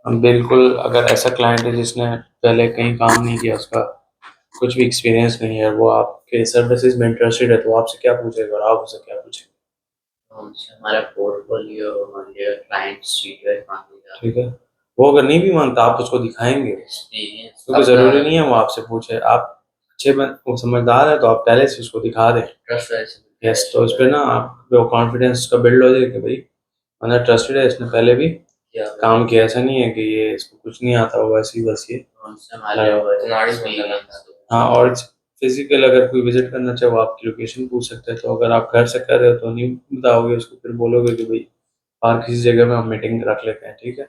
बिल्कुल, अगर ऐसा क्लाइंट है जिसने पहले कहीं काम नहीं किया, उसका कुछ भी एक्सपीरियंस नहीं है, वो आपके सर्विसेज में इंटरेस्टेड है, तो वो आपसे क्या पूछेगा और आप उससे क्या पूछेंगे? हमसे हमारा पोर्टफोलियो मान लिया, क्लाइंट्स फीडबैक मांगेगा, ठीक है। वो अगर नहीं भी मांगता, आप उसको दिखाएंगे, एक्सपीरियंस क्योंकि ज़रूरी नहीं है वो आपसे पूछे। आप वो समझदार है तो आप पहले से उसको दिखा दें। ट्रस्ट वैसे यस, तो इस पे ना आप वो कॉन्फिडेंस का बिल्ड हो जाए कि भाई बंदा ट्रस्टेड है, इसने पहले भी काम किया, ऐसा नहीं है कि ये इसको कुछ नहीं आता होगा, ऐसे ही बस ये हमसे हमारे एक्सपीरियंस। हाँ। और फिजिकल अगर कोई विजिट करना चाहे, वो आपकी लोकेशन पूछ सकते हैं। तो अगर आप घर से कर रहे हो तो नहीं बताओगे उसको, फिर बोलोगे कि भाई बाहर किसी जगह में हम मीटिंग रख लेते हैं, ठीक है।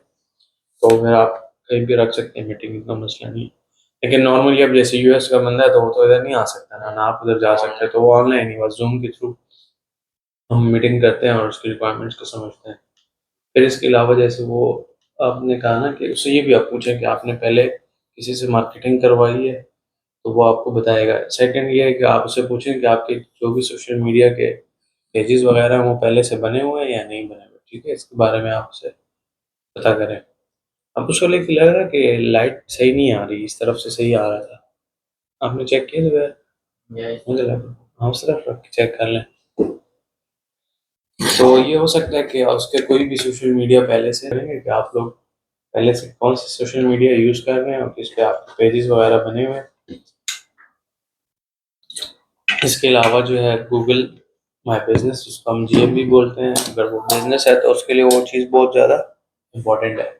तो फिर आप कहीं भी रख सकते हैं मीटिंग, इतना मसला नहीं है। लेकिन नॉर्मली अब जैसे यूएस का बंदा है तो वो तो इधर नहीं आ सकता ना, आप उधर जा सकते हैं, तो वो ऑनलाइन ही बस जूम के थ्रू हम मीटिंग करते हैं और उसकी रिक्वायरमेंट्स को समझते हैं। फिर इसके अलावा जैसे वो आपने कहा ना कि उससे ये भी आप पूछें कि आपने पहले किसी से मार्केटिंग करवाई है, तो वो आपको बताएगा। सेकंड ये है कि आप उससे पूछें कि आपके जो भी सोशल मीडिया के पेजेस वगैरह हैं वो पहले से बने हुए हैं या नहीं बने हुए, ठीक है। इसके बारे में आप उससे पता करें। अब उसको लेके लग रहा है कि लाइट सही नहीं आ रही, इस तरफ से सही आ रहा था, आपने चेक किया था? मुझे लगा हाँ, उस तरफ रख के चेक कर लें। तो ये हो सकता है कि उसके कोई भी सोशल मीडिया पहले से करेंगे कि आप लोग पहले से कौन से सोशल मीडिया यूज कर रहे हैं और किस पे आपके पेजेस वगैरह बने हुए हैं। इसके अलावा जो है गूगल माई बिजनेस, जिसको हम जीएमबी बोलते हैं, अगर वो बिजनेस है तो उसके लिए वो चीज़ बहुत ज़्यादा इम्पोर्टेंट है।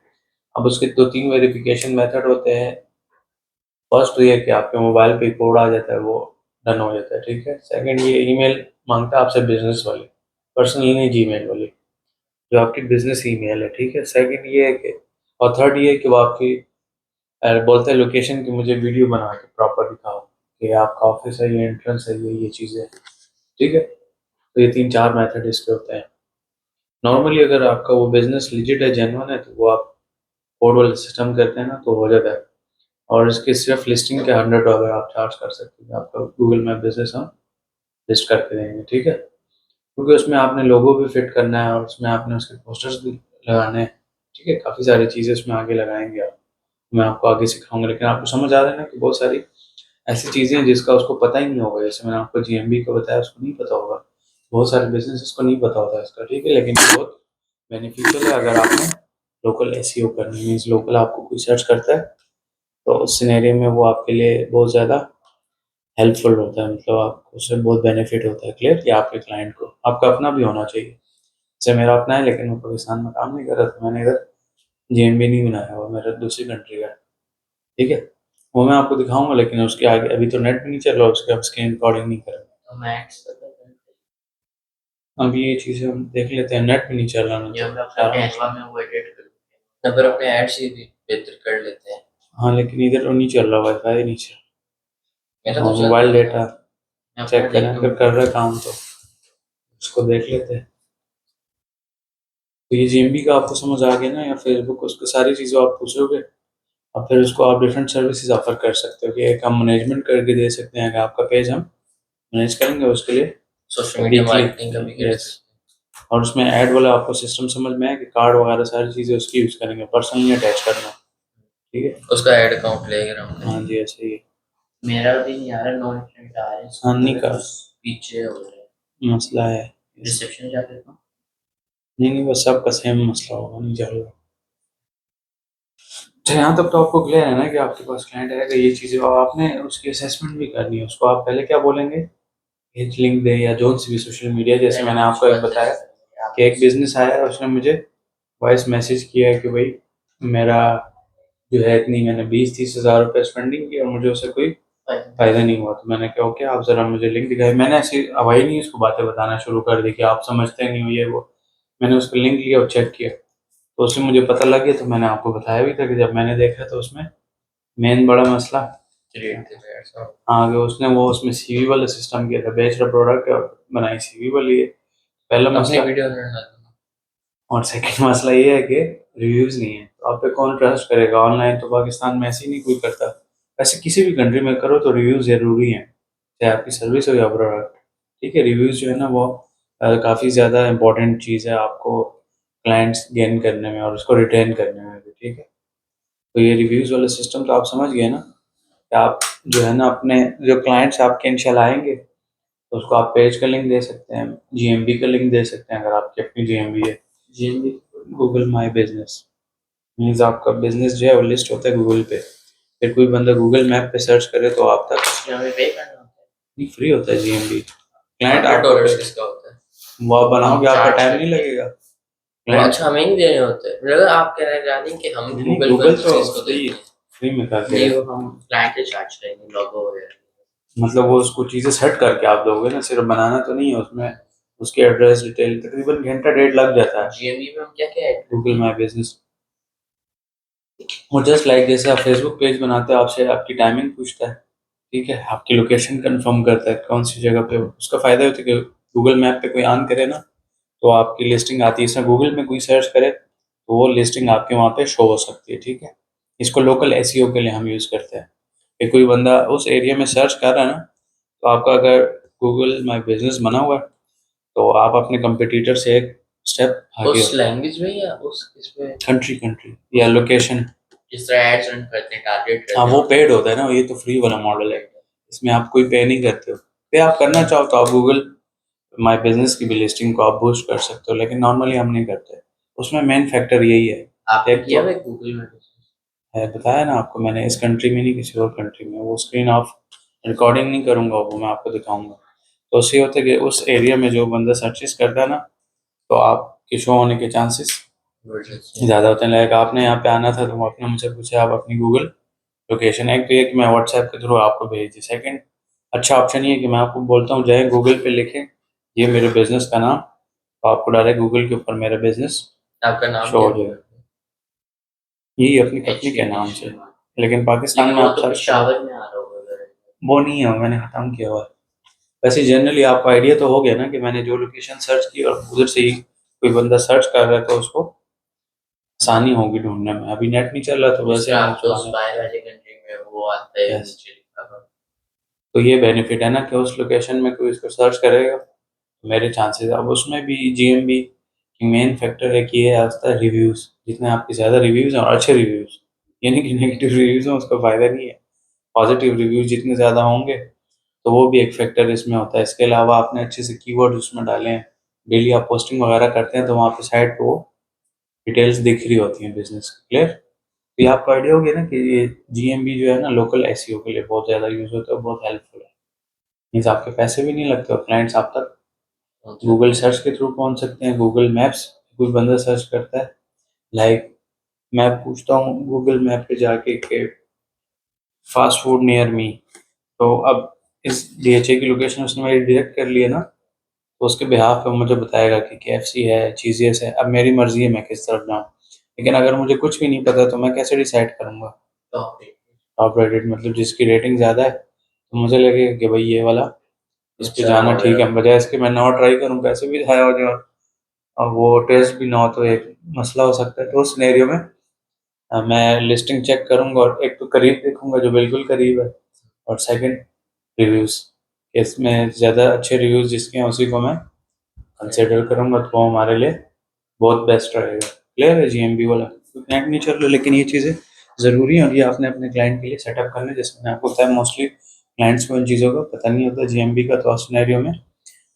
अब उसके दो तीन वेरिफिकेशन मेथड होते हैं। फर्स्ट तो ये है कि आपके मोबाइल पे कोड आ जाता है, वो डन हो जाता है, ठीक है। सेकंड, ये ईमेल मांगता है आपसे बिजनेस वाली, पर्सनल नहीं, जीमेल वाली, जो आपकी बिजनेस ईमेल है, ठीक है। सेकंड ये है कि और थर्ड ये है कि वो आपकी बोलते हैं लोकेशन की, मुझे वीडियो बना के प्रॉपर दिखाओ कि आपका ऑफिस है, ये एंट्रेंस है, ये चीज़ें, ठीक है। तो ये तीन चार मेथड इसके होते हैं। नॉर्मली अगर आपका वो बिजनेस लिजिट है, जेन्युइन है, तो वो आप कोड वाला सिस्टम करते हैं ना, तो हो जाता है। और इसके सिर्फ लिस्टिंग के $100 आप चार्ज कर सकते हैं, आपका गूगल में बिजनेस हम लिस्ट करके देंगे, ठीक है। क्योंकि उसमें आपने लोगो भी फिट करना है और उसमें आपने उसके पोस्टर्स भी लगाने हैं, ठीक है। काफ़ी सारी चीज़ें उसमें आगे लगाएंगे आप, मैं आपको आगे सिखाऊंगा। लेकिन आपको समझ आ रहा है ना कि बहुत सारी ऐसी चीज़ें हैं जिसका उसको पता ही नहीं होगा। जैसे मैंने आपको जीएमबी का बताया, उसको नहीं पता होगा। बहुत सारे बिजनेस को नहीं पता होता इसका, ठीक है। लेकिन बहुत बेनिफिशियल है अगर आपने लोकल एसईओ करनी है, मीन्स लोकल आपको कोई सर्च करता है तो उस सिनेरियो में वो आपके लिए बहुत ज़्यादा हेल्पफुल होता है, मतलब आपको उससे बहुत बेनिफिट होता है। क्लियर? या आपके क्लाइंट को आपका अपना भी होना चाहिए। जैसे मेरा अपना है, लेकिन मैं पाकिस्तान में काम नहीं कर रहा, तो मैंने इधर जीएमबी नहीं बनाया हुआ, मेरा दूसरी कंट्री का है, ठीक है। वो मैं आपको दिखाऊंगा, लेकिन उसके आगे अभी तो नेट भी नहीं चल रहा, उसके हम स्क्रीन रिकॉर्डिंग नहीं करेंगे। तो मैक्स अब ये चीज़ें हम देख लेते हैं, नेट भी नहीं चल रहा ना, ये तो हम अपना सारा कैनवा में वो एडिट कर लेते हैं, नंबर अपने एड्स ही भी बेहतर कर लेते हैं। हाँ, लेकिन इधर तो नहीं चल रहा, वाईफाई नहीं चल मेरा रहा। तो और चल मोबाइल रहा है, डेटा मैं अपना चेक करें, देखता अगर हूँ। कर रहा है काम तो उसको देख लेते हैं। तो ये जीएमबी का आपको समझ आ गया ना, या फेसबुक, उसको सारी चीज़ें आप पूछोगे और फिर उसको आप डिफरेंट सर्विसेज ऑफर कर सकते हो कि एक हम मैनेजमेंट करके दे सकते हैं कि आपका पेज हम मैनेज करेंगे उसके लिए सोशल मीडिया मार्केटिंग का भी वीकली। कर यस। सकते और उसमें ऐड वाला आपको सिस्टम समझ में है कि कार्ड वगैरह सारी चीज़ें उसकी यूज़ करेंगे, पर्सनली अटैच करना, ठीक है। हैं, उसका ऐड अकाउंट लेकर हम। हाँ जी, ऐसे ही मेरा भी नहीं आ रहा, नॉन इंटरनेट आ रहा है, इसका आनी मतलब का कुछ पीछे हो रहा है। मसला है। रिसेप्शन जा देता हूँ। नहीं नहीं, बस सबका सेम मसला होगा, नहीं चल रहा। अच्छा, यहाँ तक तो आपको क्लियर है ना कि आपके पास क्लाइंट आएगा, ये चीज़ें, और आपने उसकी असेसमेंट भी करनी है। उसको आप पहले क्या बोलेंगे, भेज लिंक दे, या जो सी भी सोशल मीडिया, जैसे मैंने आपको एक बताया कि एक बिजनेस आया है, उसने मुझे वॉइस मैसेज किया है कि भाई मेरा जो है इतनी, मैंने 20-30 हज़ार रुपये स्पेंडिंग की और मुझे उससे कोई फायदा नहीं हुआ। तो मैंने कहा ओके, आप ज़रा मुझे लिंक दिखाए। मैंने ऐसी हवाई नहीं उसको बातें बताना शुरू कर दी कि आप समझते नहीं हो ये वो। मैंने उसका लिंक लिया और चेक किया, तो उससे मुझे पता लग गया। तो मैंने आपको बताया भी था कि जब मैंने देखा तो उसमें मेन बड़ा मसला हाँ, कि उसने वो उसमें सीवी वाला सिस्टम किया था, बेच रहा प्रोडक्ट और बनाई सीवी वाली है, पहला अपनी मसला। वीडियो और सेकंड मसला ये है कि रिव्यूज़ नहीं है, तो आप पे कौन ट्रस्ट करेगा ऑनलाइन। तो पाकिस्तान में ऐसे ही नहीं कोई करता। वैसे किसी भी कंट्री में करो तो रिव्यूज़ ज़रूरी हैं, चाहे आपकी सर्विस हो या प्रोडक्ट, ठीक है। रिव्यूज़ जो है ना वो काफ़ी ज़्यादा इंपॉर्टेंट चीज़ है आपको क्लाइंट्स गेन करने में और उसको रिटेन करने में भी, ठीक है। तो ये रिव्यूज़ वाला सिस्टम तो आप समझ गए ना कि आप जो है ना अपने जो क्लाइंट्स आपके इंशाल्लाह आएंगे तो उसको आप पेज का लिंक दे सकते हैं, जीएमबी का लिंक दे सकते हैं अगर आपकी अपनी जीएमबी है। GMB Google my business means आपका बिजनेस जो है वो लिस्ट होता है गूगल पे। फिर कोई बंदा गूगल मैप पे सर्च करे तो आप तक इसमें हमें पे करना होता है। नहीं, फ्री होता है जीएमबी। क्लाइंट $100 आपको किसका होता है? वो आप बनाओगे, आपका चार्ज टाइम नहीं करके। लगेगा। वो क्लाइंट अच्छा हमें नहीं देने होते हैं। मतलब आप कह रहे हैं कि हम नहीं, गूगल गूगल पर तो चीज को फ्री देते हैं। फ्री में करके नहीं, रखता वो है। हम क्लाइंट से चार्ज करेंगे लोगो वगैरह। मतलब वो उसको चीज़ें सेट करके आप दोगे ना, सिर्फ बनाना तो नहीं है उसमें। उसके एड्रेस डिटेल तकरीबन घंटा डेढ़ लग जाता है। जीएमबी में हम क्या क्या ऐड गूगल माई बिजनेस वो जस्ट लाइक जैसे आप फेसबुक पेज बनाते हो, आपसे आपकी टाइमिंग पूछता है, ठीक है, आपकी लोकेशन कंफर्म करता है कौन सी जगह पे हो। उसका फ़ायदा होता है कि गूगल मैप पे कोई ऑन करे ना तो आपकी लिस्टिंग आती है। इसमें गूगल में कोई सर्च करे तो वो लिस्टिंग आपके वहाँ पे शो हो सकती है, ठीक है। इसको लोकल एसईओ के लिए हम यूज़ करते हैं कि कोई बंदा उस एरिया में सर्च कर रहा है ना, तो आपका अगर गूगल माई बिजनेस बना हुआ है तो आप अपने कंपटीटर से एक स्टेप आगे उस हो। लैंग्वेज में या उस इसमें कंट्री कंट्री या लोकेशन। जिस तरह एड्स रन करते हैं, टारगेट करते हाँ, हैं वो वहाँ पेड होता है ना, ये तो फ्री वाला मॉडल है। इसमें आप कोई पे नहीं करते हो। पे आप करना चाहो तो आप गूगल माई बिजनेस की भी लिस्टिंग को आप बूस्ट कर सकते हो, लेकिन नॉर्मली हम नहीं करते। उसमें मेन फैक्टर यही है। आपने एक किया तो हुआ है गूगल में? है, बताया ना आपको मैंने, इस कंट्री में नहीं किसी और कंट्री में। वो स्क्रीन ऑफ रिकॉर्डिंग नहीं करूंगा, वो मैं आपको दिखाऊंगा। तो उससे ये होता है कि उस एरिया में जो बंदा सर्चेस करता है ना, तो आपके शो होने के चांसेस ज़्यादा होते हैं। लाइक आपने यहाँ पे आना था तो आपने मुझसे पूछा आप अपनी गूगल लोकेशन। एक तो ये कि मैं व्हाट्सएप के थ्रू आपको भेज दी। सेकंड अच्छा ऑप्शन ये है कि मैं आपको बोलता हूँ जाए गूगल पे लिखें ये मेरे बिजनेस का नाम, तो आपको डायरेक्ट गूगल के ऊपर मेरा बिजनेस आपका नाम शो क्या हो है? जाएगा, यही अपनी कंपनी के HTTP नाम से। शर्मा। लेकिन पाकिस्तान लेकिन में वो आप तो सर्च करो पेशावर में आ रहा होगा अगर। वो नहीं है, मैंने ख़त्म किया हुआ है। वैसे जनरली आपको आइडिया तो हो गया ना कि मैंने जो लोकेशन सर्च की और उधर से ही कोई बंदा सर्च कर रहा है तो उसको आसानी होगी ढूंढने में। अभी नेट नहीं चल रहा तो जिस वैसे तरह हम आप जो चलाने। स्पाई वाली कंट्री में वो आता है यस, नीचे लिखा हुआ। तो ये बेनिफिट है ना कि उस लोकेशन में कोई इसको सर्च करेगा तो मेरे चांसेस। अब उसमें भी जीएमबी की मेन फैक्टर है कि ये आता है रिव्यूज़। जितने आपके ज़्यादा रिव्यूज़ हैं और अच्छे रिव्यूज़, यानी कि नेगेटिव रिव्यूज़ हैं उसका फ़ायदा नहीं है। पॉजिटिव रिव्यूज़ जितने ज़्यादा होंगे तो वो भी एक फैक्टर इसमें होता है। इसके अलावा आपने अच्छे से कीवर्ड उसमें डाले हैं, डेली आप पोस्टिंग वगैरह करते हैं तो वहाँ पे साइट पे वो डिटेल्स दिख रही होती हैं बिजनेस की। क्लियर? तो ये आपको आइडिया हो गया ना कि ये जीएमबी जो है ना लोकल एसईओ के लिए बहुत ज़्यादा यूज़ होता है, बहुत हेल्पफुल है। मीन्स आपके पैसे भी नहीं लगते और क्लाइंट्स आप तक गूगल सर्च के थ्रू पहुंच सकते हैं। गूगल मैप्स कोई बंदा सर्च करता है, लाइक मैं पूछता हूँ गूगल मैप पे जाके कि फास्ट फूड नियर मी, तो अब इस डीएचए की लोकेशन उसने मेरी डायरेक्ट कर ली है ना, तो उसके बिहाफ पे मुझे बताएगा कि केएफसी है, चीज़ियस है। अब मेरी मर्जी है मैं किस तरफ जाऊँ, लेकिन अगर मुझे कुछ भी नहीं पता तो मैं कैसे डिसाइड करूँगा? टॉप टॉप रेटेड मतलब जिसकी रेटिंग ज़्यादा है तो मुझे लगेगा कि भाई ये वाला इस पे अच्छा जाना ठीक होगा। है, बजाय इसके मैं नौ ट्राई करूँ, पैसे भी ज़ाया हो जाए और वो टेस्ट भी ना हो तो एक मसला हो सकता है। तो उस सिनेरियो में मैं लिस्टिंग चेक करूंगा और एक तो करीब देखूंगा जो बिल्कुल करीब है, और सेकंड रिव्यूज़, इसमें ज़्यादा अच्छे रिव्यूज़ जिसके हैं उसी को मैं कंसिडर करूंगा, तो वो हमारे लिए बहुत बेस्ट रहेगा। क्लियर है जीएमबी वाला? नेट नहीं चल रहा लेकिन ये चीज़ें ज़रूरी हैं और ये आपने अपने क्लाइंट के लिए सेटअप करना है। जैसे मैंने आपको बताया मोस्टली क्लाइंट्स को इन चीज़ों का पता नहीं होता जीएमबी का, तो उस सिनेरियो में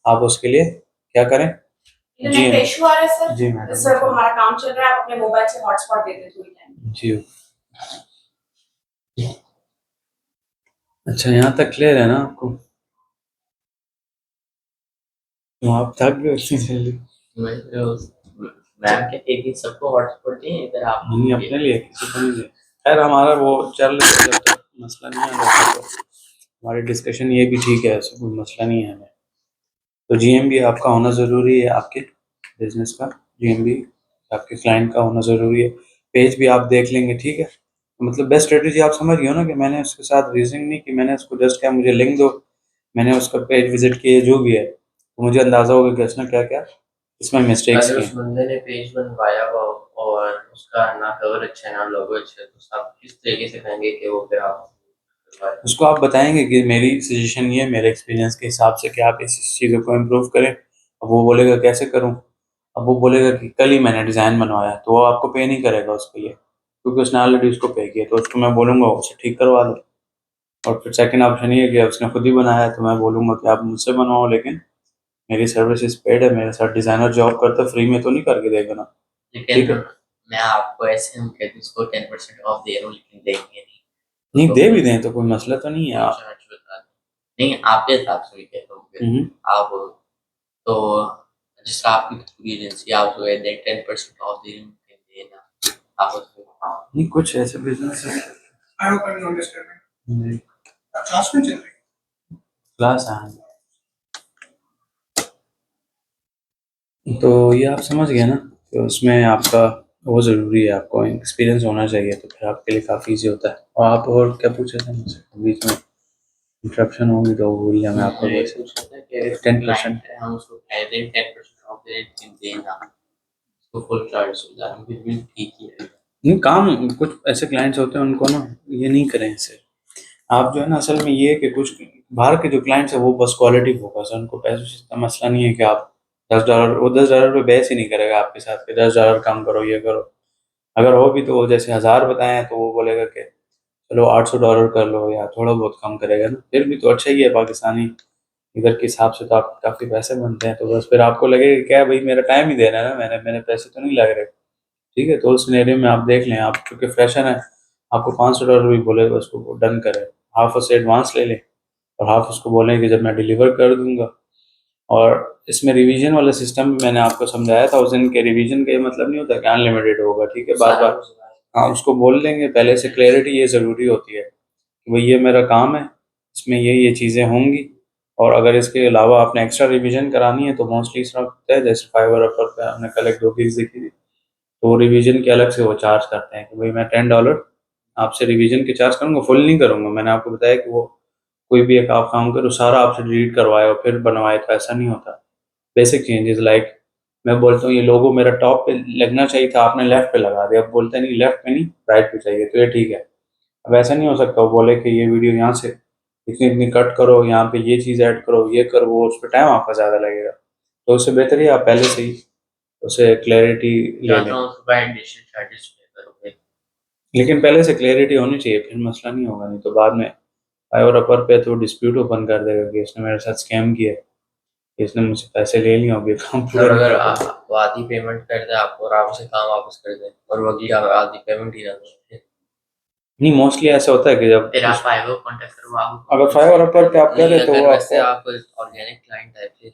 आप उसके लिए क्या करें? जी इंटरनेट इशू आ रहा है सर। जी मैडम, सर को हमारा काम चल रहा है, आप अपने मोबाइल से हॉटस्पॉट दे दें थोड़ी टाइम। जी अच्छा, यहाँ तक क्लियर है ना आपको? तो आप थक गए उतनी जल्दी? मैम कहती थी सबको हॉटस्पॉट दिए, इधर आप नहीं, अपने लिए किसी को नहीं दिया। खैर हमारा वो चल रहा है, जब तक मसला नहीं आ रहा तो हमारी डिस्कशन ये भी ठीक है, ऐसा कोई मसला नहीं है हमें। तो जीएमबी आपका होना ज़रूरी है, आपके बिजनेस का जीएमबी आपके क्लाइंट का होना ज़रूरी है। पेज भी आप देख लेंगे, ठीक है। तो मतलब बेस्ट स्ट्रेटेजी आप समझ गए हो ना कि मैंने उसके साथ रीजनिंग नहीं की, मैंने उसको जस्ट क्या मुझे लिंक दो, मैंने उसका पेज विजिट किया जो भी है, तो मुझे अंदाज़ा होगा कि उसने क्या क्या इसमें मिस्टेक्स अगर की उस हैं। बंदे ने पेज बनवाया हुआ और उसका ना कवर अच्छा है ना लोगो अच्छा है, तो आप किस तरीके से कहेंगे कि वो फिर आप करवाएं? उसको आप बताएंगे कि मेरी सजेशन ये है मेरे एक्सपीरियंस के हिसाब से कि आप इस चीज़ों को इम्प्रूव करें। अब वो बोलेगा कैसे करूं, अब वो बोलेगा कि कल ही मैंने डिज़ाइन बनवाया, तो वो आपको पे नहीं करेगा उसके लिए। क्योंकि उसने ऑलरेडी उसको पे किया, तो उसको मैं बोलूँगा उसे ठीक करवा दो। और फिर सेकंड ऑप्शन ये है कि उसने खुद ही बनाया है, तो मैं बोलूँगा कि आप मुझसे बनवाओ, लेकिन मेरी सर्विसेज पेड है, मेरे साथ डिज़ाइनर जॉब करता है, फ्री में तो नहीं करके देगा ना। लेकिन ठीक है, मैं आपको ऐसे हम कहते उसको 10% ऑफ दे रहा हूँ, लेकिन देंगे नहीं। नहीं तो दे भी फिर दें तो कोई मसला तो नहीं है। आप चार्ज बता दें। नहीं, आपके हिसाब से भी कहता हूँ फिर हम्म, आप तो जिसका आपकी पूरी एजेंसी आप जो है 10% ऑफ दे रही हूँ, देना आप उसको। नहीं कुछ ऐसे बिजनेस है। I hope I'm understanding. नहीं, क्लास में चल रही क्लास है। तो ये आप समझ गए ना, तो उसमें आपका वो ज़रूरी है, आपको एक्सपीरियंस होना चाहिए, तो फिर आपके लिए काफ़ी ईजी होता है। और आप और क्या पूछे थे मुझसे, बीच में इंटरप्शन होगी तो भूल गया मैं आपको। मुझे वैसे पूछा था कि 10% क्लाइंट है, हम उसको कह दें 10% ऑफ दे रहे, लेकिन देना उसको फुल चार्ज हो जाए, फिर भी ठीक ही है। नहीं, काम कुछ ऐसे क्लाइंट्स होते हैं उनको ना ये नहीं करें इससे। आप जो है ना, असल में ये है कि कुछ बाहर के जो क्लाइंट्स है वो बस क्वालिटी फोकस है, उनको पैसों से इतना मसला नहीं है कि आप $10, वो $10 पे बहस ही नहीं करेगा आपके साथ कि $10 कम करो, ये करो। अगर हो भी तो वो जैसे 1000 बताए हैं तो वो बोलेगा कि चलो $800 कर लो, या थोड़ा बहुत कम करेगा ना, फिर भी तो अच्छा ही है। पाकिस्तानी इधर के हिसाब से तो आप काफ़ी पैसे बनते हैं, तो बस फिर आपको लगेगा क्या भाई मेरा टाइम ही देना है ना, मैंने मेरे पैसे तो नहीं लग रहे। ठीक है, तो उस सिनेरियो में आप देख लें, आप क्योंकि फ्रेशर हैं, आपको $500 भी बोले तो उसको डन करें, हाफ उससे एडवांस ले लें और हाफ उसको बोलें कि जब मैं डिलीवर कर दूंगा। और इसमें रिवीजन वाला सिस्टम भी मैंने आपको समझाया था उस दिन के। रिवीजन का ये मतलब नहीं होता कि अनलिमिटेड होगा, ठीक है, बार बार हाँ उसको बोल देंगे पहले से। क्लैरिटी ये ज़रूरी होती है कि भाई ये मेरा काम है, इसमें ये चीज़ें होंगी, और अगर इसके अलावा आपने एक्स्ट्रा रिवीजन करानी है तो मोस्टली इस तरह होता है, जैसे फाइवर अपर पे हमने कल एक दो गिग्स देखी थी, तो वो रिवीजन के अलग से वो चार्ज करते हैं कि भाई मैं $10 आपसे रिवीजन के चार्ज करूँगा, फुल नहीं करूँगा। मैंने आपको बताया कि वो कोई भी एक आप काम करो सारा आपसे डिलीट करवाए और फिर बनवाए, तो ऐसा नहीं होता। बेसिक चेंजेस लाइक मैं बोलता हूँ ये लोगो मेरा टॉप पे लगना चाहिए था, आपने लेफ्ट पे लगा दिया। अब बोलते नहीं लेफ्ट पे नहीं राइट पे चाहिए, तो ये ठीक है। अब ऐसा नहीं हो सकता वो बोले कि ये वीडियो यहाँ से इतनी इतनी कट करो, यहाँ पे ये चीज़ ऐड करो, ये करो, वो उस पर टाइम आपका ज़्यादा लगेगा। तो उससे बेहतर है आप पहले से ही उसे क्लैरिटी ले या लें। तो उसको एडिशनल चार्जेस पे करोगे। लेकिन पहले से क्लैरिटी होनी चाहिए, फिर मसला नहीं होगा। नहीं तो बाद में फाइवर अपर पे तो डिस्प्यूट ओपन कर देगा कि इसने मेरे साथ स्कैम किया है, इसने मुझसे पैसे ले लिए होंगे, काम पूरा और नहीं अगर कर पाया। वो आधी पेमेंट कर दे आपको और आप उसे काम वापस कर दें और वो अगली आधी पेमेंट ही ना दे, नहीं, मोस्टली ऐसा होता है कि जब फिर आप फाइवर कॉन्टेक्ट करो आप। अगर फाइवर अपर पे आप कह रहे तो वो अगर वैसे आपको आप ऑर्गेनिक क्लाइंट है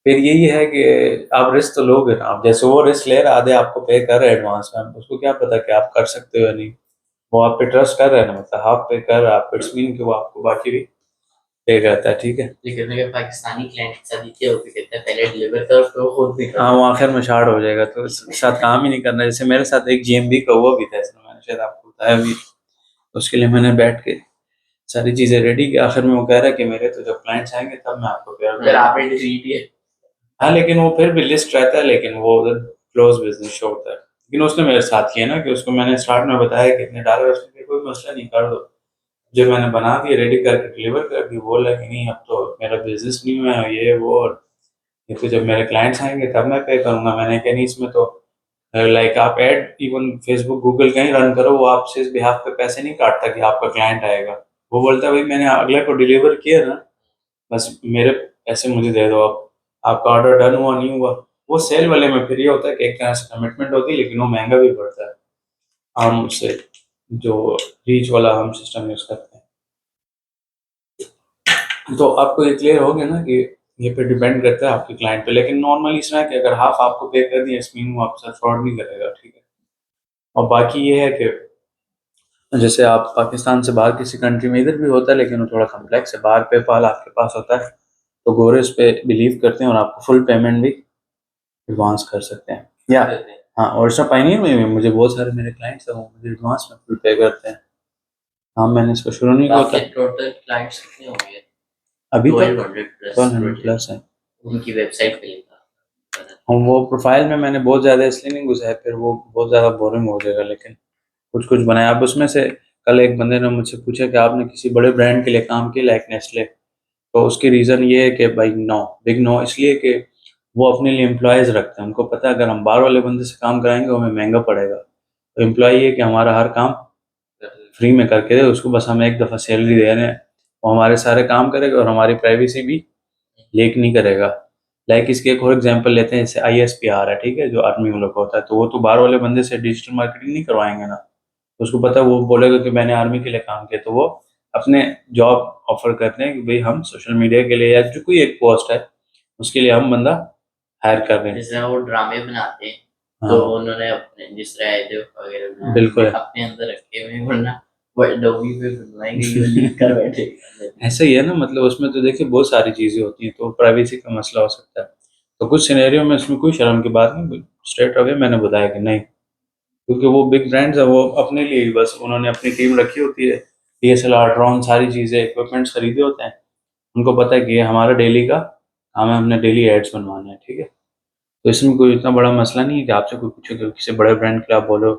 फिर यही है कि आप रिस्क तो लोगे ना। आप जैसे वो रिस्क ले रहे आधे आपको पे कर रहे एडवांस में, उसको क्या पता कि आप कर सकते हो या नहीं। वो आप पे ट्रस्ट कर रहे हैं ना, मतलब हाफ पे कर रहा है, आप इट्स मीन कि वो आपको बाकी भी पे करता है। ठीक है, लेकिन अगर पाकिस्तानी क्लाइंट के साथ ये होता है कहते हैं पहले डिलीवर करो फिर वो खुद नहीं हाँ करता। वो आखिर में शार्ट हो जाएगा, तो इसके साथ काम ही नहीं करना। जैसे मेरे साथ एक GMB का हुआ भी था, इसमें मैंने शायद आपको बताया भी। उसके लिए मैंने बैठ के सारी चीज़ें रेडी की, आखिर में वो कह रहा है कि मेरे तो जब क्लाइंट्स आएंगे तब मैं आपको पेयर फिर करूँगा। आपने डिलीट किया। हाँ लेकिन वो फिर भी लिस्ट रहता है, लेकिन वो उधर क्लोज बिजनेस शो होता है। लेकिन उसने मेरे साथ किया ना कि उसको मैंने स्टार्ट में बताया कि इतने डॉलर, उसने कहा, कोई मसला नहीं, कर दो। जो मैंने बना दिया रेडी करके डिलीवर कर दी, बोला कि नहीं अब तो मेरा बिजनेस नहीं हुआ है, ये वो, और ये तो जब मेरे क्लाइंट्स आएंगे तब मैं पे करूंगा। मैंने कहा नहीं, इसमें तो लाइक आप एड इवन फेसबुक गूगल कहीं रन करो, वो आपसे इस बिहाफ पे पैसे नहीं काटता कि आपका क्लाइंट आएगा। वो बोलता है भाई मैंने अगले को डिलीवर किया ना, बस मेरे पैसे मुझे दे दो। आप आपका ऑर्डर डन हुआ नहीं हुआ, वो सेल वाले में फिर ये होता है कि एक तरह से कमिटमेंट होती है, लेकिन वो महंगा भी पड़ता है। हम उससे जो रीच वाला हम सिस्टम यूज करते हैं, तो आपको ये क्लियर हो गया ना कि ये पे डिपेंड करता है आपके क्लाइंट पे। लेकिन नॉर्मली इसमें है कि अगर हाफ आपको पे कर दिया इसमें वो आपके साथ फ्रॉड नहीं करेगा। ठीक है, और बाकी ये है कि जैसे आप पाकिस्तान से बाहर किसी कंट्री में, इधर भी होता है लेकिन वो थोड़ा कम्प्लेक्स है, बाहर पेपाल आपके पास होता है, तो गोरे उस पे बिलीव करते हैं और आपको फुल पेमेंट भी एडवांस कर सकते हैं। या हाँ, और इसमें पाइनियर में भी मुझे बहुत सारे मेरे क्लाइंट्स हैं वो मुझे एडवांस में फुल पे करते हैं। हाँ मैंने इसको शुरू नहीं किया आपके था टोटल क्लाइंट्स कितने होंगे? अभी तक, 1200 प्लस 1200 प्लस है। उनकी वेबसाइट पे लिखा। और वो प्रोफाइल में मैंने बहुत ज़्यादा इसलिए नहीं घुसा है, फिर वो बहुत ज़्यादा बोरिंग हो जाएगा, लेकिन कुछ कुछ बनाया। अब उसमें से कल एक बंदे ने मुझसे पूछा कि आपने किसी बड़े ब्रांड के लिए काम किया लाइक नेस्ले, तो उसकी रीज़न ये है कि भाई नो, बिग नो, इसलिए कि वो अपने लिए एम्प्लॉयज़ रखते हैं, उनको पता है अगर हम बाहर वाले बंदे से काम कराएंगे वो हमें महंगा पड़ेगा। तो एम्प्लॉई है कि हमारा हर काम फ्री में करके दे, उसको बस हम एक दफ़ा सैलरी दे रहे हैं, वो हमारे सारे काम करेगा और हमारी प्राइवेसी भी लीक नहीं करेगा। लाइक इसके एक और एग्जांपल लेते हैं, जैसे ISPR है, ठीक है, जो आर्मी में लोग होता है, तो वो तो बाहर वाले बंदे से डिजिटल मार्केटिंग नहीं करवाएंगे ना, तो उसको पता है, वो बोलेगा कि मैंने आर्मी के लिए काम किया, तो वो अपने जॉब ऑफर करते हैं कि भाई हम सोशल मीडिया के लिए या जो कोई एक पोस्ट है उसके लिए हम बंदा हायर कर रहे हैं। जैसे वो ड्रामे बनाते हैं, हाँ। तो उन्होंने अपने जिस तरह जो वगैरह बनाए, बिल्कुल। अपने अंदर रखे हुए हैं, वरना वो डोबी पे बनवाएंगे ये लीक कर बैठे। ऐसा ही है ना, मतलब उसमें तो देखिए बहुत सारी चीज़ें होती हैं, तो प्राइवेसी का मसला हो सकता है। तो कुछ सिनेरियो में इसमें कोई शर्म की बात नहीं, स्ट्रेट अवे मैंने बताया कि नहीं, क्योंकि वो बिग ब्रांड्स है, वो अपने लिए ही बस उन्होंने अपनी टीम रखी होती है, DSLR, ड्रोन, सारी चीज़ें, इक्विपमेंट्स खरीदे होते हैं, उनको पता है कि ये हमारा डेली का काम है, हमने डेली एड्स बनवाना है, ठीक है। तो इसमें कोई इतना बड़ा मसला नहीं है कि आपसे कोई पूछे कि किसी बड़े ब्रांड के लिए आप बोलो,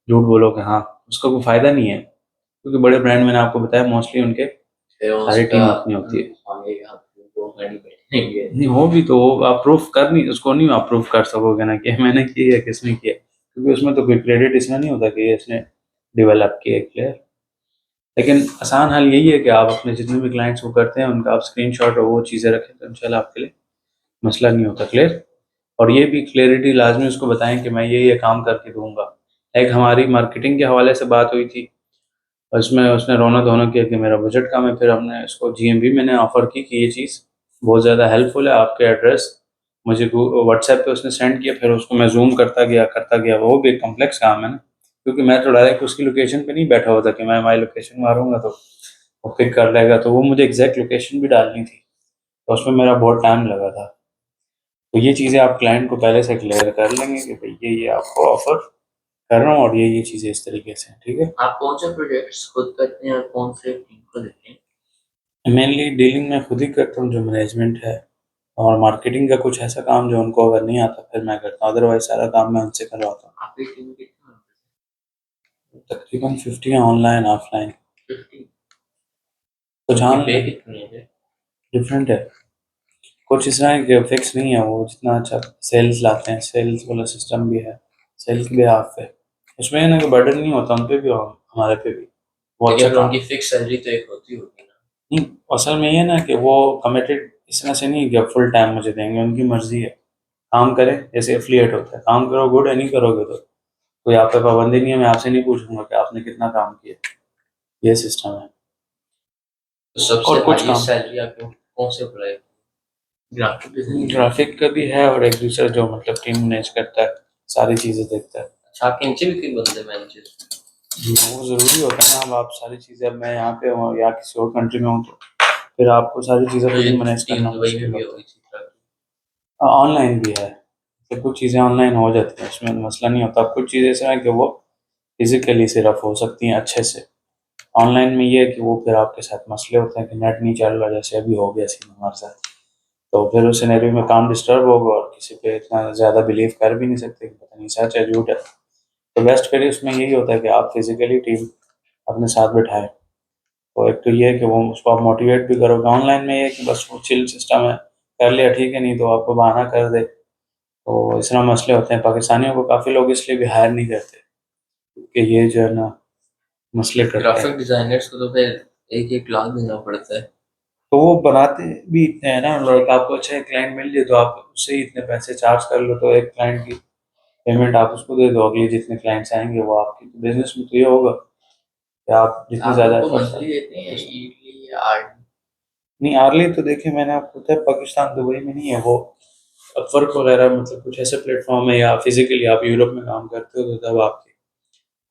झूठ बोलो कि हाँ, उसका कोई फ़ायदा नहीं है, क्योंकि बड़े ब्रांड मैंने आपको बताया मोस्टली उनके फिर सारी उसका टीम अपनी होती है। आगे आप वो करनी पड़ेगी। नहीं, वो भी तो आप प्रूफ कर नहीं, उसको नहीं आप प्रूफ कर सकोगे ना कि मैंने की है किसने किया, क्योंकि उसमें तो कोई क्रेडिट इसमें नहीं होता कि ये इसने डेवलप किया है, क्लियर। लेकिन आसान हल यही है कि आप अपने जितने भी क्लाइंट्स को करते हैं उनका आप स्क्रीनशॉट और वो चीज़ें रखें, तो इंशाल्लाह आपके लिए मसला नहीं होता, क्लियर। और ये भी क्लियरिटी लाजमी उसको बताएं कि मैं ये काम करके दूंगा। एक हमारी मार्केटिंग के हवाले से बात हुई थी, उसमें उसने रोना धोना किया कि मेरा बजट कम है, फिर हमने उसको GMB मैंने ऑफ़र की कि ये चीज़ बहुत ज़्यादा हेल्पफुल है, आपके एड्रेस मुझे व्हाट्सएप पे उसने सेंड किया, फिर उसको मैं जूम करता गया, वो भी एक कॉम्प्लेक्स काम है ना, क्योंकि मैं तो डायरेक्ट उसकी लोकेशन पे नहीं बैठा हुआ था कि मैं माई लोकेशन मारूंगा तो वो पिक कर लेगा, तो वो मुझे एग्जैक्ट लोकेशन भी डालनी थी, तो उसमें मेरा बहुत टाइम लगा था। तो ये चीज़ें आप क्लाइंट को पहले से क्लियर कर लेंगे कि भाई ये आपको ऑफर कर रहा हूँ और ये चीज़ें इस तरीके से हैं, ठीक है। आप कौन से प्रोजेक्ट्स खुद करते हैं और कौन से टीम को देते हैं? मेनली डीलिंग मैं खुद ही करता हूँ, जो मैनेजमेंट है, और मार्केटिंग का कुछ ऐसा काम जो उनको अगर नहीं आता फिर मैं करता हूँ, अदरवाइज सारा काम मैं उनसे करवाता आपकी टीम में कितने members हूँ। तकरीबन 50 है, ऑनलाइन ऑफलाइन। हैं? 50। कुछ उनकी पे ऑनलाइन कितनी है? डिफरेंट है, कुछ इस तरह कि फिक्स नहीं है, वो जितना अच्छा सेल्स लाते हैं, सेल्स वाला सिस्टम भी है, सेल्स भी हाफ है, उसमें है ना कि बर्डन नहीं होता उन पे भी और हमारे पे भी, वो अच्छा लेकिन फिर काम। उनकी फिक्स सैलरी तो एक होती होगी ना। नहीं, असल में ये ना कि वो कमिटेड इस तरह से नहीं कि फुल टाइम मुझे देंगे, उनकी मर्जी है, काम करें, जैसे एफिलिएट होता है, काम करो गुड है, नहीं करोगे तो कोई आप पे पाबंदी नहीं है, मैं आपसे नहीं पूछूंगा कि आपने कितना काम किया, ये सिस्टम है। तो सबसे और कुछ हाईएस्ट काम सैलरी आपको कौन से एम्प्लॉय ग्राफिक डिजाइनिंग? ग्राफिक का भी है, और एक दूसरा जो मतलब टीम मैनेज करता है, सारी चीज़ें देखता है। अच्छा, आपके नीचे भी कोई बंदे मैनेजर? वो ज़रूरी होता है ना, अब आप सारी चीज़ें, अब मैं यहाँ पे हूँ या किसी और कंट्री में हूँ तो फिर आपको सारी चीज़ें खुद ही मैनेज टीम करना दुबई में मुश्किल भी होता होगी इसी तरह की। है। ऑनलाइन भी है, तो कुछ चीज़ें ऑनलाइन हो जाती हैं, उसमें मसला नहीं होता, कुछ चीज़ें ऐसा है कि वो फिजिकली सिर्फ हो सकती हैं अच्छे से, ऑनलाइन में ये है कि वो फिर आपके साथ मसले होते हैं कि नेट नहीं चल रहा, जैसे अभी हो गया सीन हमारे साथ, तो फिर उस सिनेरियो में काम डिस्टर्ब होगा और किसी पे इतना ज़्यादा बिलीव कर भी नहीं सकते कि पता नहीं सच है झूठ है, तो बेस्ट फिर इसमें यही होता है कि आप फिजिकली टीम अपने साथ बिठाएं। तो एक तो ये है कि वो उसको आप मोटिवेट भी करोगे, ऑनलाइन में ये है कि बस वो चिल सिस्टम है, कर लिया ठीक है, नहीं तो आपको बहाना कर दे, तो इस तरह मसले होते हैं। पाकिस्तानियों को काफ़ी लोग इसलिए भी हायर नहीं करते कि ये जो है ना मसले करते हैं, ग्राफिक डिजाइनर्स को तो फिर 1-1 लाख देना पड़ता है। तो वो बनाते भी इतने हैं ना, लाइक आपको अच्छा एक क्लाइंट मिल जाए तो आप उससे ही इतने पैसे चार्ज कर लो, तो एक क्लाइंट की पेमेंट आप उसको दे दो, अगले जितने क्लाइंट्स आएंगे वो आपकी, तो बिजनेस में तो ये होगा कि आप जितने आप ज़्यादा उनको एफर्ट मंथली देते हैं ईयरली या आर्ट? नहीं, आर्ली तो देखिए मैंने आपको बताया पाकिस्तान दुबई में नहीं है वो, अपवर्क वगैरह मतलब कुछ ऐसे प्लेटफॉर्म है, या फिजिकली आप यूरोप में काम करते हो तो तब आपकी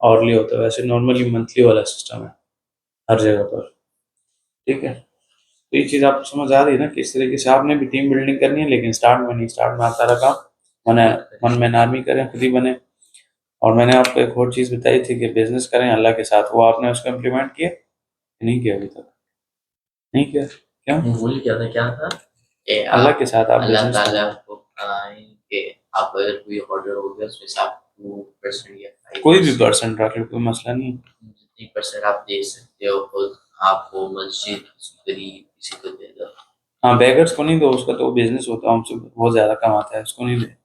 आवरली होता है, वैसे नॉर्मली मंथली वाला सिस्टम है हर जगह पर, ठीक है। तो ये चीज़ आपको समझ आ रही है ना कि इस तरीके से आपने भी टीम बिल्डिंग करनी है, लेकिन स्टार्ट में नहीं, स्टार्ट में आप सारा काम मैंने वन मैन आर्मी करें, खुद ही बने। और मैंने आपको एक और चीज़ बताई थी कि बिजनेस करें अल्लाह के साथ, वो आपने उसको इम्प्लीमेंट किया कि नहीं किया अभी तक? नहीं किया, क्यों? भूल गया था क्या था कि अल्लाह आप के साथ आप अल्लाह बिजनेस ताला करें, को बताएं कि आप अगर कोई ऑर्डर हो गया उसमें से आप 2% या कोई भी 5% परसेंट रख लो, कोई मसला नहीं है। जितनी परसेंट आप दे सकते हो खुद, आपको मस्जिद गरीब किसी को दे दो। हाँ, बेगर्स को नहीं दो, उसका तो बिजनेस होता है, हमसे बहुत ज़्यादा कमाता है, उसको नहीं दे।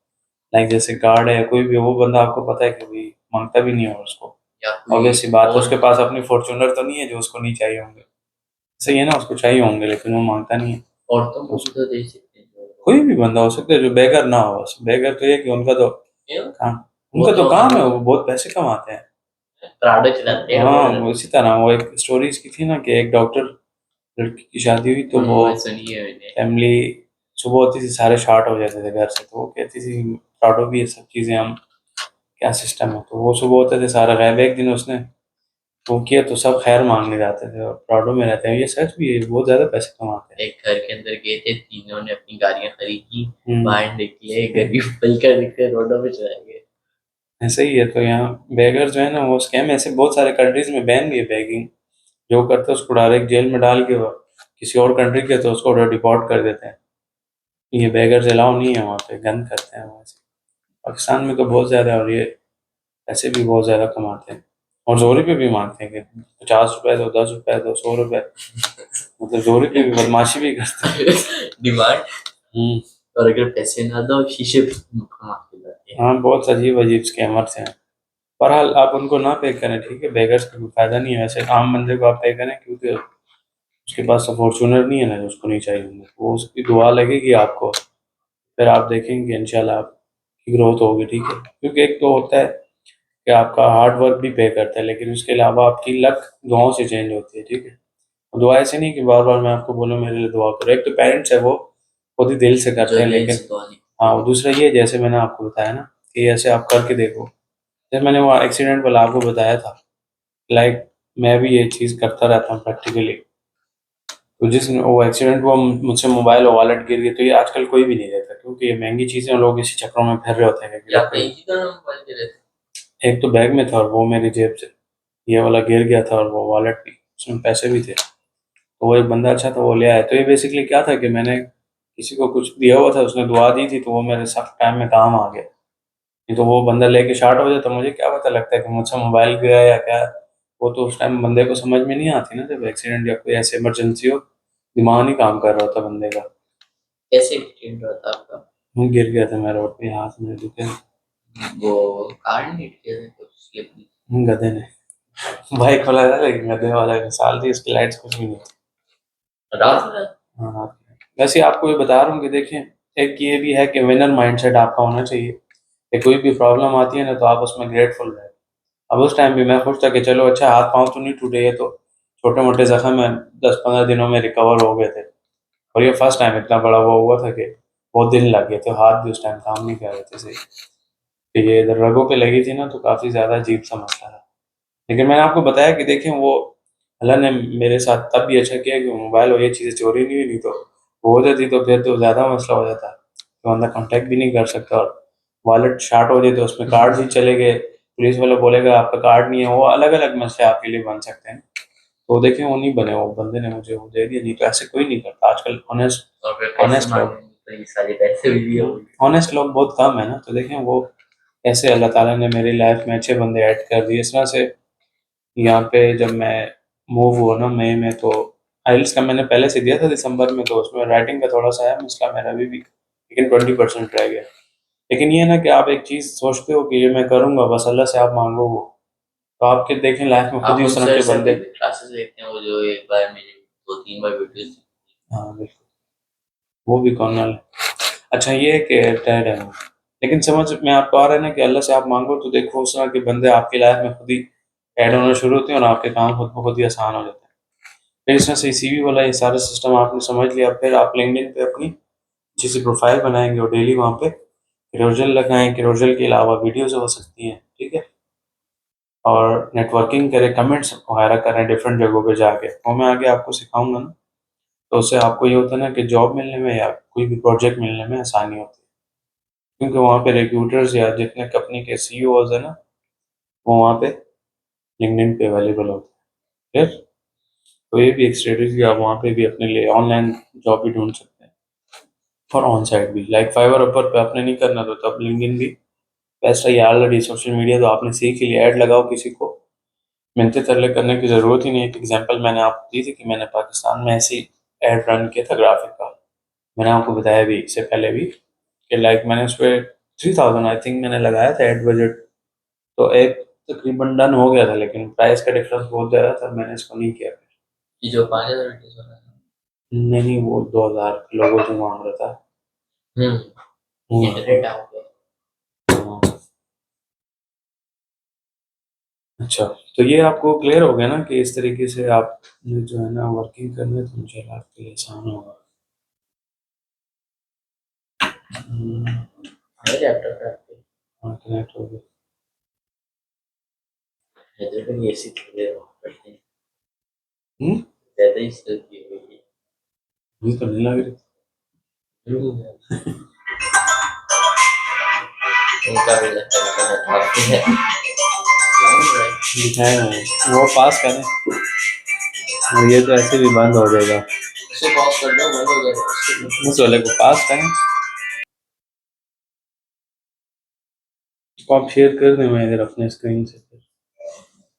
लाइक जैसे गार्ड है, कोई भी हो, वो बंदा आपको पता है कि भाई मांगता भी नहीं है उसको। या कोई ऑब्वियसली बात है, और उसके पास अपनी फॉर्च्यूनर तो नहीं है जो उसको नहीं चाहिए होंगे। सही है ना, उसको चाहिए होंगे लेकिन वो मांगता नहीं है। औरतों को भी तो दे सकते हैं कोई भी बंदा हो सकता है जो बेगर ना हो, बस बेगर तो ये कि उनका तो क्यों? काम, वो उनका तो तो काम है, वो बहुत पैसे कमाते हैं। प्राडो चलाते हैं हाँ, और वो इसी तरह वो एक स्टोरी इसकी थी ना कि एक डॉक्टर लड़की की शादी हुई तो वो सुनी है मैंने। फैमिली सुबह होती थी सारे शार्ट हो जाते थे घर से, तो वो कहती थी प्राडो भी ये सब चीज़ें हम क्या सिस्टम है, तो वो सुबह होते थे सारा गायब। एक दिन उसने वो किया तो सब खैर मांगने जाते थे और प्राडो में रहते हैं, ये सच भी है, बहुत ज़्यादा पैसे कमाते हैं। एक घर के अंदर गए थे, तीनों ने अपनी गाड़ियां खरीदी, हम्म, बाहर निकले, गरीब पलकर निकले, रोडों पे चलाए गए। ऐसे ही है। तो यहाँ बेगर जो है ना वो स्कैम, ऐसे बहुत सारे कंट्रीज में बैन भी है बेगिंग। जो करते हैं उसको डायरेक्ट जेल में डाल के वो किसी और कंट्री के तो उसको डिपोर्ट कर देते हैं। ये बेगर्स अलाउ नहीं है वहाँ पे, गंद करते हैं वहाँ से। पाकिस्तान में तो बहुत ज़्यादा है और ये पैसे भी बहुत ज़्यादा कमाते हैं और जोरी पे भी मांगते हैं कि 50 रुपए दो, 10 रुपए दो, 100 रुपए, मतलब जोरी पे भी बदमाशी भी करते हैं। डिमांड, हम्म, और अगर पैसे ना दो शीशे पे मार के जाते हैं। हाँ, बहुत अजीब अजीब स्कैमर्स हैं। बहरहाल आप उनको ना पे करें, ठीक है, बेगर्स का कोई फायदा नहीं है। वैसे आम बंदे को आप पे करें क्योंकि उसके पास तो फॉर्चूनर नहीं है ना जो उसको नहीं चाहिए होंगे, वो उसकी दुआ लगेगी आपको, फिर आप देखेंगे इंशाल्लाह आपकी ग्रोथ होगी, ठीक है। क्योंकि एक तो होता है कि आपका हार्ड वर्क भी पे करता है, लेकिन उसके अलावा आपकी लक दुआओं से चेंज होती है, ठीक है। दुआ ऐसे नहीं कि बार बार मैं आपको बोलूँ मेरे लिए दुआ करो। एक तो पेरेंट्स है वो खुद ही दिल से जो करते हैं, दिल लेकिन से दुआ नहीं। हाँ, वो दूसरा ये जैसे मैंने आपको बताया ना कि ऐसे आप करके देखो। जैसे मैंने वो एक्सीडेंट वाला आपको बताया था, लाइक मैं भी ये चीज़ करता रहता हूँ प्रैक्टिकली। तो जिस वो एक्सीडेंट हुआ मुझसे मोबाइल और वॉलेट गिर गई, तो ये आजकल कोई भी नहीं देता क्योंकि ये महंगी चीज़ें, लोग इसी चक्रों में फिर रहे होते हैं कि या गिरा। कहीं की तो मोबाइल दे रहे थे। एक तो बैग में था और वो मेरी जेब से ये वाला गिर गया था और वो वॉलेट भी, उसमें पैसे भी थे। तो वो एक बंदा अच्छा था, वो ले आया। तो ये बेसिकली क्या था कि मैंने किसी को कुछ दिया हुआ था, उसने दुआ दी थी, तो वो मेरे सख्त टाइम में काम आ गया। नहीं तो वो बंदा लेके शार्ट हो जाए तो मुझे क्या पता लगता है कि मुझसे मोबाइल गिरा या क्या। वो तो उस टाइम बंदे को समझ में नहीं आती ना, जब एक्सीडेंट या कोई ऐसी इमरजेंसी हो, दिमाग नहीं काम कर रहा होता बंदे का। कैसे एक्सीडेंट हुआ था आपका? वो गिर गया था मैं रोड पे, हाथ में दुखे, वो कार नहीं किया था, कुछ स्लिप नहीं? गधे ने बाइक वाला था लेकिन गधे वाला मिसाल थी, इसकी लाइट्स कुछ भी नहीं थी। रात में? हाँ, हाँ। वैसे आपको ये बता रहा हूँ कि देखिए, एक ये भी है कि विनर माइंडसेट आपका होना चाहिए कि कोई भी प्रॉब्लम आती है ना तो आप उसमें ग्रेटफुल रहे। अब उस टाइम भी मैं खुश था कि चलो अच्छा हाथ पाँव तो नहीं टूटे, ये तो छोटे मोटे जख्म है, 10-15 दिनों में रिकवर हो गए थे। और ये फर्स्ट टाइम इतना बड़ा वो हुआ था कि बहुत दिन लग गए थे, हाथ भी उस टाइम काम नहीं कर रहे थे सही। कि ये इधर रगों पे लगी थी ना तो काफ़ी ज़्यादा अजीब सा मसला था। लेकिन मैंने आपको बताया कि देखें वो अल्लाह ने मेरे साथ तब भी अच्छा किया कि मोबाइल और ये चीज़ें चोरी नहीं हुई, नहीं तो वो हो जाती तो फिर तो ज़्यादा मसला हो जाता, तो बंदा कांटेक्ट भी नहीं कर सकता। और वॉलेट शार्ट हो जाए तो उसमें कार्ड ही चले गए, पुलिस वाला बोलेगा आपका कार्ड नहीं है, वो अलग अलग मसले आपके लिए बन सकते हैं। तो देखें वो नहीं बने, वो बंदे ने मुझे वो दे दिया। नहीं तो ऐसे कोई नहीं करता आजकल, ऑनेस्ट और फिर पैसे ऑनेस्ट लोग, मांगे तो ये सारे पैसे भी दिए होंगे। ऑनेस्ट लोग बहुत कम है ना। तो देखें वो ऐसे अल्लाह ताला ने मेरी लाइफ में अच्छे बंदे ऐड कर दिए इस तरह से। यहाँ पे जब मैं मूव हुआ ना मई में, तो आइल्स का मैंने पहले से दिया था दिसंबर में, तो उसमें राइटिंग का थोड़ा सा है मसला मेरा अभी भी, लेकिन 20% रह गया। लेकिन ये है ना कि आप एक चीज़ सोचते हो कि ये मैं करूँगा, बस अल्लाह से आप मांगो वो, तो आपके देखें लाइफ में खुद आप ही उन उस तरह सर के से बंदे। भी क्लासेस लेते हैं, वो जो एक बार मेरे 2-3 बार वीडियोस। हाँ बिल्कुल, वो भी कॉर्नल है। अच्छा ये है कि रिटायर्ड है वो, लेकिन समझ में आपको आ रहा है ना कि अल्लाह से आप मांगो तो देखो उस तरह के बंदे आपकी लाइफ में खुद ही ऐड होना शुरू होते हैं और आपके काम खुद ब खुद ही आसान हो जाते हैं। फिर इसमें से सीवी वाला ये सारा सिस्टम आपने समझ लिया, फिर आप लिंक्डइन पे अपनी अच्छी सी प्रोफाइल बनाएंगे और डेली वहाँ पे कैरोजल लगाएं। कैरोजल के अलावा वीडियोज हो सकती हैं, ठीक है, और नेटवर्किंग करें, कमेंट्स वगैरह करें डिफरेंट जगहों पे जाके, वो मैं आगे आपको सिखाऊंगा ना। तो उससे आपको ये होता है ना कि जॉब मिलने में या कोई भी प्रोजेक्ट मिलने में आसानी होती है, क्योंकि वहाँ पे रिक्रूटर्स या जितने कंपनी के सीईओज है ना, वो वहाँ पे लिंक्डइन पे अवेलेबल होते हैं। फिर तो ये भी एक स्ट्रेटजी, आप वहाँ पे भी अपने लिए ऑनलाइन जॉब भी ढूंढ सकते हैं और ऑन साइट भी। लाइक फाइवर ऊपर पे आपने नहीं करना तो तब लिंक्डइन भी बेस्ट है। ये ऑलरेडी सोशल मीडिया तो आपने सीख ही लिया, ऐड लगाओ, किसी को मिलते तरले करने की ज़रूरत ही नहीं। एक एग्जांपल मैंने आपको दी थी कि मैंने पाकिस्तान में ऐसी ऐड रन किया था ग्राफिक का, मैंने आपको बताया भी इससे पहले भी कि लाइक मैंने उस पर 3000 आई थिंक मैंने लगाया था एड बजट, तो एक तकरीबन डन हो गया था, लेकिन प्राइस का डिफरेंस बहुत ज़्यादा था, मैंने इसको नहीं किया फिर। ये जो 5,000 रुपीज़ वाला है। नहीं, वो 2000 लोगों जो मांग रहा था। इंटरनेट आ गया। हाँ। अच्छा, तो ये आपको क्लियर हो गया ना कि इस तरीके से आप जो है ना वर्किंग करने तो मुझे आपके लिए आसान होगा। है लैपटॉप पे आपके? हाँ, कनेक्ट हो गया। इधर भी एसी चल रहा पड़ते हैं, हम्म, ज़्यादा ही चलती है ये। मुझे तो नहीं लग रही। उनका भी लगता है इंटरनेट काफी है। Long drive. दिखाए हुए वो पास करें, और ये तो ऐसे भी बंद हो जाएगा। उसे पॉज कर दो, बंद हो जाएगा। उस वाले को पास करें, इसको आप शेयर कर दें, मैं इधर अपने स्क्रीन से फिर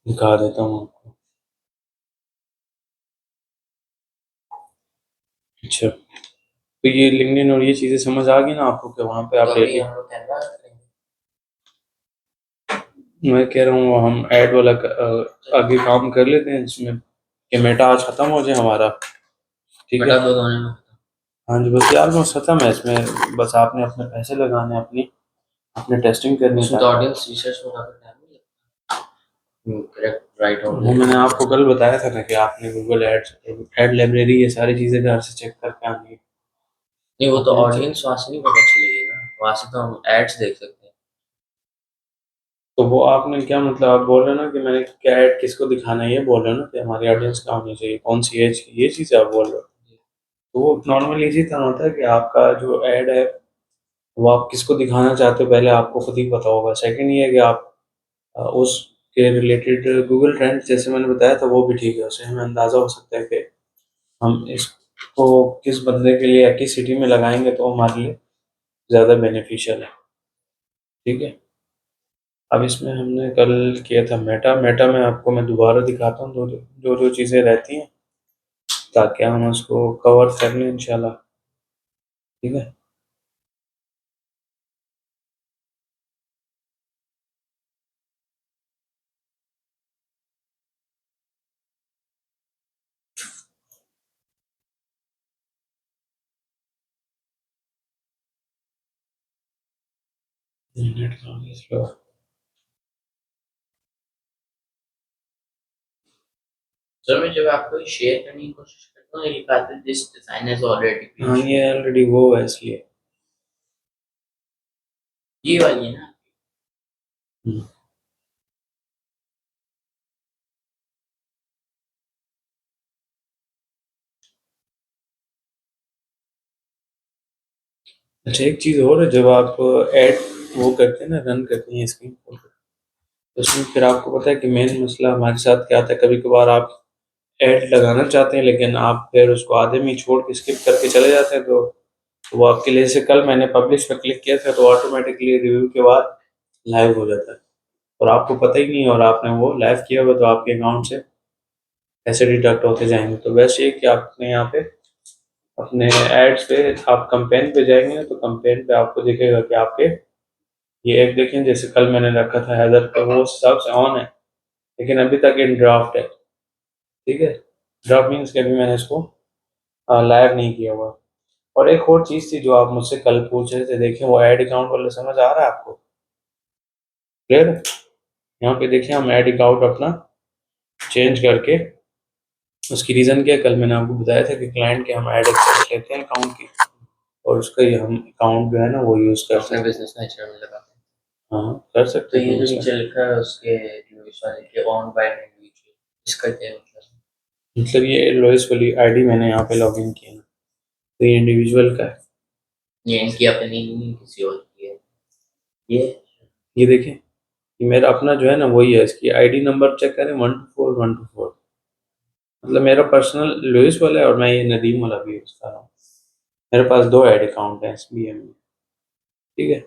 दिखा देता हूँ आपको। अच्छा, तो ये लिंक्डइन और ये चीज़ें समझ आ गई ना आपको कि वहाँ पे आप तो अभी डेली, हम लोग कैमरा करेंगे। मैं कह रहा हूँ हम ऐड वाला आगे काम कर लेते हैं जिसमें कि मेटा आज ख़त्म हो जाए हमारा, ठीक है। बेटा दो होने में हाँ जी, बस ये ऑलमोस्ट ख़त्म है, इसमें बस आपने अपने पैसे लगाने, अपनी अपने टेस्टिंग करनी उसमें है। तो ऑडियंस रिसर्च में काफी टाइम नहीं लगता। करेक्ट राइट वो मैंने आपको कल बताया था ना कि आपने गूगल एड्स, एड लाइब्रेरी, ये सारी चीज़ें घर से चेक करके आनी है। नहीं, वो तो आपने ऑडियंस वहां से नहीं पता चलेगी ना, वहां से तो हम एड्स देख सकते हैं। तो वो आपने क्या मतलब, आप बोल रहे हो ना कि मैंने क्या ऐड किसको दिखाना है, ये बोल रहे हो ना कि हमारी ऑडियंस क्या होनी चाहिए, कौन सी एज की, ये चीज़ आप बोल रहे हो। तो वो नॉर्मली इसी तरह होता है कि आपका जो ऐड है वो आप किसको दिखाना चाहते हो पहले आपको खुद ही पता होगा। सेकंड ये है कि आप उसके रिलेटेड गूगल ट्रेंड्स जैसे मैंने बताया था वो भी ठीक है, उससे हमें अंदाज़ा हो सकता है कि हम इसको किस बंदे के लिए या किस सिटी में लगाएंगे तो हमारे लिए ज़्यादा बेनिफिशियल है, ठीक है। अब इसमें हमने कल किया था मेटा, मेटा में आपको मैं दोबारा दिखाता हूँ जो जो चीज़ें रहती हैं, ताकि हम उसको कवर कर लें इंशाल्लाह, ठीक है। नेट कहाँ है इसका? सर मैं जब आपको शेयर करने की कोशिश करता हूँ, ये कहते हैं दिस डिजाइन इज ऑलरेडी हाँ, ये ऑलरेडी वो है इसलिए। ये वाली है ना। हम्म। अच्छा, एक चीज़ और है, जब आप ऐड वो करते हैं ना, रन करते हैं स्क्रीन पर, तो उसमें फिर आपको पता है कि मेन मसला हमारे साथ क्या आता है, कभी कभार आप ऐड लगाना चाहते हैं लेकिन आप फिर उसको आधे में ही छोड़ के स्किप करके चले जाते हैं, तो वो आपके लिए, जैसे कल मैंने पब्लिश पर क्लिक किया था तो ऑटोमेटिकली रिव्यू के बाद लाइव हो जाता है, और आपको पता ही नहीं, और आपने वो लाइव किया हुआ तो आपके अकाउंट से पैसे डिडक्ट होते जाएंगे। तो बेस्ट ये कि आपने यहाँ पे अपने एड्स पे आप कंपेन पे जाएंगे तो कंपेन पे आपको दिखेगा कि आपके ये एक देखें, जैसे कल मैंने रखा था हैदर का, वो उस हिसाब से ऑन है, लेकिन अभी तक इन ड्राफ्ट है, ठीक है। ड्राफ्ट मीन्स कि अभी मैंने इसको लाइव नहीं किया हुआ। और एक और चीज़ थी जो आप मुझसे कल पूछ रहे थे, देखिए वो ऐड अकाउंट वाला समझ आ रहा है आपको, क्लियर है। यहाँ पे देखिए हम ऐड अकाउंट अपना चेंज करके, उसकी रीज़न क्या है, कल मैंने आपको बताया था कि क्लाइंट के हम ऐड एक्सेस लेते हैं अकाउंट की, और उसका ये हम अकाउंट जो है ना वो यूज़ कर सकते अपने हैं। बिजनेस नेचर में लगाते हैं। हाँ, कर सकते तो हैं, ये कोई जो मसला नीचे नहीं। लिखा है उसके यूएस वाले के ऑन बाय इंडिविजुअल, इसका क्या मतलब? मतलब ये लोएस्ट वाली आईडी मैंने यहाँ पे लॉगिन किया ना, तो ये इंडिविजुअल का है। ये इनकी अपनी नहीं, किसी और की है ये। ये देखें, ये मेरा अपना जो है ना वही है, इसकी आईडी नंबर चेक करें 124124, मतलब मेरा पर्सनल लुइस वाला है और मैं ये नदीम वाला भी यूज़ कर रहा हूँ। मेरे पास दो ऐड अकाउंट हैं एसबीएम में, ठीक है।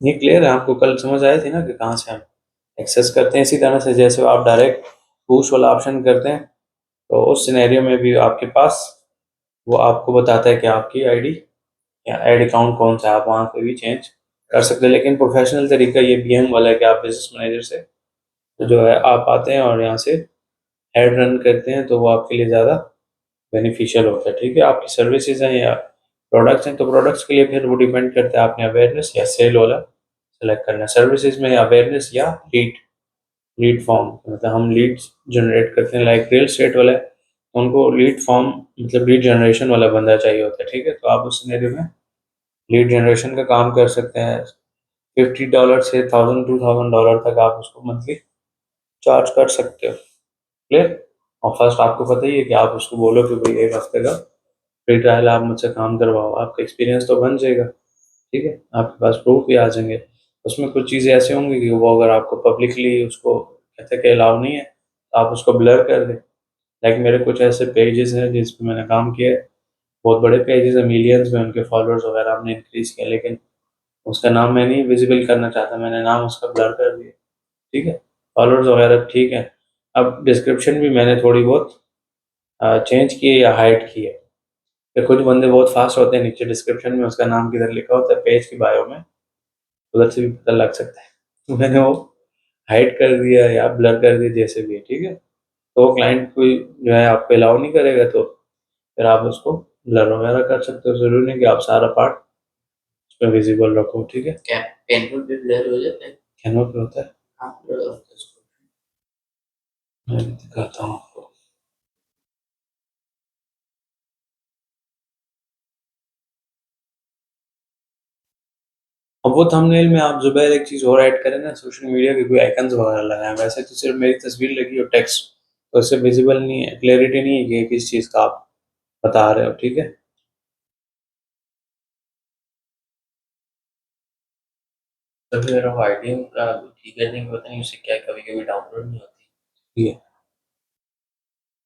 ये क्लियर है आपको, कल समझ आया थी ना कि कहाँ से हम एक्सेस करते हैं। इसी तरह से जैसे आप डायरेक्ट पुश वाला ऑप्शन करते हैं तो उस सिनेरियो में भी आपके पास वो आपको बताता है कि आपकी आईडी या ऐड अकाउंट कौन सा है, आप वहाँ से भी चेंज कर सकते हैं। लेकिन प्रोफेशनल तरीका ये BM वाला है कि आप बिजनेस मैनेजर से तो जो है आप आते हैं और यहाँ से हेड रन करते हैं, तो वो आपके लिए ज़्यादा बेनिफिशियल होता है। ठीक है, आपकी सर्विसेज हैं या प्रोडक्ट्स हैं, तो प्रोडक्ट्स के लिए फिर वो डिपेंड करता है आपने अवेयरनेस या सेल वाला सेलेक्ट करना है। सर्विसेज में अवेयरनेस या लीड लीड फॉर्म, मतलब हम लीड्स जनरेट करते हैं। लाइक रियल स्टेट वाला है, तो उनको लीड फॉर्म मतलब लीड जनरेशन वाला बंदा चाहिए होता है। ठीक है, तो आप उस सिनेरियो में लीड जनरेशन का काम कर सकते हैं। $50 से 1000-2000 तक आप उसको मंथली चार्ज कर सकते हो। क्लियर? और फर्स्ट आपको पता ही है कि आप उसको बोलो कि भाई 1 हफ्ते का फ्री ट्रायल आप मुझसे काम करवाओ, आपका एक्सपीरियंस तो बन जाएगा। ठीक है, आपके पास प्रूफ भी आ जाएंगे। उसमें कुछ चीज़ें ऐसी होंगी कि वो अगर आपको पब्लिकली उसको कहते हैं कि अलाउ नहीं है, तो आप उसको ब्लर कर दें। लाइक मेरे कुछ ऐसे पेजेस हैं जिस पे मैंने काम किया है, बहुत बड़े पेजेस हैं, मिलियंस में उनके फॉलोअर्स वगैरह हमने इंक्रीज़ किया, लेकिन उसका नाम मैं नहीं विजिबल करना चाहता, मैंने नाम उसका ब्लर कर दिया। ठीक है, फॉलोअर्स वगैरह ठीक है। अब डिस्क्रिप्शन भी मैंने थोड़ी बहुत चेंज की है या हाइड की है। फिर कुछ बंदे बहुत फास्ट होते हैं, नीचे डिस्क्रिप्शन में उसका नाम किधर लिखा होता है, पेज की बायो में, उधर से भी पता लग सकता है। तो मैंने वो हाइड कर दिया या ब्लर कर दिया, जैसे भी है। ठीक है, तो वो क्लाइंट कोई जो है आपको अलाउ नहीं करेगा, तो फिर आप उसको ब्लर वगैरह कर सकते हो। ज़रूरी नहीं कि आप सारा पार्ट उसमें विजिबल रखो। ठीक है, क्या कैनवा पे ब्लर हो जाता है? कैनवा पे होता है, हाँ, blur होता है उसको। मैं भी दिखाता हूँ आपको। अब वो थंबनेल में आप जुबैर एक चीज़ और ऐड करें ना, सोशल मीडिया के कोई आइकन्स वगैरह लगाएं। वैसे तो सिर्फ मेरी तस्वीर लगी और टेक्स्ट, तो इससे विजिबल नहीं है, क्लैरिटी नहीं है कि किस चीज़ का आप बता रहे हो। ठीक है, कभी मेरा वाइडिंग का ठीक करने की पता नहीं उससे क्या कभी-कभी डाउनलोड नहीं होती। ये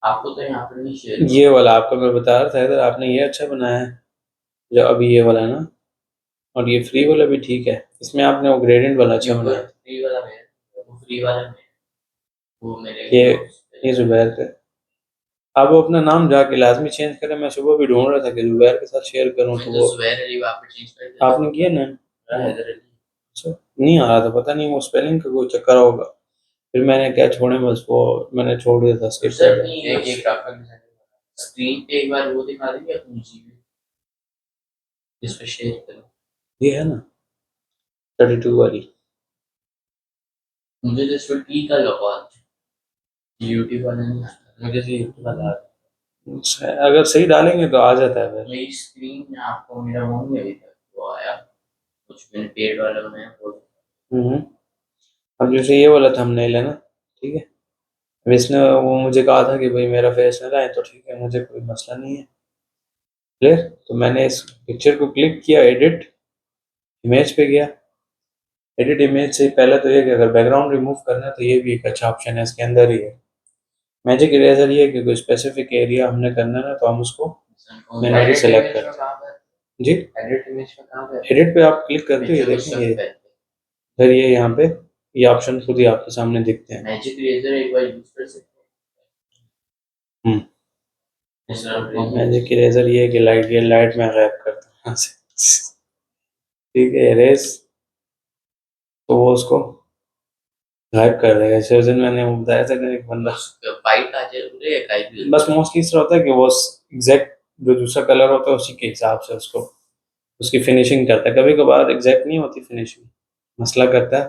आपको तो यहाँ पर नहीं शेयर ये वाला आपको मैं बता रहा था इधर, आपने ये अच्छा बनाया है जो अभी ये वाला है ना, और ये फ्री वाला भी ठीक है। इसमें आपने वो ग्रेडियंट वाला अच्छा बनाया है। फ्री वाला में, वो फ्री वाले में, वो मेरे ये जुबैर का, आप वो अपना नाम जाके लाजमी चेंज करें। मैं सुबह भी ढूंढ रहा था कि जुबैर के साथ शेयर करूं, मैं तो तो वो जुबैर अली वहाँ पे चेंज कर दिया। आपने किया ना। हैदर अली। अच्छा, नहीं आ रहा था, पता नहीं वो स्पेलिंग का कोई चक्कर होगा। फिर मैंने क्या छोड़े, बस वो मैंने छोड़ दिया था, स्किप कर सर दिया। नहीं, एक ग्राफिक डिजाइनर स्क्रीन पे एक बार वो दिखा देंगे अपनी जीबी जिस पे शेयर करो। ये है ना 32 वाली, मुझे तो इस पर टी का लगा यूट्यूब वाला नहीं आता, मुझे तो यूट्यूब वाला आता अगर सही डालेंगे तो आ जाता है है। फिर। मेरी स्क्रीन में आपको मेरा वो नहीं अभी तक वो आया, कुछ मैंने पेड वाला बनाया वो। हम्म, अब जैसे ये वाला थंबनेल है ना, ठीक है, अब इसने वो मुझे कहा था कि भाई मेरा फेस ना लाए, तो ठीक है, मुझे कोई मसला नहीं है। क्लियर? तो मैंने इस पिक्चर को क्लिक किया, एडिट इमेज पे गया। एडिट इमेज से पहले तो ये कि अगर बैकग्राउंड रिमूव करना है तो ये भी एक अच्छा ऑप्शन है, इसके अंदर ही है। मैजिक इरेजर ये है कि कोई स्पेसिफिक एरिया हमने करना है ना, तो हम उसको मैनुअली सेलेक्ट करते हैं। जी, एडिट इमेज में कहाँ पे? एडिट पे आप क्लिक करते ही देखें ये, फिर ये यहाँ पे ये ऑप्शन खुद ही आपके सामने दिखते हैं। मैजिक इरेजर एक बार यूज कर सकते हम्म, हैं। मैजिक इरेजर ये है कि लाइट में गायब करता हूँ यहाँ से। ठीक है, इरेज, तो वो उसको गायब कर देगा। जैसे उस दिन मैंने वो बताया था कि एक बंदा, वाइट आ जाए पूरे या काई भी बस मोस्टली इस तरह होता है कि वो एग्जैक्ट जो दूसरा कलर होता है उसी के हिसाब से उसको उसकी फिनिशिंग करता है। कभी कभार एग्जैक्ट नहीं होती फिनिशिंग, मसला करता है,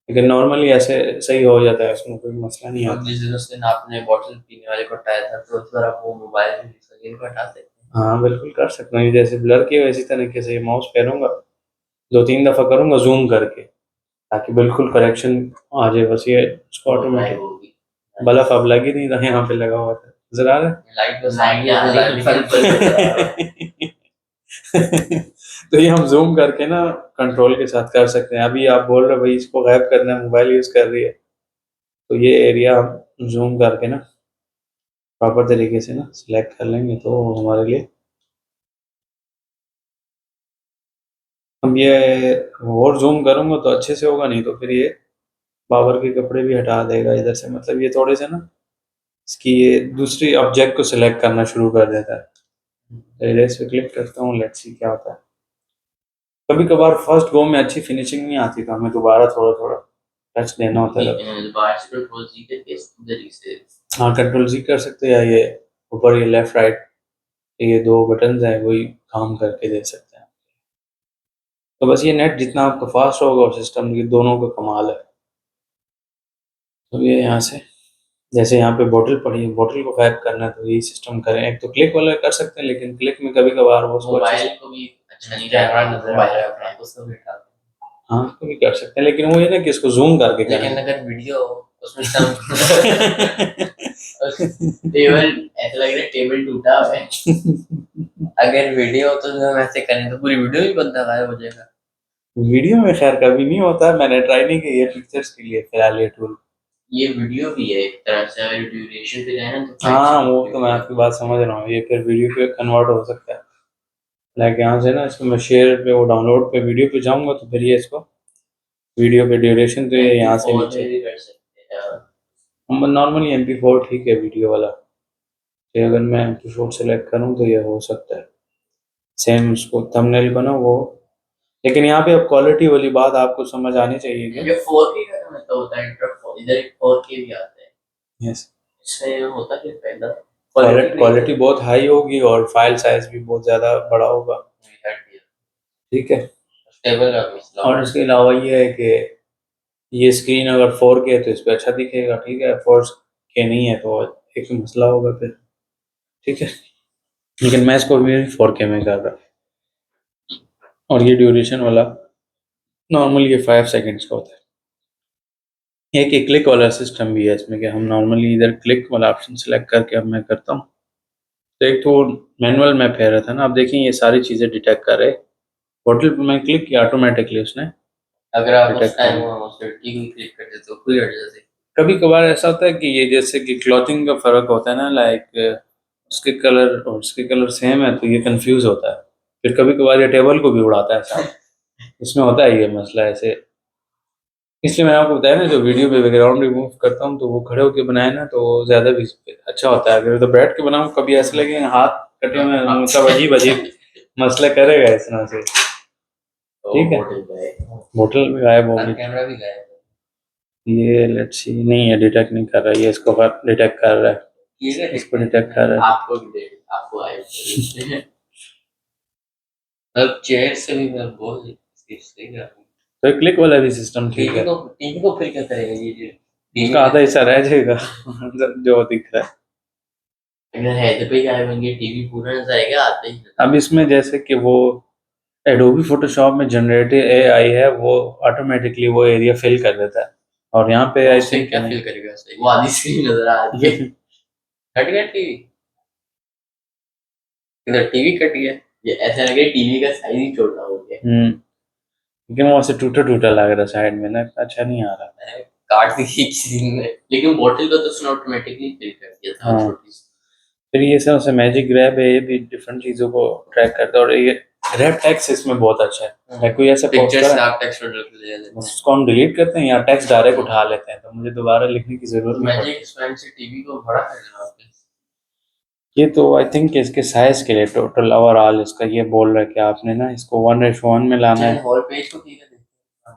लेकिन नॉर्मली ऐसे सही हो जाता है, उसमें कोई मसला नहीं आता। जिस दिन उस दिन आपने बॉटल पीने वाले को हटाया था तो उस बार आप वो मोबाइल स्क्रीन को हटा सकते हैं। हाँ बिल्कुल कर सकता हूँ, जैसे ब्लर किया इसी तरीके से माउस फेरूंगा, 2-3 दफ़ा करूंगा जूम करके, ताकि बिल्कुल करेक्शन आ जाए। बस ये उसको ऑटोमेटिक होगी बल्ब अब लग ही नहीं रहा है, यहाँ पे लगा हुआ था, नजर आ रहा है। लाइट बस आएगी लाइट तो ये हम जूम करके ना कंट्रोल के साथ कर सकते हैं। अभी आप बोल रहे हो भाई इसको गायब करना है, मोबाइल यूज कर रही है, तो ये एरिया हम जूम करके ना प्रॉपर तरीके से ना सिलेक्ट कर लेंगे, तो हमारे लिए अब ये और जूम करूंगा तो अच्छे से होगा, नहीं तो फिर ये बाबर के कपड़े भी हटा देगा इधर से। मतलब ये थोड़े से ना इसकी ये दूसरी ऑब्जेक्ट को सिलेक्ट करना शुरू कर देता है। इरेज पे क्लिक करता हूँ, लेट्स सी क्या होता है। कभी कभार फर्स्ट गो में अच्छी फिनिशिंग नहीं आती तो हमें दोबारा थोड़ा थोड़ा टच देना होता है। बाहर से कंट्रोल जी करके इधर ही से हाँ कंट्रोल जी कर सकते हैं, या ये ऊपर ये लेफ्ट राइट ये दो बटन्स हैं वही काम करके दे सकते हैं। तो बस ये नेट जितना आपका फास्ट होगा और सिस्टम, ये दोनों का कमाल है। तो ये यहाँ से जैसे यहाँ पे बोतल पड़ी है, बोतल को गायब करना है तो यही सिस्टम करें। एक तो क्लिक वाला कर सकते हैं, लेकिन क्लिक में कभी कभार वो उसको अच्छे से मोबाइल को भी अच्छा नहीं कैमरा नजर आ रहा है उसको भी उठा हाँ तो भी कर सकते हैं, लेकिन वो ये ना कि इसको जूम करके लेकिन करें। अगर वीडियो उसमें सब टेबल ऐसा लग रहा है टेबल टूटा हुआ है। अगर वीडियो तो हम ऐसे करें तो पूरी वीडियो ही बंदा गायब हो जाएगा। वीडियो में खैर कभी नहीं होता है, मैंने ट्राई नहीं की है पिक्चर्स के लिए फिलहाल ये टूल। ये वीडियो भी है एक तरह से, अगर ड्यूरेशन पे जाए ना तो हाँ वो तो मैं आपकी बात समझ रहा हूँ, ये फिर वीडियो पे कन्वर्ट हो सकता है। लाइक यहाँ से ना इसको मैं शेयर पे वो डाउनलोड पे वीडियो पे जाऊंगा तो फिर ये इसको वीडियो पे ड्यूरेशन तो ये यहाँ से और नीचे भी कर सकते हैं। हम नॉर्मली MP4 ठीक है वीडियो वाला, तो अगर मैं MP4 सेलेक्ट करूँ तो ये हो सकता है सेम उसको थंबनेल बनाओ वो। लेकिन यहाँ पे अब क्वालिटी वाली बात आपको समझ आनी चाहिए कि ये 4K का मतलब होता है इधर 4K भी आता है। यस इसमें होता है फायदा क्वालिटी बहुत हाई होगी और फाइल साइज भी बहुत ज़्यादा बड़ा होगा, ठीक है। स्टेबल का मसला और इसके अलावा ये है कि ये स्क्रीन अगर 4K है तो इस पर अच्छा दिखेगा, ठीक है। 4K नहीं है तो एक मसला होगा फिर, ठीक है। लेकिन मैं इसको भी 4K में कर रहा हूँ और ये ड्यूरेशन वाला नॉर्मली ये 5 सेकंड्स का होता है। एक क्लिक वाला सिस्टम भी है इसमें कि हम नॉर्मली इधर क्लिक वाला ऑप्शन सेलेक्ट करके अब मैं करता हूँ तो एक तो मैनुअल में फेर रहा था ना, अब देखिए ये सारी चीज़ें डिटेक्ट कर रहे। होटल पर मैं क्लिक किया ऑटोमेटिकली उसने अगर आप उस detect टाइम कर उस टीवी क्लिक करते तो खुल जाते। कभी कभार ऐसा होता है कि ये जैसे कि क्लॉथिंग का फर्क होता है ना, लाइक उसके कलर और उसके कलर सेम है तो ये कंफ्यूज होता है। फिर कभी कभार ये टेबल को भी उड़ाता है साथ, इसमें होता है ये मसला ऐसे। इसलिए मैंने आपको बताया ना जो वीडियो पे बैकग्राउंड रिमूव करता हूँ तो वो खड़े होकर बनाए ना तो वो ज्यादा भी अच्छा होता है। अगर तो बैठ के बनाऊँ कभी ऐसे लगे हाथ कटे हुए हैं, मतलब अजीब अजीब मसला करेगा इस तरह से, ठीक है। बोतल भी गायब होगी, कैमरा भी गायब ये लेट्स सी नहीं है डिटेक्ट नहीं कर रहा है, ये इसको डिटेक्ट कर रहा है, इसको डिटेक्ट कर रहा है। आपको भी दे आपको आए अब चेयर से भी मैं बोल तो क्लिक वाला भी सिस्टम ठीक है, टीवी को फिर क्या करेगा ये इसका आधा हिस्सा रह जाएगा जो दिख रहा है। अगर है तो पे गायब होंगे टीवी पूरा नजर आएगा आते ही। अब इसमें जैसे कि वो एडोबी फोटोशॉप में जनरेटिव AI है वो ऑटोमेटिकली वो एरिया फिल कर देता है और यहाँ पे आई थिंक क्या फिल करेगा सही वो आधी स्क्रीन नजर आ रही है कट गया टीवी इधर टीवी कट गया ये ऐसा लग रहा है टीवी का साइज ही छोटा हो गया। लेकिन वो ऐसे टूटा टूटा लग रहा है साइड में ना, अच्छा नहीं आ रहा है। काट दी किसी ने लेकिन बोतल को तो उसने ऑटोमेटिकली फिल कर दिया था हाँ। छोटी सी। फिर ये सब मैजिक ग्रैब है, ये भी डिफरेंट चीजों को ट्रैक करता है और ये ग्रैब टेक्स्ट इसमें बहुत अच्छा है। लाइक कोई ऐसा पिक्चर पोस्टर से है आप टेक्स्ट ले लेते हैं उसको हम डिलीट करते हैं या टेक्स्ट डायरेक्ट उठा लेते हैं तो मुझे दोबारा लिखने की जरूरत नहीं पड़ती। मैजिक स्पैन से टीवी को बड़ा करना आपने ये तो आई थिंक इसके साइज के लिए टोटल ओवरऑल इसका ये बोल रहा है कि आपने ना इसको 1:1 में लाना है। हॉल पेज को ठीक है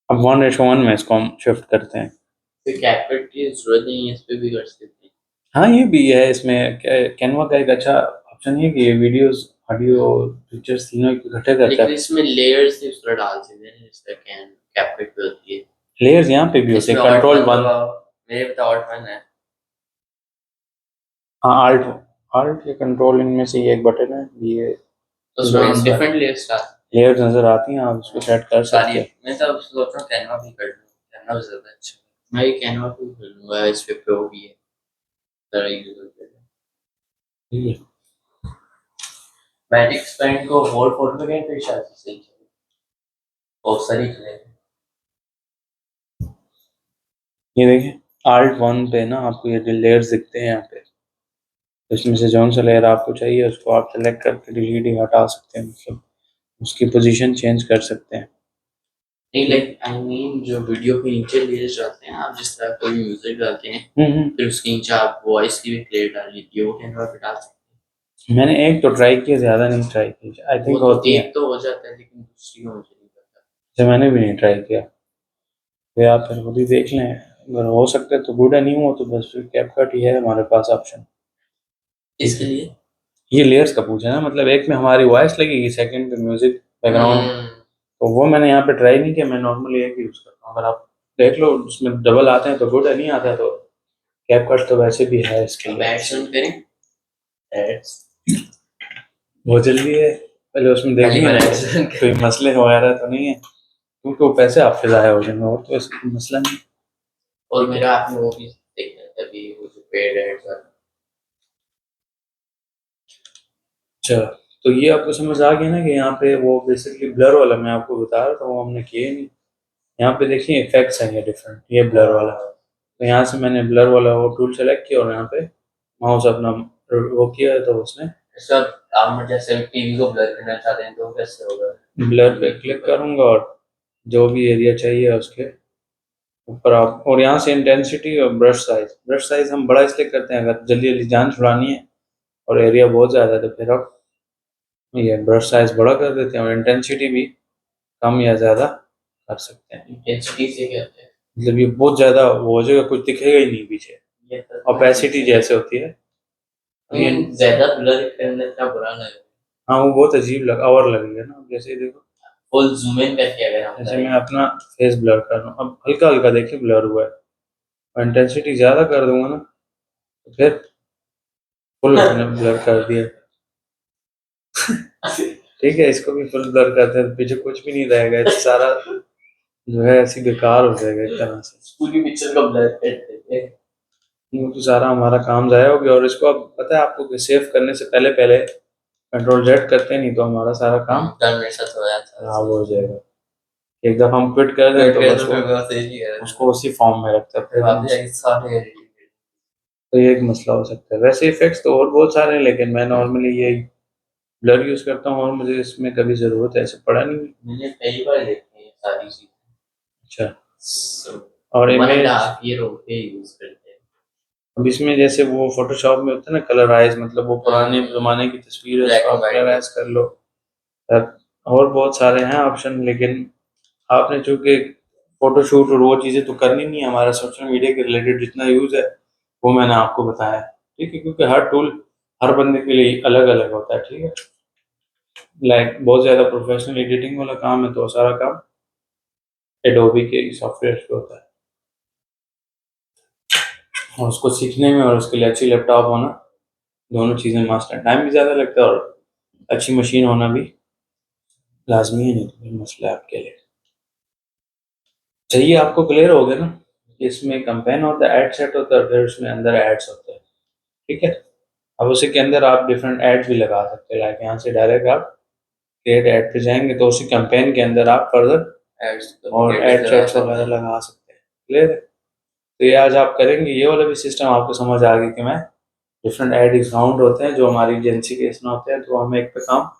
अब 1:1 में इसको हम शिफ्ट करते हैं। तो कैपकट की जरूरत नहीं है इस पे भी कर सकते हैं। हाँ ये भी है इसमें कैनवा का एक अच्छा ऑप्शन है कि ये वीडियोस ऑडियो पिक्चर्स तीनों इकट्ठे करता लेकिन है। इसमें लेयर्स भी उसका डाल सकते हैं जिसका कैपकट पे होती है लेयर्स यहाँ पे भी होते हैं, कंट्रोल 1 मेरे बता ऑल्ट 1 है। हाँ आल्ट आल्ट या कंट्रोल इनमें से ये एक बटन है ये तो उसमें डिफरेंट लेयर्स डाल लेयर्स नजर आती हैं, आप उसको सेट कर सकते हैं। मैं तो सोच रहा हूँ कैनवा भी कर लूँ कैनवा भी ज्यादा अच्छा मैं ये कैनवा भी कर लूँगा इस पे प्रो भी है तरह यूज करते हैं। ठीक है मैजिक स्पैन को होल फोटो में फिर शायद से सही चले बहुत सारी चलेगा। ये देखिए Alt 1 पे ना आपको ये लेयर्स दिखते हैं यहाँ पे, इसमें से जौन सा लेयर आपको चाहिए उसको आप सेलेक्ट करके डिलीट ही हटा सकते हैं, मतलब उसकी पोजीशन चेंज कर सकते हैं। नहीं लाइक आई मीन जो वीडियो के नीचे लेयर्स डालते हैं आप जिस तरह कोई म्यूजिक डालते हैं फिर उसके नीचे आप वॉइस की भी प्ले डाल लीजिए वो कैनवा पे डाल सकते हैं। मैंने एक तो ट्राई किया, ज़्यादा नहीं ट्राई की, आई थिंक वो तो होती है। एक तो हो जाता है लेकिन दूसरी को मुझे नहीं पता। अच्छा, मैंने भी नहीं ट्राई किया। तो आप फिर खुद ही देख लें, अगर हो सकता है तो गुड है, नहीं हो तो बस फिर कैपकट ही है हमारे पास ऑप्शन। इसके लिए ये लेयर्स का पूछा ना, मतलब एक में हमारी वॉइस लगेगी, सेकंड पे म्यूजिक बैकग्राउंड। तो वो मैंने यहाँ पे ट्राई नहीं किया, मैं नॉर्मली एक यूज़ करता हूँ। अगर आप देख लो उसमें डबल आते हैं तो गुड है, नहीं आता है तो कैपकट तो वैसे भी है इसके अब लिए। एड्स रन करें, एड्स बहुत जल्दी है, पहले उसमें पहली देखेंगे बार ना एड्स रन कोई मसले वगैरह तो नहीं है, क्योंकि वो पैसे आपके ज़ाया हो जाएंगे, और तो ऐसा कोई मसला नहीं। और मेरा आपने वो भी देखना है अभी वो जो पेड एड्स वाला। अच्छा, तो ये आपको समझ आ गया ना कि यहाँ पे वो बेसिकली ब्लर वाला मैं आपको बता रहा था, वो हमने किए नहीं। यहाँ पे देखिए इफेक्ट्स हैं ये डिफरेंट, ये ब्लर वाला। तो यहाँ से मैंने ब्लर वाला वो टूल सेलेक्ट किया और यहाँ पे माउस अपना वो किया तो उसने सब आप जैसे टीवी को ब्लर करना चाहते हैं तो कैसे होगा? ब्लर पे क्लिक करूंगा और जो भी एरिया चाहिए उसके ऊपर आप, और यहाँ से इंटेंसिटी और ब्रश साइज हम बड़ा इसलिए करते हैं अगर जल्दी जल्दी जान छुड़ानी है और एरिया बहुत ज़्यादा है तो फिर आप ये ब्रश साइज बड़ा कर देते हैं, और इंटेंसिटी भी कम या ज़्यादा कर सकते हैं। इंटेंसिटी से क्या होता है? मतलब ये बहुत ज़्यादा वो हो जाएगा, कुछ दिखेगा ही नहीं पीछे, ये तो ओपेसिटी जैसे होती है ये। ज्यादा ब्लर करना इतना बुरा ना है। हाँ वो बहुत अजीब और लगेगा ना, जैसे देखो फुल जूम इन करके अगर हम जैसे करें मैं अपना फेस ब्लर कर रहा हूँ, अब हल्का हल्का देखिए ब्लर हुआ है, और इंटेंसिटी ज़्यादा कर दूंगा ना तो फिर फुल मैंने ब्लर कर दिया। ठीक है, इसको भी फुल ब्लर करते हैं तो पीछे कुछ भी नहीं रहेगा, ये सारा जो है ऐसी बेकार हो जाएगा एक तरह से। पूरी पिक्चर का ब्लर कर देते हैं। वो तो सारा हमारा काम ज़ाया हो गया, और इसको अब पता है आपको कि सेव करने से पहले पहले कंट्रोल जेड करते हैं, नहीं तो हमारा सारा काम टर्न मेरे साथ हो जाता है। खराब हो जाएगा। एक दफ़ा हम क्विट कर दें तो बस वो उसको उसी फॉर्म में रखता है, फिर हम सारे तो ये एक मसला हो सकता है। वैसे इफेक्ट्स तो और बहुत सारे हैं, लेकिन मैं नॉर्मली ये ब्लर यूज़ करता हूँ और मुझे इसमें कभी ज़रूरत है ऐसे पड़ा नहीं। मैंने कई बार देखी है सारी चीजें। अच्छा, और one and image half year हो गए यूज करते हैं। अब इसमें जैसे वो फोटोशॉप में होता है ना कलराइज, मतलब वो पुराने ज़माने की तस्वीर है ब्लैक उसको एंड आप व्हाइट कलराइज कर लो। अब और बहुत सारे हैं ऑप्शन, लेकिन आपने चूंकि फोटोशूट और वो चीज़ें तो करनी नहीं है, हमारा सोशल मीडिया के रिलेटेड जितना यूज़ है वो मैंने आपको बताया। ठीक है, क्योंकि हर टूल हर बंदे के लिए अलग अलग होता है। ठीक है, लाइक बहुत ज़्यादा प्रोफेशनल एडिटिंग वाला काम है तो सारा काम एडोबी के सॉफ्टवेयर पे होता है, और उसको सीखने में और उसके लिए अच्छी लैपटॉप होना, दोनों चीज़ें मस्ट है। टाइम भी ज़्यादा लगता है और अच्छी मशीन होना भी लाजमी है, नहीं तो फिर मसला है आपके लिए। चाहिए आपको क्लियर हो गया ना, इसमें कंपेन होता है, एड सेट होता है, फिर उसमें अंदर एड्स होते हैं। ठीक है, अब उसी के अंदर आप डिफरेंट एड्स भी लगा सकते हैं, लाइक यहाँ से डायरेक्ट आप क्रिएट ऐड पे जाएंगे तो उसी कैंपेन के अंदर आप फर्दर एड्स और एड सेट्स वगैरह लगा सकते हैं। क्लियर है, तो ये आज आप करेंगे, ये वाला भी सिस्टम आपको समझ आ गया कि मैं डिफरेंट एड अकाउंट होते हैं जो हमारी एजेंसी के इसमें होते हैं, तो हम एक पे काम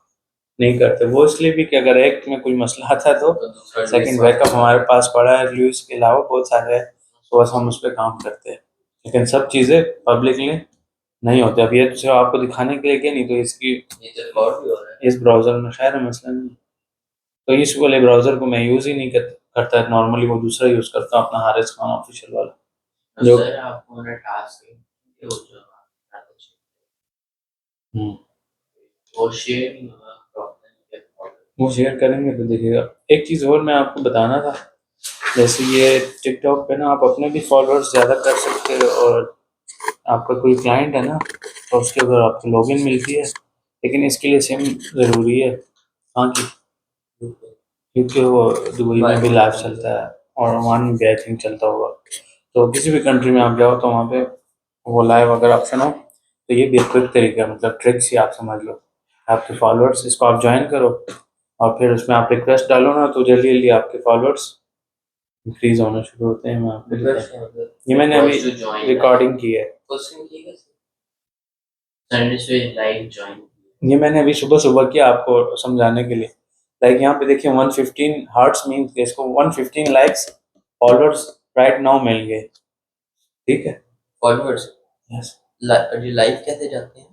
नहीं करते। वो इसलिए भी कि अगर एक में कोई मसला आता है तो सेकंड बैकअप हमारे पास पड़ा है, रिव्यूज के अलावा बहुत सारे हैं, तो बस हम उस पर काम करते हैं। लेकिन सब चीज़ें पब्लिकली नहीं होती। अब ये तो सिर्फ आपको दिखाने के लिए क्या, नहीं तो इसकी ये तो रिकॉर्ड भी हो रहा है। इस ब्राउज़र में खैर है मसला नहीं। तो इस वाले ब्राउज़र को मैं यूज़ ही नहीं करता है नॉर्मली, वो दूसरा यूज़ करता हूँ अपना हारिस खान ऑफिशियल वाला जो सर आपको मेरा टास्क है ये हो जाएगा कुछ हम्म, वो शेयर नहीं होगा प्रॉब्लम। वो शेयर करेंगे तो देखिएगा। एक चीज़ और मैं आपको बताना था, जैसे ये टिकटॉक पे ना आप अपने भी फॉलोअर्स ज़्यादा कर सकते हो, और आपका कोई क्लाइंट है ना तो उसके ऊपर आपको लॉगिन मिलती है, लेकिन इसके लिए सिम ज़रूरी है। हाँ की, क्योंकि वो दुबई में भी लाइव चलता है और ओमान में भी आई थिंक चलता होगा। तो किसी भी कंट्री में आप जाओ तो वहाँ पे वो लाइव अगर ऑप्शन हो तो ये भी एक क्विक तरीका है, मतलब ट्रिक्स ही आप समझ लो। आपके फॉलोअर्स इसको आप ज्वाइन करो और फिर उसमें आप रिक्वेस्ट डालो ना तो जल्दी जल्दी आपके फॉलोअर्स इंक्रीज होना शुरू होते हैं। मैं आपको ये मैंने अभी रिकॉर्डिंग की है, ये मैंने अभी सुबह सुबह किया आपको समझाने के लिए। लाइक यहाँ पे देखिए 115 हार्ट्स मीन इसको 115 लाइक्स फॉलोअर्स राइट नाउ मिल गए। ठीक है, फॉलोअर्स यस, लाइव कैसे जाते हैं?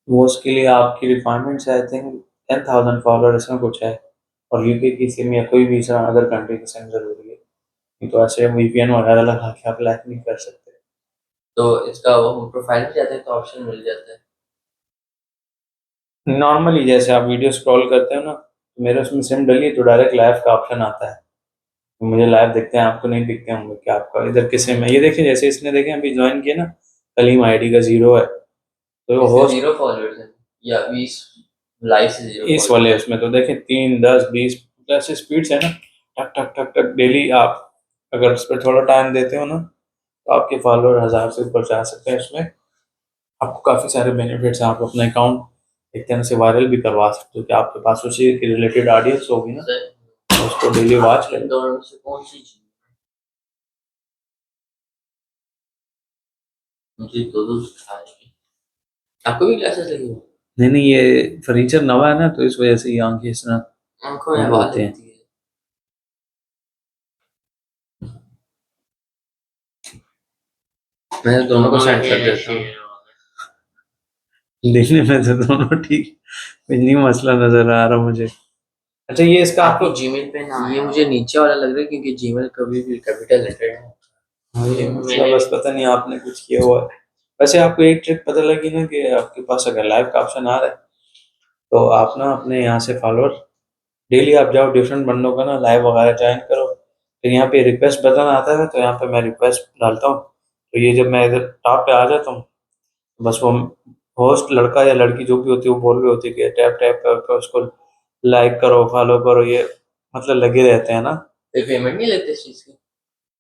वो उसके लिए आपकी रिक्वायरमेंट्स है आई थिंक 10,000 फॉलोअर इसमें कुछ है, और यूके की सिम या कोई भी अदर कंट्री की सिम जरूरी है, नहीं तो ऐसे वीपीएन वगैरह लगा के आप लैक नहीं कर सकते। तो इसका वो प्रोफाइल में जाते हैं तो ऑप्शन मिल जाता है। नॉर्मली जैसे आप वीडियो स्क्रॉल करते हो ना, तो मेरे उसमें सिम डली है तो डायरेक्ट लाइव का ऑप्शन आता है, तो मुझे लाइव दिखते हैं, आपको नहीं दिखते होंगे कि आपका इधर किस सिम है। ये देखिए जैसे इसने देखे अभी ज्वाइन किया ना, कलीम आईडी का 0 है, तो इसके होस्ट 0 फॉलोअर्स हैं या 20 लाइव से 0 इस वाले उसमें तो देखें 3, 10, 20 ऐसे स्पीड से ना, टक टक टक टक डेली आप अगर उस पर थोड़ा टाइम देते हो ना, तो आपके फॉलोअर 1,000 से ऊपर जा सकते हैं। इसमें आपको काफ़ी सारे बेनिफिट्स हैं, आप अपना अकाउंट एक तरह से वायरल भी करवा सकते हो कि आपके पास उसी के रिलेटेड ऑडियंस होगी ना, तो उसको डेली वॉच इन करें। दोनों में से कौन सी चीज मुझे दो दिखाई। आपको भी ग्लासेस लगी हुई? नहीं नहीं, ये फर्नीचर नवा है ना, तो इस वजह से ये आंखें इस तरह आंखों में बंद हवा होते हैं। लगती है। मैं दोनों को सेंड कर देता हूँ। देखने में तो दोनों ठीक, कुछ नहीं मसला नजर आ रहा मुझे। अच्छा ये इसका आपकी आपको जीमेल पे ना ये मुझे नीचे वाला लग रहा है क्योंकि जीमेल कभी भी कैपिटल लेटर है। हाँ, ये मसला मैंने बस पता नहीं आपने कुछ किया हुआ है। वैसे आपको एक ट्रिक पता लगी ना कि आपके पास अगर लाइव का ऑप्शन आ रहा है, तो आप ना अपने यहाँ से फॉलोअर डेली आप जाओ डिफरेंट बंदों का ना लाइव वगैरह ज्वाइन करो, फिर यहाँ पे रिक्वेस्ट बटन आता है तो यहाँ पे मैं रिक्वेस्ट डालता हूँ, तो ये जब मैं इधर टॉप पे आ जाता हूँ, बस वो होस्ट लड़का या लड़की जो भी होती है वो बोल रही होती है कि टैप टैप करके उसको लाइक करो फॉलो करो, ये मतलब लगे रहते हैं ना। पेमेंट नहीं लेते इस चीज की।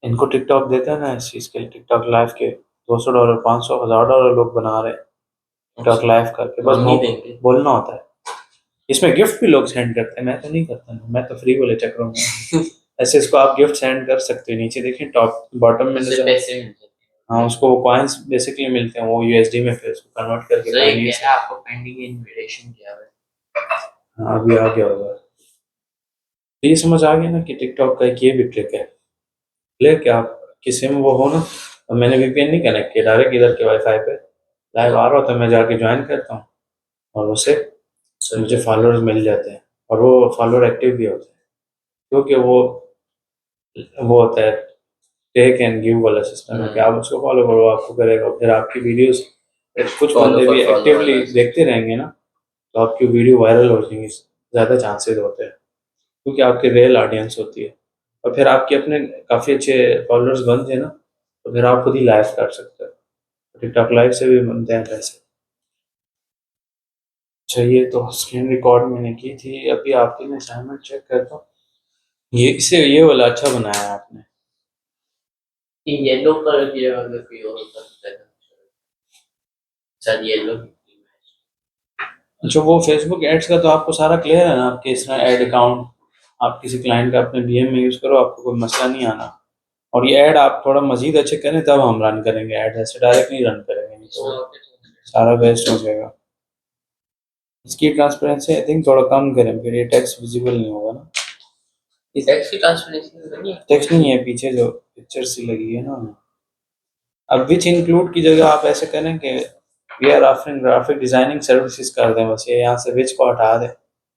इनको टिकटॉक देता है ना इस चीज़ के लिए, टिकटॉक लाइव के $200, 500, $1,000 लोग बना रहे हैं टिकटॉक अच्छा, लाइव करके, बस हम नहीं देंगे। बोलना होता है। इसमें गिफ्ट भी लोग सेंड करते हैं, मैं तो नहीं करता, मैं तो फ्री वाले चक्रों में। ऐसे इसको आप गिफ्ट सेंड कर सकते हो, नीचे देखिए टॉप बॉटम में उससे नजर। पैसे मिलते हैं। हाँ उसको कॉइन्स बेसिकली मिलते हैं, वो यूएसडी में फिर उसको कन्वर्ट करके सही काइंडली कह रहा है, आपको पेंडिंग इनविटेशन किया हुआ है। हाँ अभी आ गया होगा। तो ये समझ आ गया ना कि टिकटॉक का एक ये भी ट्रिक है, क्लियर कि आप किसी में वो हो ना, और मैंने वीपीएन नहीं कनेक्ट किया, डायरेक्ट इधर के वाईफाई पे लाइव आ रहा होता है, मैं जाके ज्वाइन करता हूँ और उससे मुझे फॉलोअर्स मिल जाते हैं, और वो फॉलोअर एक्टिव भी होते हैं, क्योंकि वो होता है टेक एंड गिव वाला सिस्टम है कि आप उसको फॉलो करो आपको करेगा, फिर आपकी वीडियोस कुछ फॉलो बंदे भी फॉर फॉलो एक्टिवली वाला। देखते रहेंगे ना, तो आपकी वीडियो वायरल हो जाएंगी, ज़्यादा चांसेस होते हैं, क्योंकि आपकी रियल ऑडियंस होती है, और फिर आपके अपने काफ़ी अच्छे फॉलोअर्स बन जाए ना, तो फिर आप खुद ही लाइव कर सकते हो, टिकटॉक लाइव से भी बनते हैं पैसे। अच्छा ये तो स्क्रीन रिकॉर्ड मैंने की थी, अभी आपकी मैं असाइनमेंट चेक करता हूँ, ये इसे ये वाला अच्छा बनाया है आपने। ये येलो कलर की अगर कोई और होता है शायद येलो। अच्छा वो फेसबुक एड्स का तो आपको सारा क्लियर है ना, आपके इस एड अकाउंट आप किसी क्लाइंट का अपने बीएम में यूज़ करो, आपको कोई मसला नहीं आना, और ये ऐड आप थोड़ा मजीद अच्छे करें तब हम रन करेंगे ऐड, ऐसे डायरेक्ट नहीं रन करेंगे, नहीं तो सारा वेस्ट हो जाएगा। इसकी ट्रांसपेरेंसी आई थिंक थोड़ा कम करें, फिर ये टेक्स्ट विजिबल नहीं होगा ना। टेक्स्ट की ट्रांसपेरेंसी नहीं है। टेक्स्ट नहीं है, पीछे जो पिक्चर सी लगी है ना, अब विच इंक्लूड की जगह आप ऐसे करें कि we are offering graphic designing services कर दें, बस ये यहाँ से विच को हटा दें,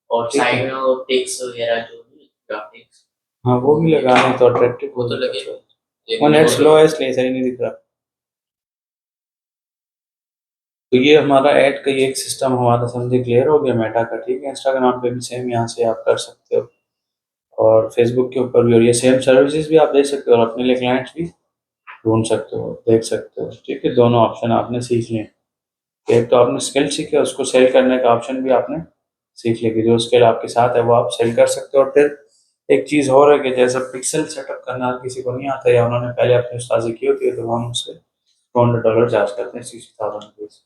और ठीक है। साइड में वो टेक्स्ट वगैरह जो भी ग्राफिक्स हाँ वो भी लगाने तो अट्रैक्टिव वो तो लगेगा। वो नेट स्लो है इसलिए सही नहीं दिख रहा। तो ये हमारा ऐड का ये एक सिस्टम हमारा समझे क्लियर हो गया मेटा का, ठीक है। इंस्टाग्राम पे भी सेम यहाँ से आप कर सकते हो, और फेसबुक के ऊपर भी, और ये सेम सर्विसेज भी आप दे सकते हो और अपने लिए क्लाइंट्स भी ढूंढ सकते हो, देख सकते हो, ठीक है। दोनों ऑप्शन आपने सीख लिए, एक तो आपने स्किल सीखे, उसको सेल करने का ऑप्शन भी आपने सीख लिया कि जो स्किल आपके साथ है वो आप सेल कर सकते हो। और फिर एक चीज़ और है कि जैसे पिक्सल सेटअप करना हर किसी को नहीं आता, या उन्होंने पहले अपनी उस्तादी की होती है, तो हम उससे $200 चार्ज करते हैं, 60,000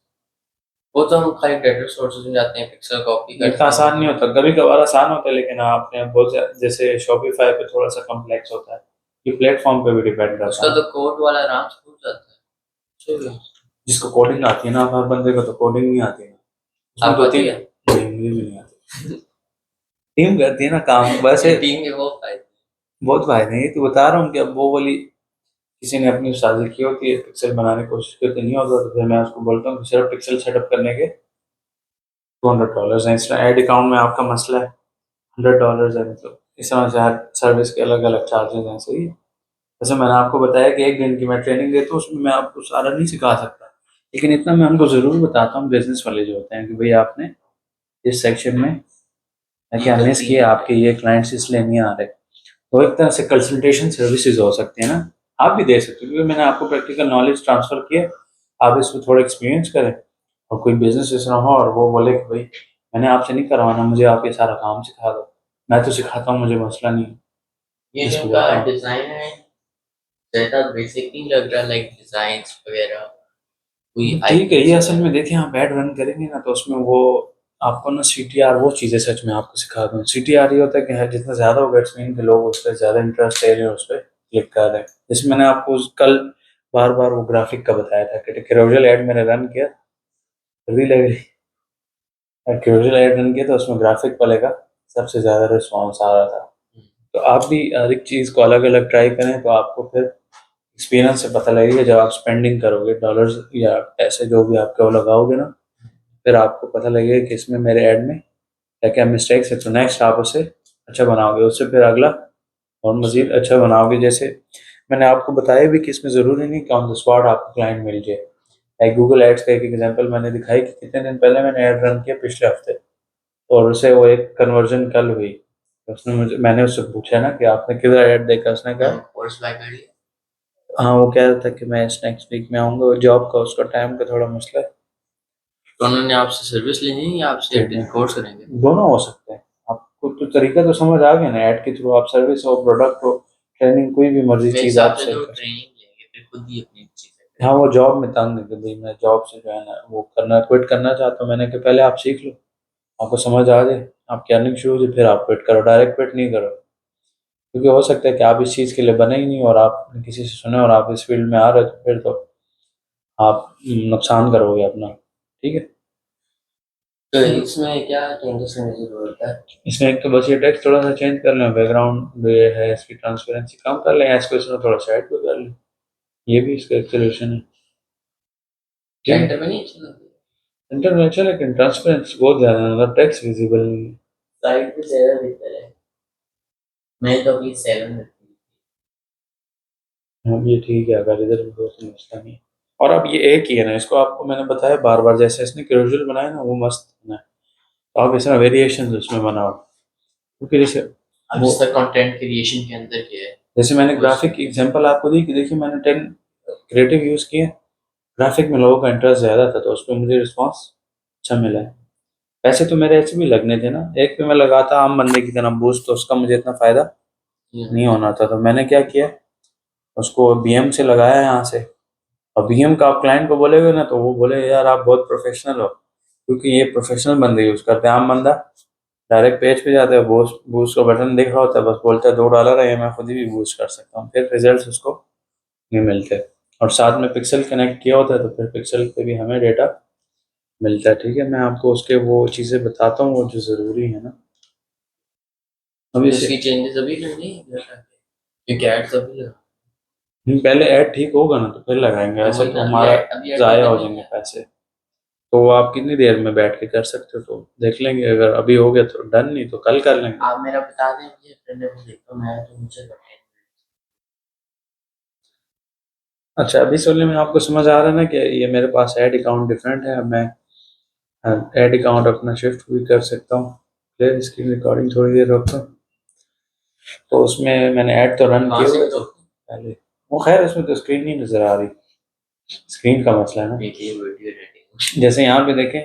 वो तो हम खाली डाटा सोर्सेज में जाते हैं पिक्सल कॉपी करते इतना हैं। आसान नहीं होता, कभी कभार आसान होता है, लेकिन आपने बहुत जैसे शॉपिफाई पे थोड़ा सा कॉम्प्लेक्स होता है, ये प्लेटफॉर्म पे भी डिपेंड करता उसका है। तो कोड वाला आराम से हो जाता है। चलो जिसको कोडिंग आती है ना, हर बंदे को तो कोडिंग नहीं आती है, उसमें आपको दो आती तीन है? नहीं, मुझे भी नहीं आती। टीम करती है ना काम वैसे, टीम के वो फायदे। बहुत फायदे हैं, तो बता रहा हूँ कि अब वो वाली किसी ने अपनी साझी की होती है, पिक्सल बनाने की कोशिश की होती नहीं होता, तो फिर मैं उसको बोलता हूँ कि सिर्फ पिक्सल सेटअप करने के $200 है। इस तरह ऐड अकाउंट में आपका मसला है, $100 है। मतलब इस तरह से हर सर्विस के अलग अलग चार्जेस हैं। सही है। जैसे मैंने आपको बताया कि 1 दिन की मैं ट्रेनिंग देता हूँ, उसमें मैं आपको सारा नहीं सिखा सकता, लेकिन इतना मैं उनको ज़रूर बताता हूँ, बिजनेस वाले जो होते हैं, कि भाई आपने इस सेक्शन में क्या मिस किया, आपके ये क्लाइंट्स इसलिए नहीं आ रहे। तो एक तरह से कंसल्टेशन सर्विसेज हो सकती है ना, आप भी दे सकते हो, क्योंकि मैंने आपको प्रैक्टिकल नॉलेज ट्रांसफर किया, आप इसमें थोड़ा एक्सपीरियंस करें। और कोई बिजनेस इस तरह हो और वो बोले कि भाई मैंने आपसे नहीं करवाना, मुझे आप ये सारा काम सिखा दो, मैं तो सिखाता हूँ, मुझे मसला नहीं है। ये जो इसको उनका बोलता हूँ। डिजाइन है ज्यादा बेसिक नहीं लग रहा, लाइक डिजाइन्स वगैरह कोई ठीक है, ये आइकन्स असल में वगैरह। देखिए, आप ऐड रन करेंगे ना, तो उसमें वो आपको ना CTR, वो चीज़ें सच में आपको सिखा दूँ। CTR ये होता है कि जितना ज़्यादा होगा इट्स मीन कि लोग उस पर ज़्यादा इंटरेस्ट ले रहे हैं, उस पर क्लिक कर रहे हैं। जैसे मैंने आपको कल बार बार वो ग्राफिक का बताया था कि कैरोजल ऐड मैंने रन किया, जल्दी लग रही, कैरोजल ऐड रन किया तो उसमें ग्राफिक वाले का सबसे ज़्यादा रिस्पॉन्स आ रहा था। तो आप भी हर एक चीज़ को अलग अलग ट्राई करें, तो आपको फिर एक्सपीरियंस से पता लगेगा। जब आप स्पेंडिंग करोगे डॉलर्स या पैसे जो भी आपके वो लगाओगे ना, फिर आपको पता लगेगा कि इसमें मेरे ऐड में क्या क्या मिस्टेक्स है, तो नेक्स्ट आप उसे अच्छा बनाओगे, उससे फिर अगला और मज़ीद अच्छा बनाओगे। जैसे मैंने आपको बताया भी कि इसमें ज़रूरी नहीं कि ऑन द स्पॉट आपको क्लाइंट मिल जाए। एक गूगल एड्स का एक एग्जांपल मैंने दिखाई कि कितने दिन पहले मैंने ऐड रन किया, पिछले हफ्ते, और उसे वो एक कन्वर्जन कल हुई। तो उसने मुझे, मैंने उससे पूछा ना कि आपने किधर ऐड देखा, उसने कहा कोर्स बाय कर लिया। हाँ, वो कह रहा था कि मैं इस नेक्स्ट वीक में आऊँगा, वो जॉब का उसका टाइम का थोड़ा मसला है। तो उन्होंने आपसे सर्विस लेनी है या आपसे ठीक है, कोर्स करेंगे? दोनों हो सकते हैं। आपको तो तरीका तो समझ आ गया ना, ऐड के थ्रू आप सर्विस हो, प्रोडक्ट हो, ट्रेनिंग, कोई भी मर्जी मेरे चीज़ हिसाब आप से सेल तो कर सकते ट्रेनिंग लेंगे फिर खुद ही अपनी चीजें हैं। हाँ, करेंगे। वो जॉब में तंग है कि भाई मैं जॉब से जो है ना वो करना, क्विट करना चाहता हूँ। मैंने कहा पहले आप सीख लो, आपको समझ आ जाए, आपकी अर्निंग शुरू हो जाए, फिर आप क्विट करो, डायरेक्ट क्विट नहीं करो। क्योंकि हो सकता है कि आप इस चीज़ के लिए बने ही नहीं, और आप किसी से सुने और आप इस फील्ड में आ रहे हो, तो फिर तो आप नुकसान करोगे अपना। ठीक है। तो इसमें क्या चेंजेस करने की जरूरत है? इसमें एक तो बस ये टेक्स्ट थोड़ा सा चेंज कर लें, बैकग्राउंड जो ये है इसकी ट्रांसपेरेंसी कम कर लें, या इसको इसमें थोड़ा साइड पे कर लें, ये भी इसका एक सोल्यूशन है। ठीक है। सेंटर में नहीं अच्छा लगता? सेंटर में अच्छा, लेकिन ट्रांसपेरेंसी बहुत ज़्यादा है, मतलब टेक्स्ट विजिबल नहीं है। साइड पे ज्यादा बेहतर है। मैं तो अभी 7 रखी हूँ। हाँ, ये ठीक है, अगर इधर भी हो तो मसला नहीं है। और अब ये एक ही है ना, इसको आपको मैंने बताया बार बार, जैसे इसने कैजुअल बनाया ना वो मस्त है ना, तो आप इसमें वेरिएशन उसमें बनाओ, क्योंकि जैसे अब वो, इसका कंटेंट क्रिएशन के अंदर क्या है? जैसे मैंने वो ग्राफिक की एग्जांपल आपको दी कि देखिए मैंने 10 क्रिएटिव यूज़ किए, ग्राफिक में लोगों का इंटरेस्ट ज़्यादा था, तो उस पर मुझे रिस्पॉन्स अच्छा मिला है। पैसे तो मेरे ऐसे भी लगने थे ना, एक पे मैं लगाता आम बंदे की तरह बूस्ट, तो उसका मुझे इतना फ़ायदा नहीं होना था। तो मैंने क्या किया, उसको BM से लगाया यहाँ से। और BM का आप क्लाइंट को बोलेगे ना, तो वो बोले यार आप बहुत प्रोफेशनल हो, क्योंकि ये प्रोफेशनल बंदे यूज़ करते हैं। आम बंदा डायरेक्ट पेज पे जाता है, बूस्ट बूस्ट का बटन दिख रहा होता है, बस बोलता है $2 है, ये मैं खुद ही भी बूस्ट कर सकता हूँ, फिर रिजल्ट उसको नहीं मिलते। और साथ में पिक्सल कनेक्ट किया होता है, तो फिर पिक्सल पे भी हमें डेटा मिलता है। ठीक है, मैं आपको उसके वो चीज़ें बताता हूँ, वो जो ज़रूरी है ना। अभी तो से इसकी चेंजेस अभी करनी है घर जाके? क्योंकि एड्स अभी लगा। पहले ऐड ठीक होगा ना, तो फिर लगाएंगे, तो ऐसे वही तो ना, हमारा अभी ऐड ठीक ज़ाया हो करनी जाएंगे है। पैसे। तो वो आप कितनी देर में बैठ के कर सकते हो, तो देख लेंगे, अगर अभी हो गया तो डन, नहीं तो कल कर लेंगे। आप मेरा बता दें, ये फ्रेंड को देखता हूँ मैं, तो मुझे बताएं। अच्छा, अभी सुनने में आपको समझ आ रहा है ना कि ये मेरे पास ऐड अकाउंट डिफरेंट है, अब मैं ऐड अकाउंट अपना शिफ्ट भी कर सकता हूँ। प्ले स्क्रीन रिकॉर्डिंग थोड़ी देर रखता हूँ, तो उसमें मैंने ऐड तो रन कहाँ किए से हुए थे तो पहले। वो खैर उसमें तो स्क्रीन नहीं नज़र आ रही, स्क्रीन का मसला है ना। देखिए वीडियो एडिटिंग। जैसे यहाँ पे देखें,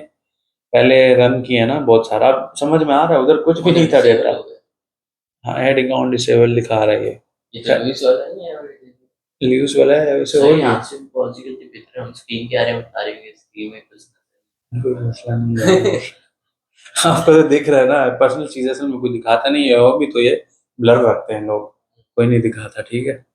पहले रन किया ना बहुत सारा, अब समझ में आ रहा है, उधर कुछ भी नहीं था डेटा। हो गया। हाँ, ऐड अकाउंट डिसेबल दिखा रहा है ये। ये तो लुइस वाला नहीं है already? ल्यूज वाला है, वैसे हो सही गया, यहाँ से पॉजिटिव बेहतर, हम स्क्रीन के बारे में बता रहे हैं, स्क्रीन में कुछ कोई मसला नहीं है। आपको तो दिख रहा है ना, पर्सनल चीज़ असल में कोई दिखाता नहीं है, वो भी तो ये ब्लर रखते हैं लोग, कोई नहीं दिखाता। ठीक है।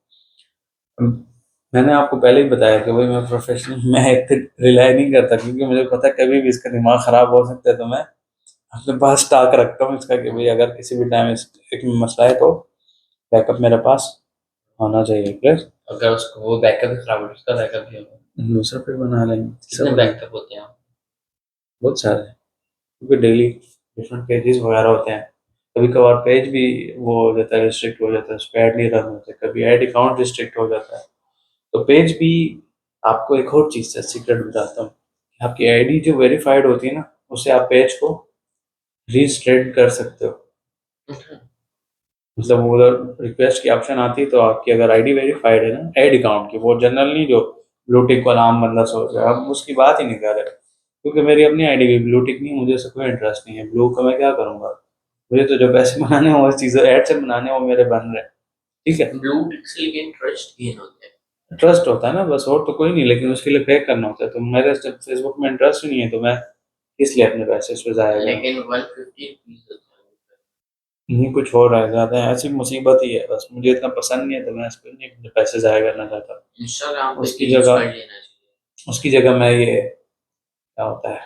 मैंने आपको पहले ही बताया कि भाई मैं प्रोफेशनल, मैं इतने रिलाई नहीं करता, क्योंकि मुझे पता है कभी भी इसका दिमाग ख़राब हो सकता है, तो मैं अपने पास स्टॉक रखता हूँ इसका कि भाई अगर किसी भी टाइम इस एक में मसला है तो बैकअप मेरे पास होना चाहिए। फिर अगर उसको वो बैकअप भी खराब हो, उसका बैकअप भी होगा। दूसरा फिर बना लेंगे, कितने सब बैकअप होते हैं? बहुत सारे हैं। क्योंकि डेली डिफरेंट पेजेस वगैरह होते हैं। कभी कभार पेज भी वो हो जाता है, रिस्ट्रिक्ट हो जाता है, उस पर ऐड नहीं रन होते, कभी ऐड अकाउंट रिस्ट्रिक्ट हो जाता है। तो पेज भी आपको एक और चीज़ से सीक्रेट बताता हूँ, आपकी आईडी जो वेरीफाइड होती है ना, उससे आप पेज को रीस्ट्रेट कर सकते हो। मतलब वो उधर रिक्वेस्ट की ऑप्शन आती है, तो आपकी अगर आईडी वेरीफाइड है ना ऐड अकाउंट की, वो जनरल नहीं जो ब्लू टिक वाला आम बंदा सोच रहा है, अब उसकी बात ही नहीं कर रहे, क्योंकि मेरी अपनी आईडी भी ब्लू टिक नहीं है, मुझे उससे कोई इंटरेस्ट नहीं है, ब्लू का मैं क्या करूंगा, मुझे तो जो पैसे बनाने हैं वो चीज़ें ऐड से बनाने हैं, वो मेरे बन रहे हैं। ठीक है, ब्लू टिक से लेकिन ट्रस्ट गेन होता है। ट्रस्ट होता है ना बस, और तो कोई नहीं, लेकिन उसके लिए पे करना होता है। तो मेरे जब फेसबुक में इंटरेस्ट ही नहीं है, तो मैं इसलिए अपने पैसे इस पे जाया करूँ। लेकिन 150 रुपीज होता नहीं, कुछ हो रहा है ज़्यादा, ऐसी मुसीबत ही है, बस मुझे इतना पसंद नहीं है, तो मैं इस पर नहीं अपने पैसे ज़ाया करना चाहता। है। इंस्टाग्राम पे उसकी यूज जगह कर लेना चाहिए। उसकी जगह मैं ये क्या होता है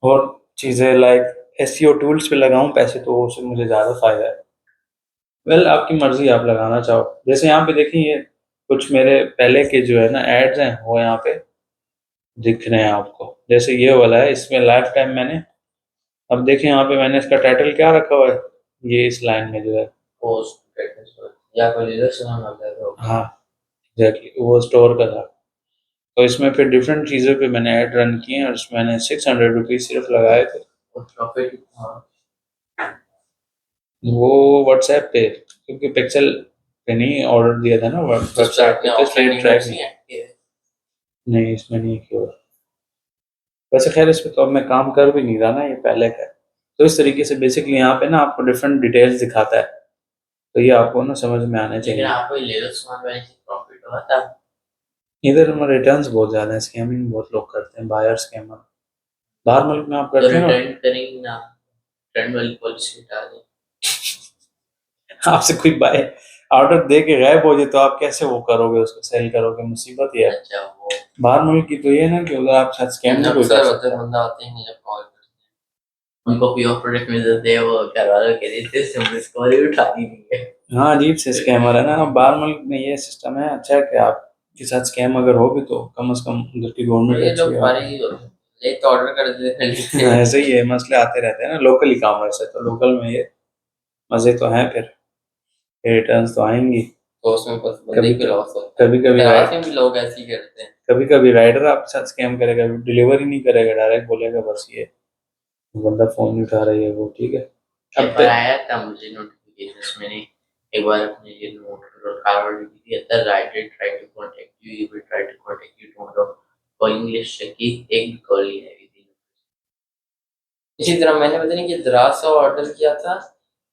और चीज़ें लाइक एसईओ टूल्स पे लगाऊं पैसे, तो उससे मुझे ज़्यादा फायदा है। वेल, आपकी मर्जी, आप लगाना चाहो। जैसे यहाँ पे देखिए, ये कुछ मेरे पहले के जो है ना एड्स हैं, वो यहाँ पे दिख रहे हैं आपको। जैसे ये वाला है, इसमें लाइफ टाइम मैंने, अब देखिए यहाँ पे मैंने इसका टाइटल क्या रखा हुआ है, ये इस लाइन में जो है, पोस्ट या कोई रिलेशन लग जाता होगा। हाँ एग्जैक्टली, वो स्टोर का था। तो इसमें फिर डिफरेंट चीज़ों पे मैंने ऐड रन किए हैं, और उसमें मैंने 600 रुपीज़ सिर्फ लगाए थे। और प्रॉफिट वो व्हाट्सएप पे, क्योंकि पिक्सल पे नहीं ऑर्डर दिया था ना, तो उस पे वेबसाइट पे, आपने तो इसलिए ऑफलाइन ट्रैक इवेंट्स नहीं। नहीं ऐड किए? नहीं, इसमें नहीं किया। वैसे खैर इस पे तो अब मैं काम कर भी नहीं रहा ना, ये पहले का है। तो इस तरीके से बेसिकली यहाँ पे ना आपको डिफरेंट डिटेल्स दिखाता है, तो ये आपको ना समझ में आने लेकिन चाहिए। आपको लेजर सामान वाले से प्रॉफिट हुआ था। इधर में रिटर्न्स बहुत ज़्यादा है, स्कैमिंग बहुत लोग करते हैं, बायर स्कैमर। बाहर मुल्क में आप तो करते हैं ना, रिटर्न करेंगे ना, रिटर्न वाली पॉलिसी हटा दें। आपसे कोई बाय ऑर्डर दे के गायब हो जाए, तो आप कैसे वो करोगे, उसको सेल करोगे, मुसीबत ये है। अच्छा वो बाहर मुल्क की तो ये है ना कि उधर आप शायद स्कैम नहीं कोई कर अफसर होते सकता। बंदा आते हैं जब कॉल करते हैं उनको कोई और प्रोडक्ट मिल जाते हैं, वो घर वालों के देते हैं, सिम स्कोर ही उठा दी नहीं है। हाँ, अजीब से स्कैमर है ना, बाहर मुल्क में ये सिस्टम है। अच्छा है कि आपके साथ स्कैम अगर हो भी, तो कम से कम उधर की और ये गवर्नमेंट अच्छी लोग है। फारिग ही होते हैं, ले तो ऑर्डर कर देते हैं लेते हैं। ऐसे ही है, मसले आते रहते हैं ना, लोकल ई कॉमर्स है, तो लोकल में ये मजे तो हैं, फिर रिटर्न्स तो आएंगी। तो उसमें बस बंदे कभी की लॉस होता है। कभी कभी देहात में भी लोग ऐसे ही करते हैं। कभी कभी राइडर आपके साथ स्कैम करेगा, डिलीवर ही नहीं करेगा, डायरेक्ट बोलेगा बस ये बंदा फोन नहीं उठा रही है, वो ठीक है। एक अब बार आया था मुझे नोटिफिकेशन, मैंने एक बार अपने ये नोट कार्ड लिख दिया था, writer try to contact you, he will try to contact you tomorrow, calling list check, एक भी कॉल नहीं आई थी। इसी तरह मैंने पता नहीं कि दराज से ऑर्डर किया था,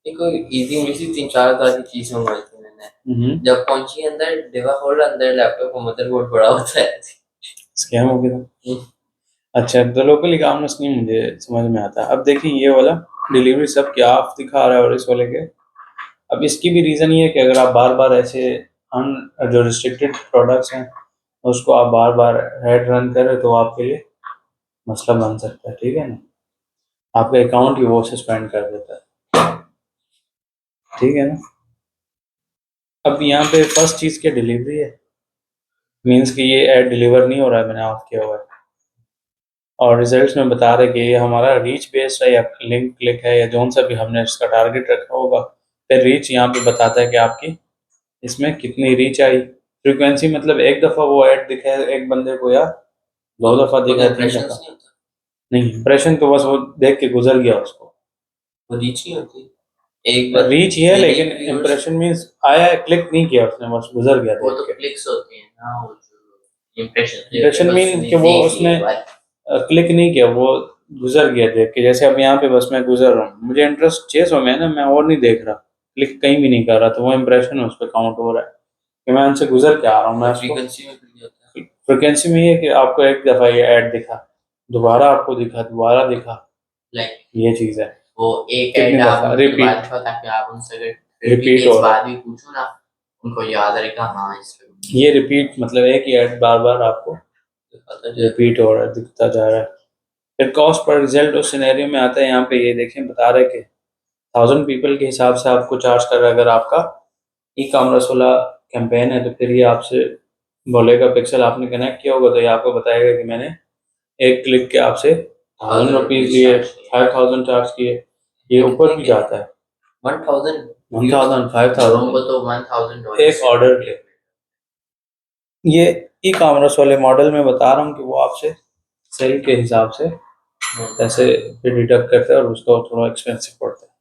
ये कोई इजी मिली थी, 3-4 हज़ार की चीज मंगवाई थी मैंने। जब पहुंची अंदर डिवा खोला, अंदर लैपटॉप का मदरबोर्ड पड़ा होता है। स्कैम हो गया था। अच्छा, तो लोकल ई कॉमर्स नहीं मुझे समझ में आता। अब देखिए ये वाला डिलीवरी सब क्या ऑफ दिखा रहा है, और इस वाले के, अब इसकी भी रीज़न ये है कि अगर आप बार बार ऐसे अन जो रिस्ट्रिक्टेड प्रोडक्ट्स हैं उसको आप बार बार ऐड रन करें, तो आपके लिए मसला बन सकता है, ठीक है ना, आपका अकाउंट ही वो सस्पेंड कर देता है, ठीक है ना। अब यहाँ पे फर्स्ट चीज़ क्या डिलीवरी है, मीन्स कि ये ऐड डिलीवर नहीं हो रहा है, मैंने ऑफ किया हुआ है, और रिजल्ट्स में बता रहे कि ये हमारा रीच बेस्ड है या लिंक क्लिक है, या जोन सा भी हमने इसका टारगेट रखा होगा। फिर रीच यहाँ पे बताता है कि आपकी इसमें कितनी रीच आई। फ्रीक्वेंसी मतलब एक दफ़ा वो ऐड दिखा है एक बंदे को, या 2 दफ़ा दिखा है, 3 दफ़ा। नहीं होता, नहीं, इंप्रेशन तो बस वो देख के गुजर गया उसको, वो रीच नहीं होती। एक बार रीच ही है, मेरे लेकिन viewers- इंप्रेशन मीन्स आया है, क्लिक नहीं किया उसने, बस गुजर गया वो देख तो के। क्लिक्स होते हैं ना, वो जो इम्प्रेशन इंप्रेशन मीन कि वो उसने क्लिक नहीं किया, वो गुजर गया देख के। जैसे अब यहाँ पे बस मैं गुजर रहा हूँ, मुझे इंटरेस्ट 600 में है ना, मैं और नहीं देख रहा, क्लिक कहीं भी नहीं कर रहा, तो वो इंप्रेशन उस पर काउंट हो रहा है कि मैं उनसे गुजर के आ रहा हूँ। मैं उसको फ्रीक्वेंसी में भी होता है। फ्रिक्वेंसी में ये है कि आपको एक दफ़ा ये ऐड दिखा, दोबारा आपको दिखा, दोबारा दिखा, लाइक ये चीज़ है। वो एक कितनी ऐड आप दफ़ा उनके रिपीट बाद में ताकि आप उनसे अगर रिपीट डिटेल्स हो रहा बाद भी पूछो ना, उनको याद रहेगा, हाँ इस है, ये रिपीट मतलब एक ही ऐड बार बार आपको पता चल। रिपीट हो रहा है, दिखता जा रहा है। फिर कॉस्ट पर रिजल्ट उस सिनेरियो में आता है, यहाँ पे ये देखें बता रहे कि 1000 पीपल के हिसाब से आपको चार्ज कर रहा है। अगर आपका ई कॉमर्स वाला कैंपेन है, तो फिर ये आपसे बोलेगा, पिक्सल आपने कनेक्ट किया होगा तो ये आपको बताएगा कि मैंने एक क्लिक के आपसे ₹1000 लिए, 5000 चार्ज किए, ये ऊपर भी जाता है 1000 1000 लोगों को 5000 तो $1000 एक ऑर्डर के। ये ई कॉमर्स वाले मॉडल में बता रहा हूँ कि वो आपसे सेल के हिसाब से पैसे फिर डिडक्ट करते हैं और उसका थोड़ा एक्सपेंसिव पड़ता है।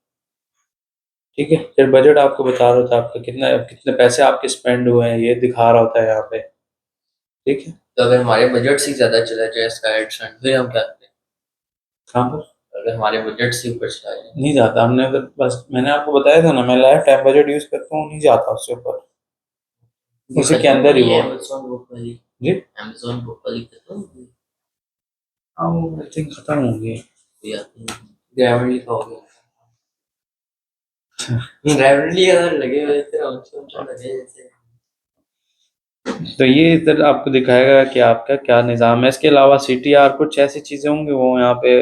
ठीक है, फिर बजट आपको बता रहा होता है आपका कितना कितने पैसे आपके स्पेंड हुए हैं, ये दिखा रहा होता है यहाँ पे। ठीक है, तो अगर हमारे बजट से ज़्यादा चला जाए इसका एडसेंस फिर हम क्या करें? कहाँ पर अगर हमारे बजट से ऊपर चला जाए नहीं जाता, हमने तो बस मैंने आपको बताया था ना, मैं लाइफ टाइम बजट यूज करता हूँ, नहीं जाता उससे ऊपर, उसी के अंदर ही वो। अमेज़न बुक वाली जी अमेज़न बुक वाली खत्म हो गई हाँ, वो आई थिंक खत्म हो गई। या ग्रेविटी का हो गया ग्रेविटी अगर लगे हुए थे हमसे लगे जैसे तो ये इधर आपको दिखाएगा कि आपका क्या निज़ाम है। इसके अलावा CTR कुछ ऐसी चीज़ें होंगी वो यहाँ पे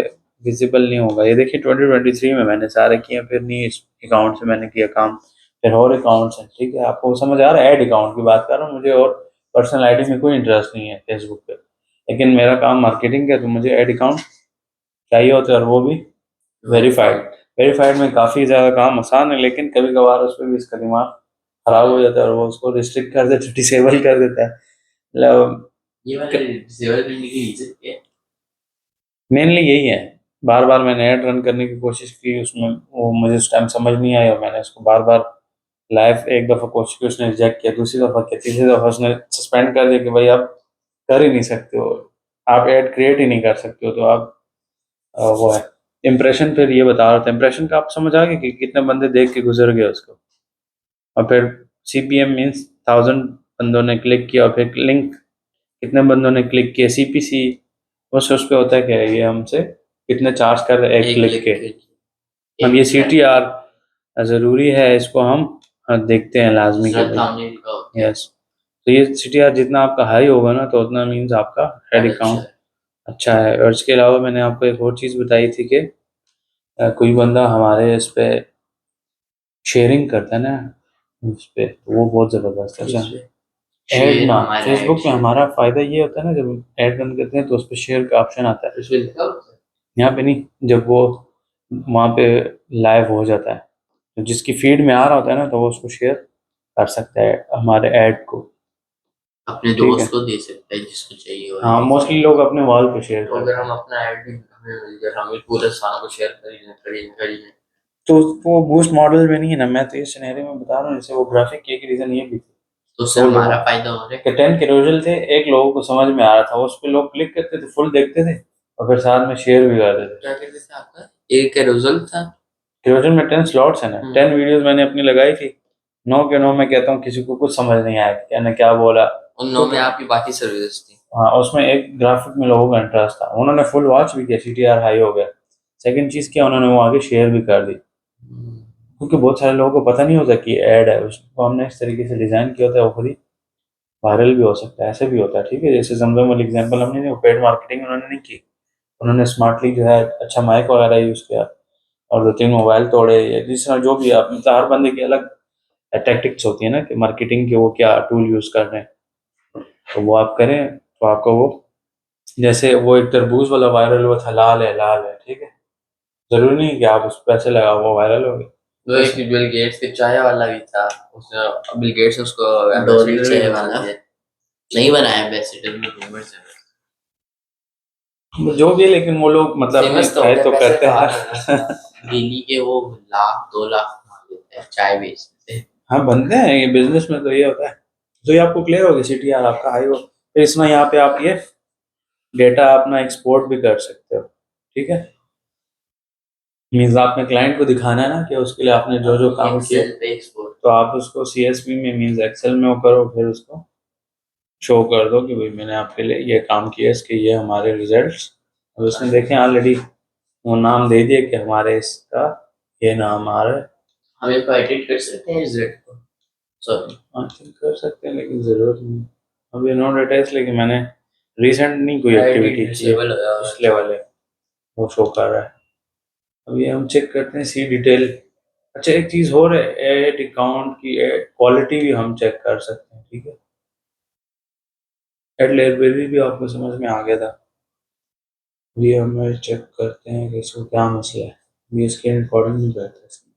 विजिबल नहीं होगा। ये देखिए 2023 में मैंने सारे किए, फिर नहीं इस अकाउंट से मैंने किया काम, फिर और अकाउंट्स हैं। ठीक है, आपको समझ आ रहा है, ऐड अकाउंट की बात कर रहा हूँ, मुझे और पर्सनल आईडी में कोई इंटरेस्ट नहीं है फेसबुक पे, लेकिन मेरा काम मार्केटिंग का है, तो मुझे ऐड अकाउंट चाहिए होता है, और वो भी वेरीफाइड। वेरीफाइड में काफ़ी ज़्यादा काम आसान है, लेकिन कभी कभार उस पर भी इसका दिमाग खराब हो जाता है, और वो उसको रिस्ट्रिक्ट कर देता है, डिसेबल कर देता है। मतलब ये वाले डिसेबल करने की रीजन क्या है? मेनली यही है, बार बार मैंने ऐड रन करने की कोशिश की, उसमें वो मुझे उस टाइम समझ नहीं आई, और मैंने उसको बार बार लाइव एक दफ़ा कोशिश की, उसने रिजेक्ट किया, दूसरी दफ़ा किया, तीसरी दफ़ा उसने सस्पेंड कर दिया कि भाई आप कर ही नहीं सकते हो, आप ऐड क्रिएट ही नहीं कर सकते हो। तो आप वो है इम्प्रेशन, फिर ये बता रहा था इम्प्रेशन का, आप समझ आ गए कि कितने बंदे देख के गुजर गए उसको। और फिर CPM मीन्स 1000 बंदों ने क्लिक किया, और फिर लिंक कितने बंदों ने क्लिक किया, CPC उस पे होता है क्या, ये हमसे कितने चार्ज कर रहे हैं एक क्लिक के। अब ये CTR ज़रूरी है, इसको हम देखते हैं लाजमी के भाई। यस, तो ये CTR जितना आपका हाई होगा ना, तो उतना मीन्स आपका हेड अकाउंट अच्छा है। और इसके अलावा मैंने आपको एक और चीज़ बताई थी कि कोई बंदा हमारे इस पे शेयरिंग करता है ना, उस पे, तो वो बहुत ज़बरदस्त है। अच्छा, ऐड ना फेसबुक पे हमारा फ़ायदा ये होता है ना, जब ऐड रन करते हैं तो उस पर शेयर का ऑप्शन आता है, यहाँ पे नहीं, जब वो वहाँ पे लाइव हो जाता है, तो जिसकी फीड में आ रहा होता है ना, तो वो उसको शेयर कर सकता है हमारे ऐड को। अपने ठीक है, दोस्त को दे सकता है जिसको चाहिए हो। हाँ, मोस्टली लोग अपने वॉल पे शेयर तो करते अगर हैं। हम अपना ऐड भी हमें मिल जाए, हमें पूरे साल को शेयर करेंगे तो वो बूस्ट मॉडल में नहीं है ना, मैं तो ये सिनेरियो में बता रहा हूँ, जैसे वो ग्राफिक की एक रीज़न ये भी थी, तो उससे दो हमारा लोगों फायदा हो रहा है। के 10 कैरोजल थे, एक लोगों को समझ में आ रहा था, उस पे लोग क्लिक करते थे, फुल देखते थे, और फिर साथ में शेयर भी कर देते थे। क्या करते थे आपका एक कैरोसल था कैरोजल में 10 स्लॉट्स हैं ना, 10 वीडियोस मैंने अपनी लगाई थी, 9 के 9 मैं कहता हूँ किसी को कुछ समझ नहीं आया कि मैंने क्या बोला। उन 9 में आपकी बाकी सर्विस थी। हाँ, उसमें एक ग्राफिक में लोगों का इंटरेस्ट था, उन्होंने फुल वॉच भी किया, CTR हाई हो गया। सेकंड चीज़ क्या, उन्होंने वो आगे शेयर भी कर दी, क्योंकि बहुत सारे लोगों को पता नहीं होता कि ऐड है, उसको हमने इस तरीके से डिज़ाइन किया होता है, वो खुद ही वायरल भी हो सकता है, ऐसे भी होता है। ठीक है, जैसे जमजम वाली एग्जांपल हमने नहीं, पेड मार्केटिंग उन्होंने नहीं की, उन्होंने स्मार्टली जो है अच्छा माइक वगैरह यूज़ किया, और 2-3 मोबाइल तोड़े, या जिस तरह जो भी आप, मतलब हर बंदे की अलग टैक्टिक्स होती है ना, कि मार्केटिंग के वो क्या टूल यूज़ कर रहे हैं, तो वो आप करें तो आपको वो, जैसे वो एक तरबूज वाला वायरल हुआ था, लाल है लाल है, ठीक है, ज़रूरी नहीं कि आप उस पर पैसे लगाओ वो वायरल हो गए। वो एक बिल गेट्स के चाय वाला भी था, उसने बिल गेट्स उसको एम्बेसडर चाय वाला नहीं बनाया, एम्बेसडर में रूमर्स है जो भी है, लेकिन वो लोग मतलब अपनी फेमस तो खैर तो करते हैं। डेली के वो 1 लाख 2 लाख कमा लेते हैं चाय बेचते हैं। हाँ, बनते हैं, ये बिजनेस में तो ये होता है। तो ये आपको क्लियर होगी, CTR आपका हाई हो, फिर इसमें यहाँ पे आप ये डेटा अपना एक्सपोर्ट भी कर सकते हो। ठीक है, मीन्स आपने क्लाइंट को दिखाना है ना कि उसके लिए आपने जो जो काम किए, एक्सेल पे एक्सपोर्ट तो आप उसको CSV में मीन्स एक्सेल में वो करो, फिर उसको शो कर दो कि भाई मैंने आपके लिए ये काम किया, इसके ये हमारे रिजल्ट्स। और उसने देखें ऑलरेडी वो नाम दे दिए कि हमारे इसका ये नाम आ रहा है। हम इसको एडिट कर सकते हैं रिजल्ट को, सॉरी हाँ, कर सकते हैं, लेकिन ज़रूरत नहीं। अभी नो डाटा, इसलिए कि मैंने रिसेंट नहीं कोई एक्टिविटी की है, पिछले वाले वो शो कर रहा है। अभी हम चेक करते हैं सी डिटेल। अच्छा, एक चीज़ हो रहा है, एड अकाउंट की क्वालिटी भी हम चेक कर सकते हैं। ठीक है, एड लाइब्रेरी भी आपको समझ में आ गया था। अभी हम चेक करते हैं कि इसको क्या मसला है। अभी इसके रिकॉर्डिंग नहीं करते इसमें।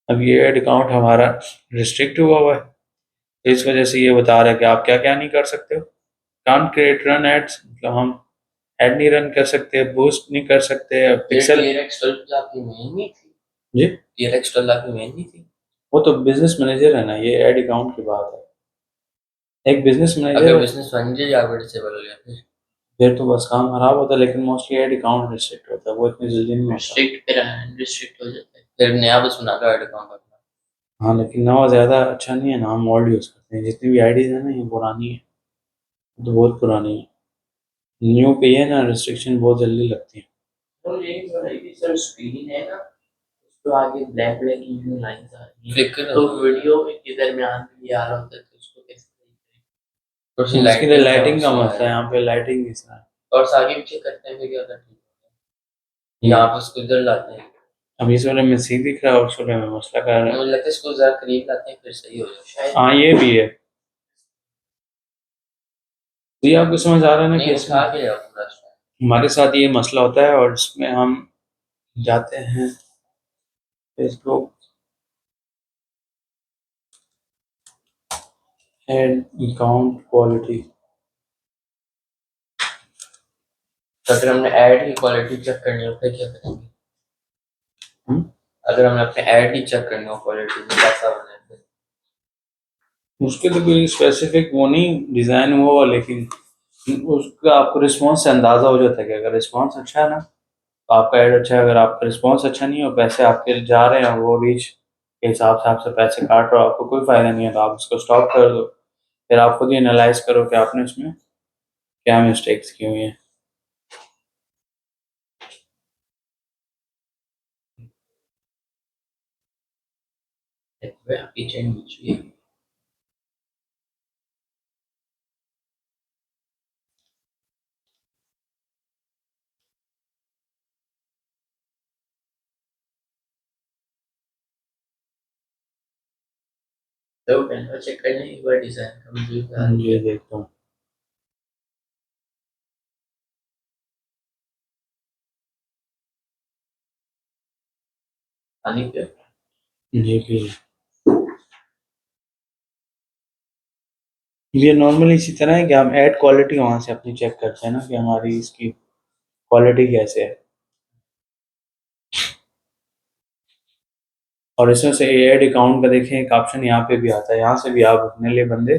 अब ये एड अकाउंट हमारा रिस्ट्रिक्ट हुआ हुआ है, इस वजह से ये बता रहा है कि आप क्या क्या नहीं कर सकते हो। कांट क्रिएट रन एड्स, मतलब हम एड नहीं रन कर सकते, बूस्ट नहीं कर सकते, पिक्सल। TRX 12 आपकी मेन नहीं थी? जी, TRX 12 आपकी मेन नहीं थी? वो तो बिजनेस मैनेजर है ना, ये एड अकाउंट की बात है। एक बिजनेस अगर मैनेजर बिजनेस मैनेजर या डिसेबल हो गया फिर तो बस काम खराब होता है, लेकिन मोस्टली एड अकाउंट रिस्ट्रिक्ट होता है, वो इतनी जल्दी नहीं होता। रिस्ट्रिक्ट हो जाता है, फिर नया बस बना लो ऐड अकाउंट अपना। हाँ, लेकिन नवा ज़्यादा अच्छा नहीं है ना, हम ओल्ड यूज़ करते हैं। जितनी भी आईडीज़ है ना, ये पुरानी है, तो बहुत पुरानी है। न्यू पे है ना, रिस्ट्रिक्शन बहुत जल्दी लगती है। तो यही हो रहा है कि सर स्क्रीन है ना, तो आगे ब्लैक ब्लैक की लाइंस आ रही हैं, फ्लिकर तो वीडियो में के दरमियान भी ये आ रहा होता है, तो उसको कैसे सही करें? तो तो उसके लिए लाइटिंग का मसला है, यहाँ पे लाइटिंग इस तरह। और आगे पीछे करते हैं फिर क्या करते हैं, यहाँ पे उसको इधर लाते हैं। अब इस वाले में सी दिख रहा है और उस वाले में मसला कर रहा है। मुझे लगता है इसको जरा करीब लाते हैं फिर सही हो जाए शायद। हाँ, ये भी है। तो ये आपको समझ आ रहा है ना कि नहीं इसमें उठा के जाओ पूरा शायद। हमारे साथ ये मसला होता है, और इसमें हम जाते हैं फेसबुक एड अकाउंट क्वालिटी। तो अगर हमने ऐड की क्वालिटी चेक करनी हो फिर क्या करेंगे? अगर हमने अपने ऐड की चेक करनी हो क्वालिटी तो कैसा होना है फिर? उसके तो कोई स्पेसिफिक वो नहीं डिज़ाइन हुआ हुआ, लेकिन उसका आपको रिस्पॉन्स से अंदाज़ा हो जाता है कि अगर रिस्पॉन्स अच्छा है ना, तो आपका ऐड अच्छा है। अगर आपका रिस्पॉन्स अच्छा नहीं हो, पैसे आपके जा रहे हैं, वो रीच के हिसाब से आपसे पैसे काट रहे हो, आपको कोई फ़ायदा नहीं है, तो आप उसको स्टॉप कर दो। फिर आप खुद ही एनालाइज करो कि आपने उसमें क्या मिस्टेक्स की हुई हैं। आपकी चेन बीच में है। तो कैमरा चेक करने एक बार डिजाइन का मुझे बता ये देखता हूँ। पानी पे ये भी है। ये नॉर्मली इसी तरह है कि हम ऐड क्वालिटी वहाँ से अपनी चेक करते हैं ना, कि हमारी इसकी क्वालिटी कैसे है। और इसमें से ऐड अकाउंट का देखें, एक ऑप्शन यहाँ पे भी आता है, यहाँ से भी आप अपने लिए बंदे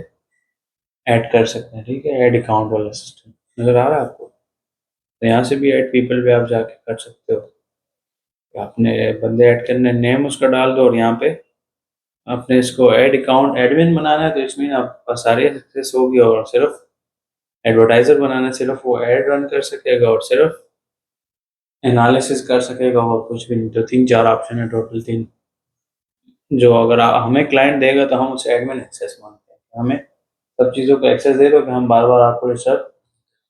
ऐड कर सकते हैं। ठीक है, ऐड अकाउंट वाला सिस्टम नज़र आ रहा है आपको? तो यहाँ से भी ऐड पीपल पे आप जाके कर सकते हो। आपने बंदे ऐड करने, नेम उसका डाल दो, और यहाँ पे आपने इसको ऐड अकाउंट एडमिन बनाना है, तो इसमें आपका सारी एक्सेस होगी, और सिर्फ एडवर्टाइजर बनाना है, सिर्फ वो ऐड रन कर सकेगा और सिर्फ एनालिसिस कर सकेगा, और कुछ भी नहीं। तो 3-4 ऑप्शन है टोटल, 3, जो अगर हमें क्लाइंट देगा तो हम उसे एडमिन एक्सेस मांगते हैं। हमें सब चीज़ों को एक्सेस दे दो कि हम बार बार आपको डिस्टर्ब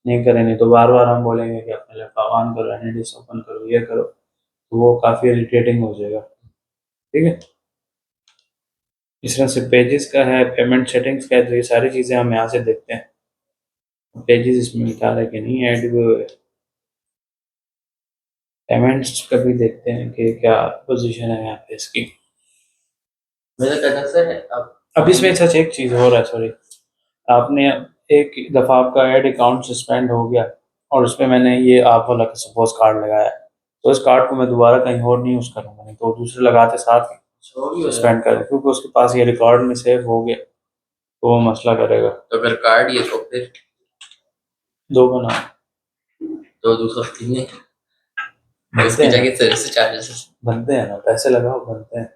नहीं करेंगे, तो बार बार हम बोलेंगे कि अपने लैपटॉप ऑन करो, एनालिसिस ओपन करो, ये करो, तो वो काफ़ी इरिटेटिंग हो जाएगा। ठीक है, इस तरह से पेजेस का है, पेमेंट सेटिंग्स का है, तो ये सारी चीज़ें हम यहाँ से देखते हैं। पेजेस इसमें बता रहे कि नहीं ऐड हुए हुए। पेमेंट्स का भी देखते हैं कि क्या पोजीशन है यहाँ पे इसकी। मेरा कहना सर है अब इसमें सच एक चीज़ हो रहा है, सॉरी, आपने एक दफ़ा आपका ऐड अकाउंट सस्पेंड हो गया, और उसमें मैंने ये आप वाला का सपोज कार्ड लगाया, तो इस कार्ड को मैं दोबारा कहीं और नहीं यूज़ करूँगा, नहीं तो दूसरे लगाते साथ सस्पेंड कर, क्योंकि उसके पास ये रिकॉर्ड में सेव हो गया, तो वो मसला करेगा। तो अगर कार्ड ये तो फिर 2 बना तो दूसरा फ्री है, बनते उसकी हैं, जगह सर्विस चार्जेस। बनते हैं ना, पैसे लगाओ बनते हैं।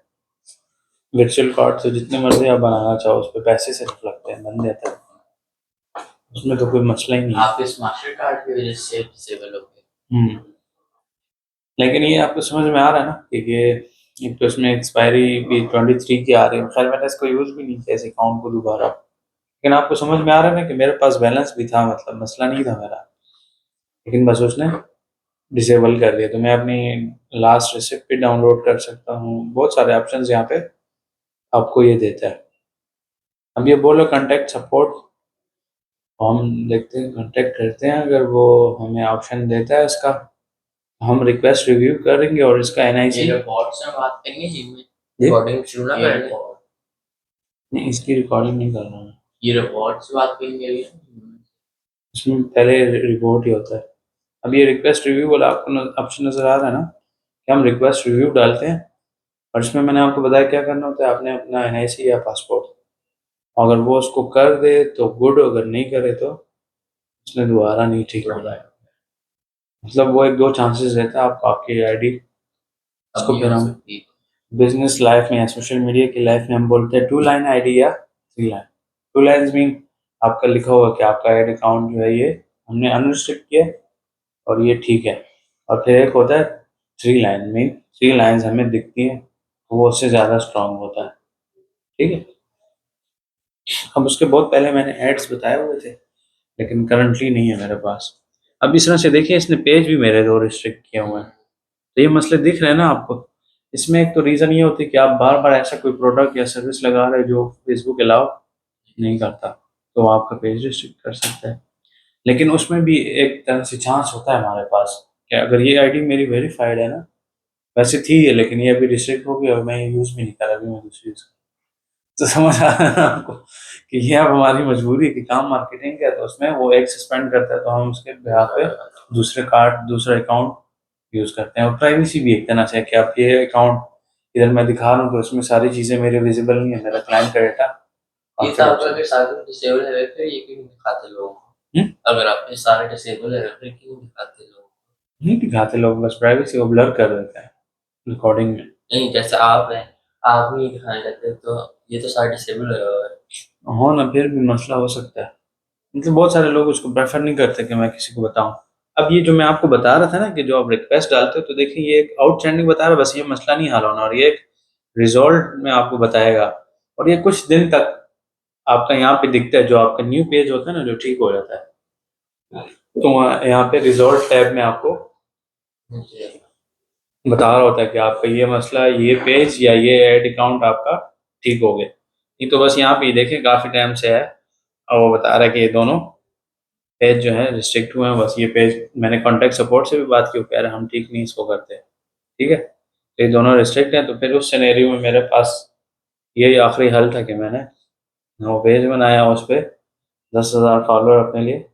वर्चुअल कार्ड से जितने मर्जी आप बनाना चाहो, उस पर पैसे सिर्फ लगते हैं, बन जाता है, उसमें तो कोई मसला ही नहीं है। आप इस मास्टर कार्ड की वजह से डिसेबल हो गए। लेकिन ये आपको समझ में आ रहा है ना कि ये एक तो इसमें एक्सपायरी भी 23 की आ रही है। खैर मैंने इसको यूज़ भी नहीं किया इस अकाउंट को दोबारा, लेकिन आपको समझ में आ रहा है ना कि मेरे पास बैलेंस भी था, मतलब मसला नहीं था मेरा, लेकिन बस उसने डिसेबल कर दिया। तो मैं अपनी लास्ट रिसिप्ट भी डाउनलोड कर सकता हूँ, बहुत सारे ऑप्शन यहाँ पे आपको ये देता है। अब ये बोलो कॉन्टैक्ट सपोर्ट, हम देखते हैं, कांटेक्ट करते हैं, अगर वो हमें ऑप्शन देता है इसका, हम रिक्वेस्ट रिव्यू करेंगे और इसका ये एनआईसी रिपोर्ट से बात करेंगे जिनमें जी? रिकॉर्डिंग शुरू ना ये करें। नहीं, इसकी रिकॉर्डिंग नहीं करना है, ये रिपोर्ट से बात करेंगे अभी। इसमें पहले रिपोर्ट ही होता है। अब ये रिक्वेस्ट रिव्यू वाला आपको ऑप्शन नज़र आ रहा है ना, कि हम रिक्वेस्ट रिव्यू डालते हैं और इसमें मैंने आपको बताया क्या करना होता है। आपने अपना एनआईसी या पासपोर्ट, अगर वो उसको कर दे तो गुड, अगर नहीं करे तो उसने दोबारा नहीं ठीक होना है। मतलब वो एक दो चांसेस रहता है आपको, आपकी आईडी उसको अभी फिर हो हम सकती है। बिजनेस लाइफ में या सोशल मीडिया की लाइफ में हम बोलते हैं 2 लाइन आईडी या 3 लाइन। 2 लाइन्स मीन आपका लिखा हुआ कि आपका आईडी अकाउंट जो है ये हमने अनरिस्ट्रिक्ट किया है और ये ठीक है। और फिर एक होता है 3 लाइन, मीन 3 लाइन्स हमें दिखती हैं, वो उससे ज़्यादा स्ट्रांग होता है। ठीक है। अब उसके बहुत पहले मैंने एड्स बताए हुए थे, लेकिन करंटली नहीं है मेरे पास। अब इस तरह से देखिए, इसने पेज भी मेरे 2 रिस्ट्रिक्ट किए हुए हैं। तो ये मसले दिख रहे हैं ना आपको। इसमें एक तो रीज़न ये होती है कि आप बार बार ऐसा कोई प्रोडक्ट या सर्विस लगा रहे हो जो फेसबुक अलाउ नहीं करता, तो वो आपका पेज रिस्ट्रिक्ट कर सकता है। लेकिन उसमें भी एक तरह से चांस होता है हमारे पास कि अगर ये आईडी मेरी वेरीफाइड है ना, वैसे थी ये, लेकिन ये अभी रिस्ट्रिक्ट हो गई और मैं ये यूज़ भी नहीं कर रहा, अभी मैं दूसरी यूज़। तो समझ आ रहा है ना आपको कि ये अब हमारी मजबूरी है कि काम मार्केटिंग का है, तो उसमें वो एक सस्पेंड करता है तो हम उसके बिहाफ पे दूसरे कार्ड, दूसरा अकाउंट यूज़ करते हैं। और प्राइवेसी भी एक तरह से है कि आप ये अकाउंट इधर मैं दिखा रहा हूँ तो इसमें सारी चीज़ें मेरे विजिबल नहीं है, मेरा क्लाइंट का डेटा ये तो आपका अगर सारे डिसेबल है फिर ये क्यों नहीं दिखाते लोगों को? अगर आपके सारे डिसेबल है फिर क्यों नहीं दिखाते लोगों को? नहीं दिखाते लोग, बस प्राइवेसी को ब्लर कर देते हैं रिकॉर्डिंग में। नहीं, जैसे आप हैं, आप नहीं दिखाने चाहते तो ये तो सारे डिसेबल है। हो ना, फिर भी मसला हो सकता है। मतलब बहुत सारे लोग उसको प्रेफर नहीं करते कि मैं किसी को बताऊं। अब ये जो मैं आपको बता रहा था ना कि जो आप रिक्वेस्ट डालते हो, तो देखिए ये एक आउटस्टैंडिंग बता रहा है, बस ये मसला नहीं हल होना, और ये एक रिजॉल्ट में आपको बताएगा। और ये कुछ दिन तक आपका यहाँ पे दिखता है, जो आपका न्यू पेज होता है ना, जो ठीक हो जाता है, तो यहाँ पे रिजॉल्ट टैब में आपको बता रहा होता है कि आपका ये मसला, ये पेज या ये ऐड अकाउंट आपका ठीक हो गया। नहीं तो बस यहाँ पे देखें काफ़ी टाइम से है और वो बता रहा है कि ये दोनों पेज जो है रिस्ट्रिक्ट हुए हैं। बस ये पेज, मैंने कॉन्टैक्ट सपोर्ट से भी बात की, वो कह रहे हैं हम ठीक नहीं इसको करते। ठीक है, तो ये दोनों रिस्ट्रिक्ट हैं। तो फिर उस सिनेरियो में मेरे पास यही आखिरी हल था कि मैंने वो पेज बनाया, उस पर 10,000 फॉलोअर अपने लिए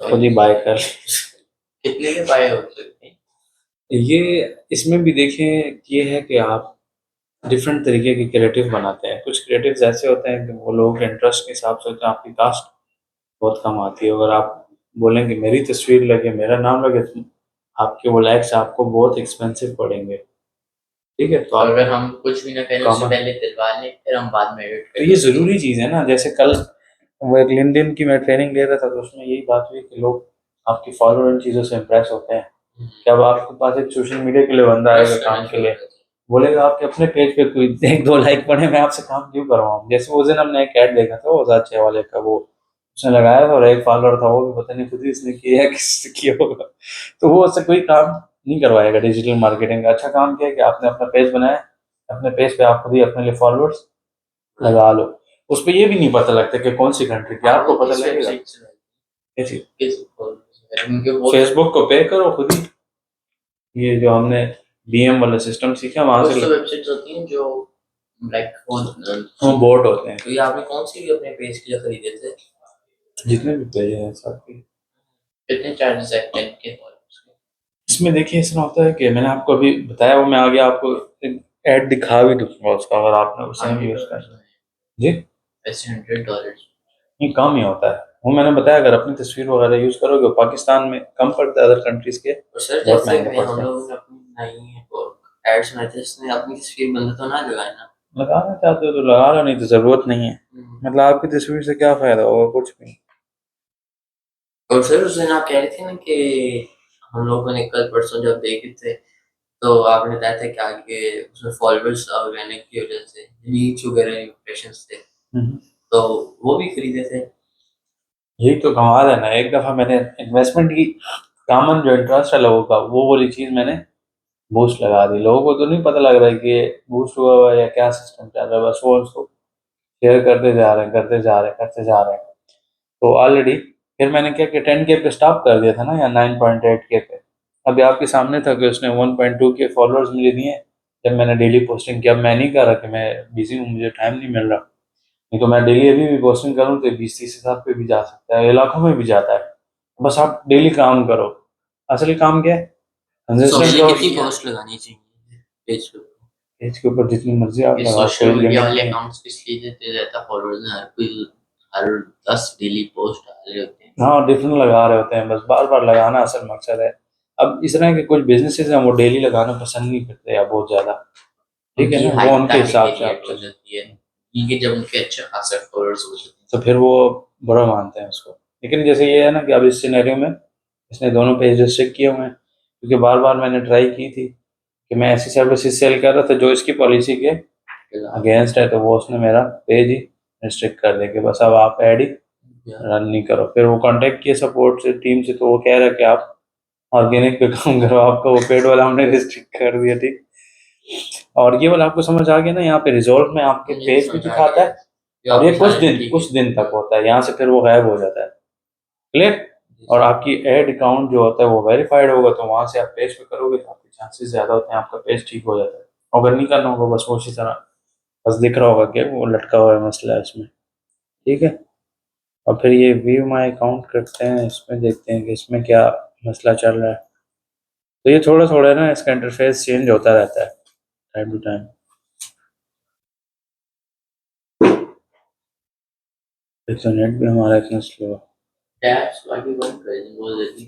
खुद ही बाय कर लिए। कितने के बाय हो सकते हैं? ये इसमें भी देखें, ये है कि आप डिफरेंट तरीके के क्रिएटिव बनाते हैं। कुछ क्रिएटिव्स ऐसे होते हैं कि वो लोगों के इंटरेस्ट के हिसाब से होते हैं, आपकी कास्ट बहुत कम आती है। अगर आप बोलेंगे मेरी तस्वीर लगे, मेरा नाम लगे, तो आपके वो लाइक्स आपको बहुत एक्सपेंसिव पड़ेंगे। ठीक है, तो अगर आप हम कुछ भी ना करें उससे पहले दिलवा लें फिर हम बाद में एडिट तो ये ज़रूरी चीज़ है ना। जैसे कल वो एक लिंक्डइन की मैं ट्रेनिंग ले रहा था, तो उसमें यही बात हुई कि लोग आपकी फॉलोअर इन चीज़ों से इम्प्रेस होते हैं कि अब आपके पास एक सोशल मीडिया के लिए बंदा आएगा काम के लिए, बोलेगा आपके अपने पेज पे कोई 1-2 लाइक पड़े, मैं आपसे काम क्यों करवाऊँ। जैसे उस दिन हमने एक ऐड देखा था वो ज़ाचे वाले का, वो उसने लगाया था और एक फॉलोअर था, वो भी पता नहीं खुद ही इसने किया है किससे किया होगा। तो वो उससे कोई काम नहीं करवाएगा डिजिटल मार्केटिंग का। अच्छा काम किया कि आपने अपना पेज बनाया, अपने पेज पे आप खुद ही अपने लिए फॉलोअर्स लगा लो। उस पे ये भी नहीं पता लगता कि कौन सी कंट्री की, आपको पता लगेगा कैसी। फेसबुक को पे करो खुद ही, ये जो हमने बीएम वाला सिस्टम सीखा वहां से वेबसाइट्स होती हैं जो लाइक वो बोट होते हैं। तो ये आपने कौन सी अपने पेज के लिए खरीदे थे? जितने भी पेज हैं सबके कितने चार्जेस है 10 के? इसमें देखिए ऐसा होता है कि मैंने आपको अभी बताया, वो मैं आगे आपको ऐड दिखा भी दूंगा उसका, अगर आपने उसे यूज कर जी। वैसे $100 नहीं, कम ही होता है। वो मैंने बताया, अगर अपनी तस्वीर वगैरह यूज करोगे, पाकिस्तान में कम पड़ता है, अदर कंट्रीज के तो सर बहुत जैसे महंगे मैं पड़ते हम हैं। लोगों ने अपनी बनाई है और एड्स में जिसने अपनी तस्वीर बंदा तो ना लगाए ना। लगाना चाहते हो तो लगा लो, नहीं तो जरूरत नहीं है। मतलब आपकी तस्वीर से क्या फायदा होगा, कुछ भी। और सर उस दिन आप कह रहे थे ना कि हम लोगों ने कल परसों जब देखे थे तो आपने बताया था कि आगे उसमें फॉलोअर्स ऑर्गेनिक की वजह से रीच वगैरह इंप्रेशंस थे, तो वो भी खरीदे थे। यही तो कमाल है ना, एक दफा मैंने इन्वेस्टमेंट की, कॉमन जो इंटरेस्ट है लोगों का, वो वाली चीज मैंने बूस्ट लगा दी। लोगों को तो नहीं पता लग रहा है कि बूस्ट हुआ हुआ है या क्या सिस्टम चल रहा है, बस वो उसको शेयर करते जा रहे हैं, करते जा रहे हैं, करते जा रहे हैं। तो ऑलरेडी फिर मैंने क्या कि 10K पे स्टॉप कर दिया था ना, या 9.8K पे। अभी आपके सामने था कि उसने 1.2K फॉलोअर्स मुझे दिए जब मैंने डेली पोस्टिंग किया। अब मैं नहीं कर रहा कि मैं बिजी हूँ, मुझे टाइम नहीं मिल रहा, नहीं तो मैं डेली अभी भी पोस्टिंग करूँ तो 20-30 हज़ार पे भी जा सकता है, लाखों में भी जाता है। बस आप डेली काम करो। असली काम क्या है? कंसिस्टेंट मुझे रहो। कितनी पोस्ट लगानी चाहिए पेज पे? पेज के ऊपर जितनी मर्जी आप ये लगाओ, सोशल कोई मीडिया लिमिट वाले नहीं है। अकाउंट्स इसलिए देते रहता फॉलोअर्स, हर कोई हर 10 डेली पोस्ट डाल रहे होते हैं। हाँ, डिफरेंट लगा रहे होते हैं, बस बार बार लगाना असल मकसद है। अब इस तरह के कुछ बिजनेसेस हैं वो डेली लगाना पसंद नहीं करते या बहुत ज्यादा, ठीक है उनकी ना, वो हाइप उनके तक हिसाब से आप क्रिएट हो चलें। जाती है, क्योंकि जब उनके अच्छे खासे फॉलोअर्स हो जाते तो फिर वो बुरा मानते हैं उसको। लेकिन जैसे ये है ना कि अब इस सिनेरियो में इसने दोनों पेज रिस्ट्रिक्ट किए हुए हैं, क्योंकि बार बार मैंने ट्राई की थी कि मैं ऐसी सर्विसेज सेल कर रहा था जो इसकी पॉलिसी के हैं। अगेंस्ट है, तो वो उसने मेरा पेज ही रिस्ट्रिक्ट कर दिया कि बस अब आप ऐड ही रन नहीं करो। फिर वो कांटेक्ट किए सपोर्ट से, टीम से, तो वो कह रहा है कि आप ऑर्गेनिक पे काम करो, आपका वो पेड वाला हमने रिस्ट्रिक्ट कर दिया, ठीक। और ये वाला आपको समझ आ गया ना, यहाँ पे रिजॉल्ट में आपके मुझे पेज पे समझ आ दिखाता गया है, कि और ये आपके सारे ठीक कुछ दिन तक होता है, यहाँ से फिर वो गायब हो जाता है। क्लियर? और आपकी एड अकाउंट जो होता है वो वेरीफाइड होगा, तो वहां से आप पेज पे करोगे तो आपके चांसेस ज्यादा होते हैं आपका पेज ठीक हो जाता है। अगर नहीं करना होगा बस वो उसी तरह बस दिख रहा होगा कि वो लटका हुआ है, मसला है इसमें, ठीक है। और फिर ये व्यू माई अकाउंट करते हैं, इसमें देखते हैं कि इसमें क्या मसला चल रहा है। तो ये थोड़ा थोड़ा ना इसका इंटरफेस चेंज होता रहता है टाइम टू टाइम। एक तो नेट भी हमारा इतना स्लो है, टैब्स बाकी बंद कर दें वो जल्दी।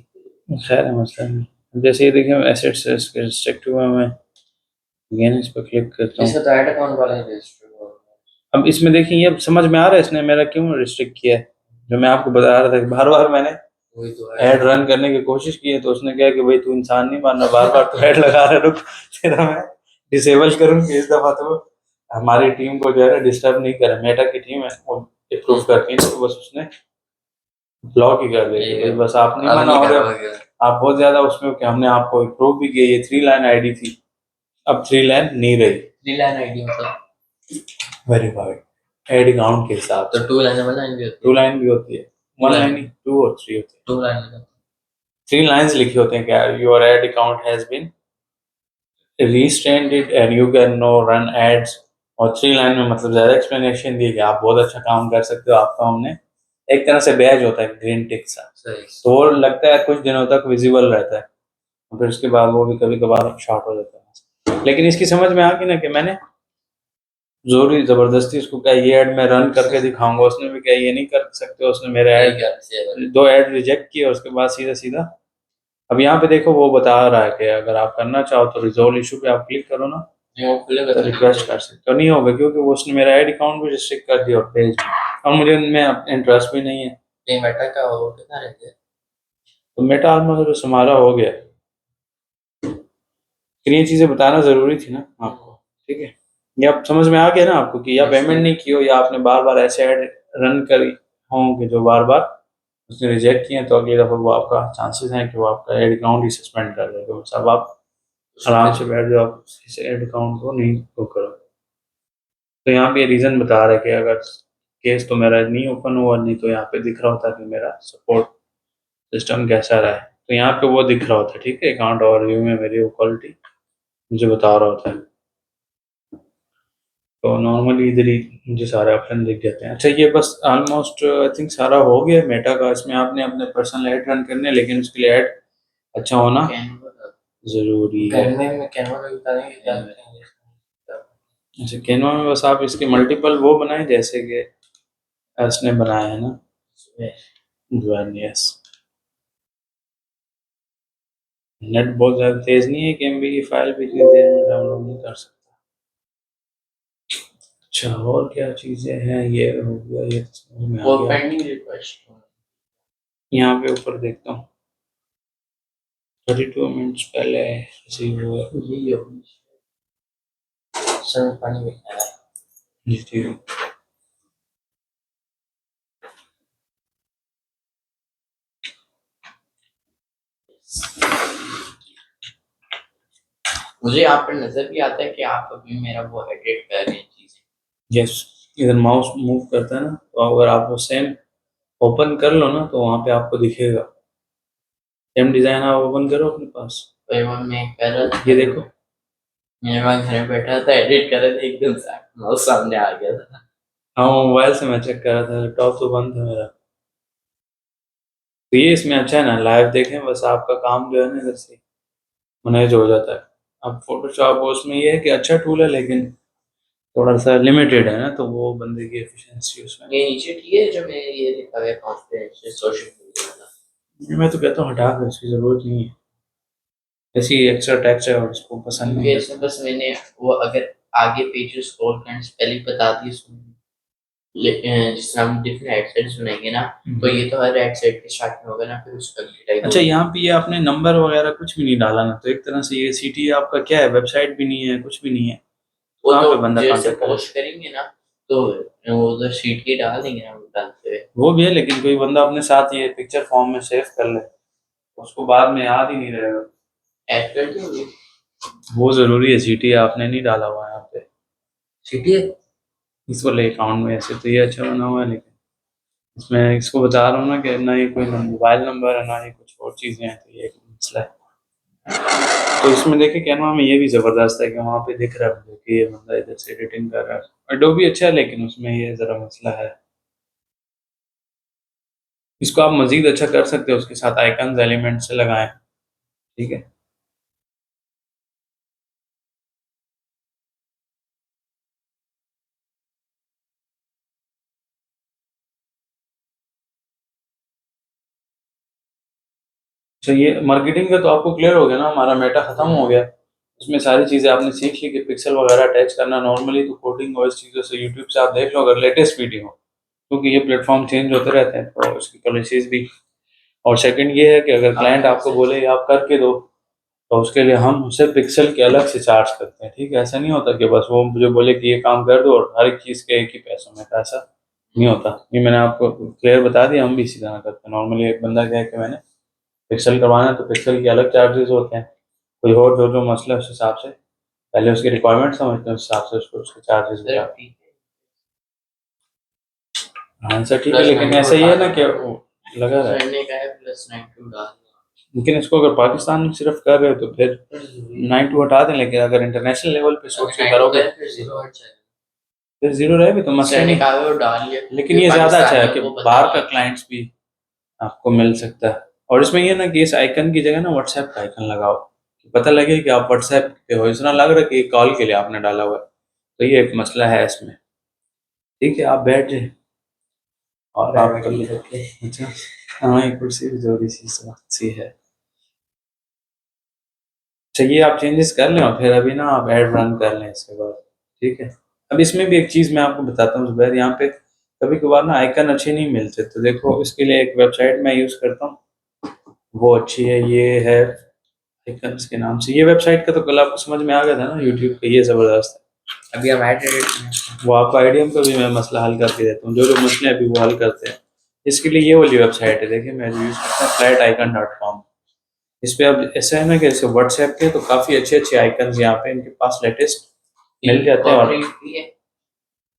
खैर है, मसला नहीं। अब जैसे ये देखिए एसेट्स रिस्ट्रिक्ट हुआ, मैं अगेन इस पर क्लिक करता हूँ। इसका तो ऐड अकाउंट वाला रजिस्टर हुआ। अब इसमें देखिए ये अब समझ में आ रहा है इसने मेरा क्यों रिस्ट्रिक्ट किया है। जो मैं आपको बता रहा था कि बार बार मैंने वही तो ऐड रन करने की कोशिश की है, तो उसने कहा कि भाई तू इंसान नहीं मानना, बार बार तो ऐड लगा रहा है, रुक तेरा मैं डिसेबल करूंगी इस दफा। तो हमारी टीम को जो है ना डिस्टर्ब नहीं करे, मेटा की टीम है वो अप्रूव करती है, तो बस उसने ब्लॉक ही कर दिया कि भाई बस आप नहीं अब माना नहीं हो रहे हो, करवाओगे। आप बहुत ज्यादा उसमें कि हमने आपको अप्रूव भी किया। ये 3 लाइन आईडी थी, अब 3 लाइन नहीं रही, 3 लाइन आईडी मतलब वेरीफाइड एड अकाउंट के हिसाब तो से। 2 लाइन 1 लाइन भी होती 2 लाइन भी होती है, 1 लाइन ही, 2 और 3 होती है। 2 लाइन 3 लाइन्स लिखे होते हैं कि your ad account has been रीस्टैंडेड and you can no run ads. और 3 लाइन में मतलब ज्यादा एक्सप्लेनेशन दी कि आप बहुत अच्छा काम कर सकते हो, आपका हमने एक तरह से बैज होता है ग्रीन टिक सा, सही। तो वो लगता है कुछ दिनों तक विजिबल रहता है, और फिर उसके बाद वो भी कभी कभार शॉर्ट हो जाता है। लेकिन इसकी समझ में आ गई ना कि मैंने जोरी जबरदस्ती उसको कहा ये ऐड मैं रन करके दिखाऊंगा, उसने भी कहा ये नहीं कर सकते, उसने मेरे ऐड 2 ऐड रिजेक्ट किए, उसके बाद सीधा सीधा अब यहाँ पे देखो वो बता रहा है कि अगर आप करना चाहो तो रिजोल्व इशू पे आप क्लिक करो ना, तो रिक्वेस्ट कर सकते हो। नहीं होगा क्योंकि वो उसने मेरा ऐड अकाउंट भी रिस्ट्रिक्ट कर दिया और पेज भी, और मुझे उनमें इंटरेस्ट भी नहीं है। नहीं मेटा का हो कितना रहता है? तो मेटा ऑलमोस्ट हमारा हो गया, फिर ये चीज़ें बताना ज़रूरी थी ना आपको, ठीक है। ये अब समझ में आ गया ना आपको कि या पेमेंट नहीं की हो या आपने बार बार ऐसे ऐड रन करी हों कि जो बार बार उसने रिजेक्ट किए हैं, तो अगली दफ़ा वो आपका चांसेस हैं कि वो आपका ऐड अकाउंट ही सस्पेंड कर देगा। तो सब आप आराम से बैठ जाओ, इस ऐड अकाउंट को नहीं वो करो। तो यहाँ पे रीज़न बता रहा है कि अगर केस तो मेरा नहीं ओपन हुआ, नहीं तो यहाँ पे दिख रहा होता कि मेरा सपोर्ट सिस्टम कैसा रहा है, तो यहाँ पे वो दिख रहा होता, ठीक है, अकाउंट ओवरव्यू में मेरी वो क्वालिटी मुझे बता रहा होता है। तो नॉर्मली इधर ही मुझे सारे ऑप्शन दिख जाते हैं। अच्छा ये बस ऑलमोस्ट आई थिंक सारा हो गया मेटा का। इसमें आपने अपने पर्सनल ऐड रन करने, लेकिन उसके लिए ऐड अच्छा होना ज़रूरी है। कैनवा में बता देंगे क्या करेंगे। अच्छा कैनवा में बस आप इसके मल्टीपल वो बनाए जैसे कि इसने बनाया है ना, यस। नेट बहुत ज़्यादा तेज़ नहीं है कि एमबी की फाइल भी इतनी देर में डाउनलोड नहीं कर सकता। अच्छा और क्या चीज़ें हैं, ये हो गया, ये तो समझ में आ वो गया। पेंडिंग रिक्वेस्ट यहाँ पे ऊपर देखता हूँ 32 मिनट्स पहले रिसीव हुआ। यही होगी। सर पानी में है। जी ठीक है। मुझे यहाँ पर नजर भी आता है कि आप अभी मेरा वो एडिट कर रहे हैं चीजें। यस, इधर माउस मूव करता है ना, तो अगर आप वो सेम ओपन कर लो ना तो वहाँ पे आपको दिखेगा। सेम डिजाइन आप ओपन करो अपने पास, वही वो मैं कर रहा था, ये देखो। मैं वहाँ घर में बैठा था, एडिट कर रहे थे, एकदम से माउस सामने आ गया था। हाँ मोबाइल से मैं चेक कर रहा था, लैपटॉप तो बंद था मेरा। तो ये इसमें अच्छा है ना, लाइव देखें, बस आपका काम जो है ना इधर से मैनेज हो जाता है। अब फोटोशॉप उसमें ये है कि अच्छा टूल है, लेकिन थोड़ा सा लिमिटेड है ना, तो वो बंदे की एफिशिएंसी उसमें। ये नीचे ठीक है जो मैं ये लिखा हुआ है कॉन्फिडेंशियल सोशल मीडिया वाला, मैं तो कहता हूँ हटा दो, इसकी जरूरत नहीं है, ऐसी एक्स्ट्रा टैक्स है और उसको पसंद क्योंकि नहीं है। इसमें बस मैंने वो अगर आगे पेजेस स्क्रॉल करने से पहले ही बता दिए उसमें, जिस तरह हम डिफरेंट वेबसाइट्स बनाएंगे ना, तो ये तो हर वेबसाइट के स्टार्ट में होगा ना, फिर उसका डिटेल अच्छा यहाँ पे ये आपने नंबर वगैरह कुछ भी नहीं डाला ना, तो एक तरह से ये सिटी आपका क्या है, वेबसाइट भी नहीं है, कुछ भी नहीं है, वो कहाँ तो पे बंदा जैसे कांटेक्ट करे? पोस्ट करेंगे ना, तो वो उधर शीट के डाल देंगे ना वो डालते हुए। वो भी है, लेकिन कोई बंदा अपने साथ ये पिक्चर फॉर्म में सेव कर ले, उसको बाद में याद ही नहीं रहेगा। ऐड कर देंगे वो जरूरी है, सिटी आपने नहीं डाला हुआ है यहाँ पे शीट है। इस वाले अकाउंट में। ऐसे तो ये अच्छा बना हुआ है, लेकिन इसमें इसको बता रहा हूँ ना कि ना ये कोई मोबाइल नंबर है ना ये कुछ और चीज़ें हैं, तो ये एक मसला है। तो इसमें देखिए कैनवा में ये भी ज़बरदस्त है कि वहाँ पे दिख रहा है मुझे कि ये बंदा इधर से एडिटिंग कर रहा है। एडोबी अच्छा है, लेकिन उसमें ये ज़रा मसला है। इसको आप मज़ीद अच्छा कर सकते हो, उसके साथ आइकन्स एलिमेंट से लगाएं, ठीक है। अच्छा ये मार्केटिंग का तो आपको क्लियर हो गया ना, हमारा मेटा ख़त्म हो गया। उसमें सारी चीज़ें आपने सीख ली कि पिक्सल वगैरह अटैच करना, नॉर्मली तो कोडिंग और इस चीज़ों से यूट्यूब से आप देख लो अगर लेटेस्ट वीडियो हो, क्योंकि ये प्लेटफॉर्म चेंज होते रहते हैं तो उसकी पॉलिसीज़ भी। और सेकंड ये है कि अगर क्लाइंट आपको बोले आप करके दो, तो उसके लिए हम उसे पिक्सल के अलग से चार्ज करते हैं, ठीक है। ऐसा नहीं होता कि बस वो मुझे बोले कि ये काम कर दो और हर एक चीज़ के एक ही पैसों में, तो ऐसा नहीं होता। ये मैंने आपको क्लियर बता दिया, हम भी इसी तरह करते हैं। नॉर्मली एक बंदा कहे कि मैंने पिक्सल करवाना है तो पिक्सल के अलग चार्जेस होते हैं, कोई और जो जो मसला है उस हिसाब से पहले उसकी रिक्वायरमेंट समझते हैं, उस हिसाब से उसको उसके चार्जेस सर बताते ठीक है, हैं। हाँ सर ठीक है, प्लस लेकिन ऐसा ही है ना कि वो लगा रहा है। सर ने कहा है प्लस 92 डाल लेकिन इसको अगर पाकिस्तान में सिर्फ कर रहे हो तो फिर 9 हटा दें, लेकिन अगर इंटरनेशनल लेवल पे सोच के करोगे फिर जीरो हट जाएगा। फिर जीरो रहे भी तो मसला सर ने नहीं। कहा है वो डाल लिया, लेकिन ये ज्यादा अच्छा है कि पाकिस्तानियों को पता बाहर नहीं का है। क्लाइंट्स भी आपको मिल सकता है। और इसमें ये ना कि इस आइकन की जगह ना व्हाट्सएप का आइकन लगाओ, कि पता लगे कि आप व्हाट्सएप पे हो, इतना लग रहा है कि कॉल के लिए आपने डाला हुआ है। तो ये एक मसला है इसमें, ठीक है। आप बैठ जाए और आप कर लीजिए। अच्छा हाँ ये कुर्सी भी थोड़ी सी सख्त सी है। चाहिए आप चेंजेस कर लें और फिर अभी ना आप ऐड रन कर लें इसके बाद, ठीक है। अब इसमें भी एक चीज़ मैं आपको बताता हूँ जुबैर, यहाँ पे कभी कभार ना आइकन अच्छे नहीं मिलते, तो देखो इसके लिए एक वेबसाइट मैं यूज़ करता हूँ, वो अच्छी है, ये है आइकन्स के नाम से। ये वेबसाइट का तो कल आपको समझ में आ गया था ना, यूट्यूब पे, ये ज़बरदस्त है। अभी हम ऐड एडिट वो आपको आइडियम का भी मैं मसला हल करके देता हूँ, जो जो मसले हैं अभी वो हल करते हैं। इसके लिए ये वाली वेबसाइट है, देखिए मैं जो यूज़ करता हूँ flaticon.com। इस पे अब ऐसा है ना कि जैसे व्हाट्सएप के तो काफ़ी अच्छे अच्छे आइकन्स यहाँ पे इनके पास लेटेस्ट मिल जाते हैं और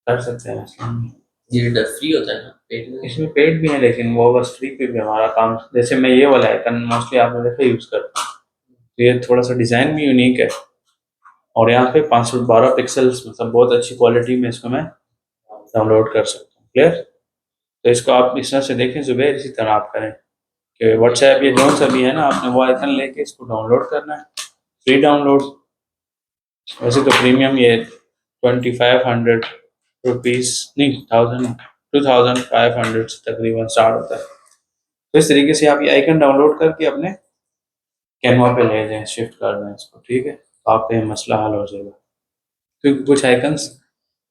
कर सकते हैं, मसला नहीं। ये फ्री होता है ना, पेड में। इसमें पेड भी है, लेकिन वो बस फ्री पे भी हमारा काम, जैसे मैं ये वाला आइकन मोस्टली आपने देखा यूज़ करता हूँ, तो ये थोड़ा सा डिज़ाइन भी यूनिक है। और यहाँ पे 512 पिक्सल्स, मतलब बहुत अच्छी क्वालिटी में इसको मैं डाउनलोड कर सकता हूँ, क्लियर। तो इसको आप इस तरह से देखें जुबैर, इसी तरह आप करें कि व्हाट्सएप ये जो सा भी है ना, आपने वो आइकन लेके इसको डाउनलोड करना है, फ्री डाउनलोड। वैसे तो प्रीमियम ये 2500 रुपीज़ नहीं, 2500 से तकरीबन स्टार्ट होता है। तो इस तरीके से आप ये आइकन डाउनलोड करके अपने कैनवा पे ले जाएं, शिफ्ट कर दें इसको, ठीक है, तो आपका ये मसला हल हो जाएगा। क्योंकि कुछ आइकन्स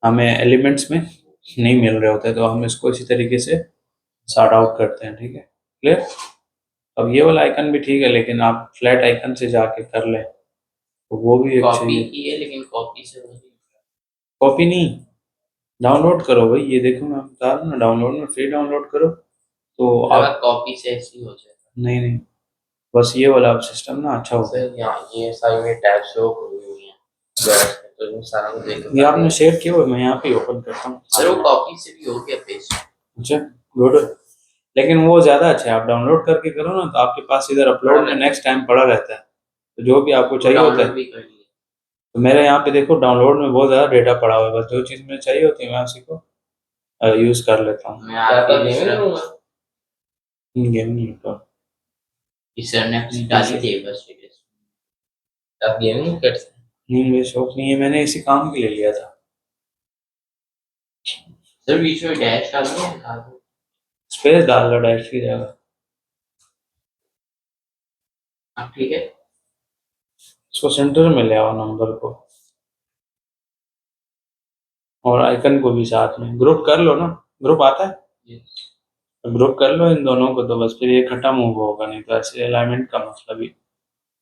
हमें एलिमेंट्स में नहीं मिल रहे होते, तो हम इसको इसी तरीके से सॉर्ट आउट करते हैं, ठीक है, क्लियर। अब ये वाला आइकन भी ठीक है, लेकिन आप फ्लैट आइकन से जाके कर लें तो वो भी एक कॉपी चाहिए। की है लेकिन कॉपी से हो नहीं। कॉपी नहीं, डाउनलोड करो भाई, ये देखो मैं बता रहा हूँ ना, डाउनलोड में फ्री डाउनलोड करो तो आप। कॉपी से ऐसी हो जाएगा। नहीं नहीं, बस ये वाला अब सिस्टम ना अच्छा होगा। सर यहाँ ये सारी में टैब शो खुली हुई है, तो ये सारा कुछ देख ये आपने शेयर किया हुआ है, मैं यहाँ पे ओपन करता हूँ। सर वो कॉपी से भी हो गया पेज। अच्छा गुड। लेकिन वो ज़्यादा अच्छा है, आप डाउनलोड करके करो ना तो आपके पास इधर अपलोड में नेक्स्ट टाइम पड़ा रहता है, तो जो भी आपको चाहिए होता डाउनलोड है। भी कर लिया। तो मेरे यहाँ पे देखो डाउनलोड में बहुत ज़्यादा डेटा पड़ा हुआ है, बस जो चीज़ मुझे चाहिए होती है मैं उसी को यूज़ कर लेता हूँ। मैं आपके दूसरा गेम नहीं होता। कि सर ने अपनी डाली थी बस स्टेटस। आप गेमिंग करते हैं? नहीं, मुझे शौक नहीं है, मैंने इसी काम के लिए लिया था। सर बीच में डैश डाल दिया है खा दो। स्पेस डाल लो डैश की जगह। अब ठीक है। इसको सेंटर में ले आओ नंबर को, और आइकन को भी साथ में ग्रुप कर लो ना। ग्रुप आता है, Yes. ग्रुप कर लो इन दोनों को, तो बस फिर ये खत्म होगा, नहीं तो ऐसे अलाइनमेंट का मसला भी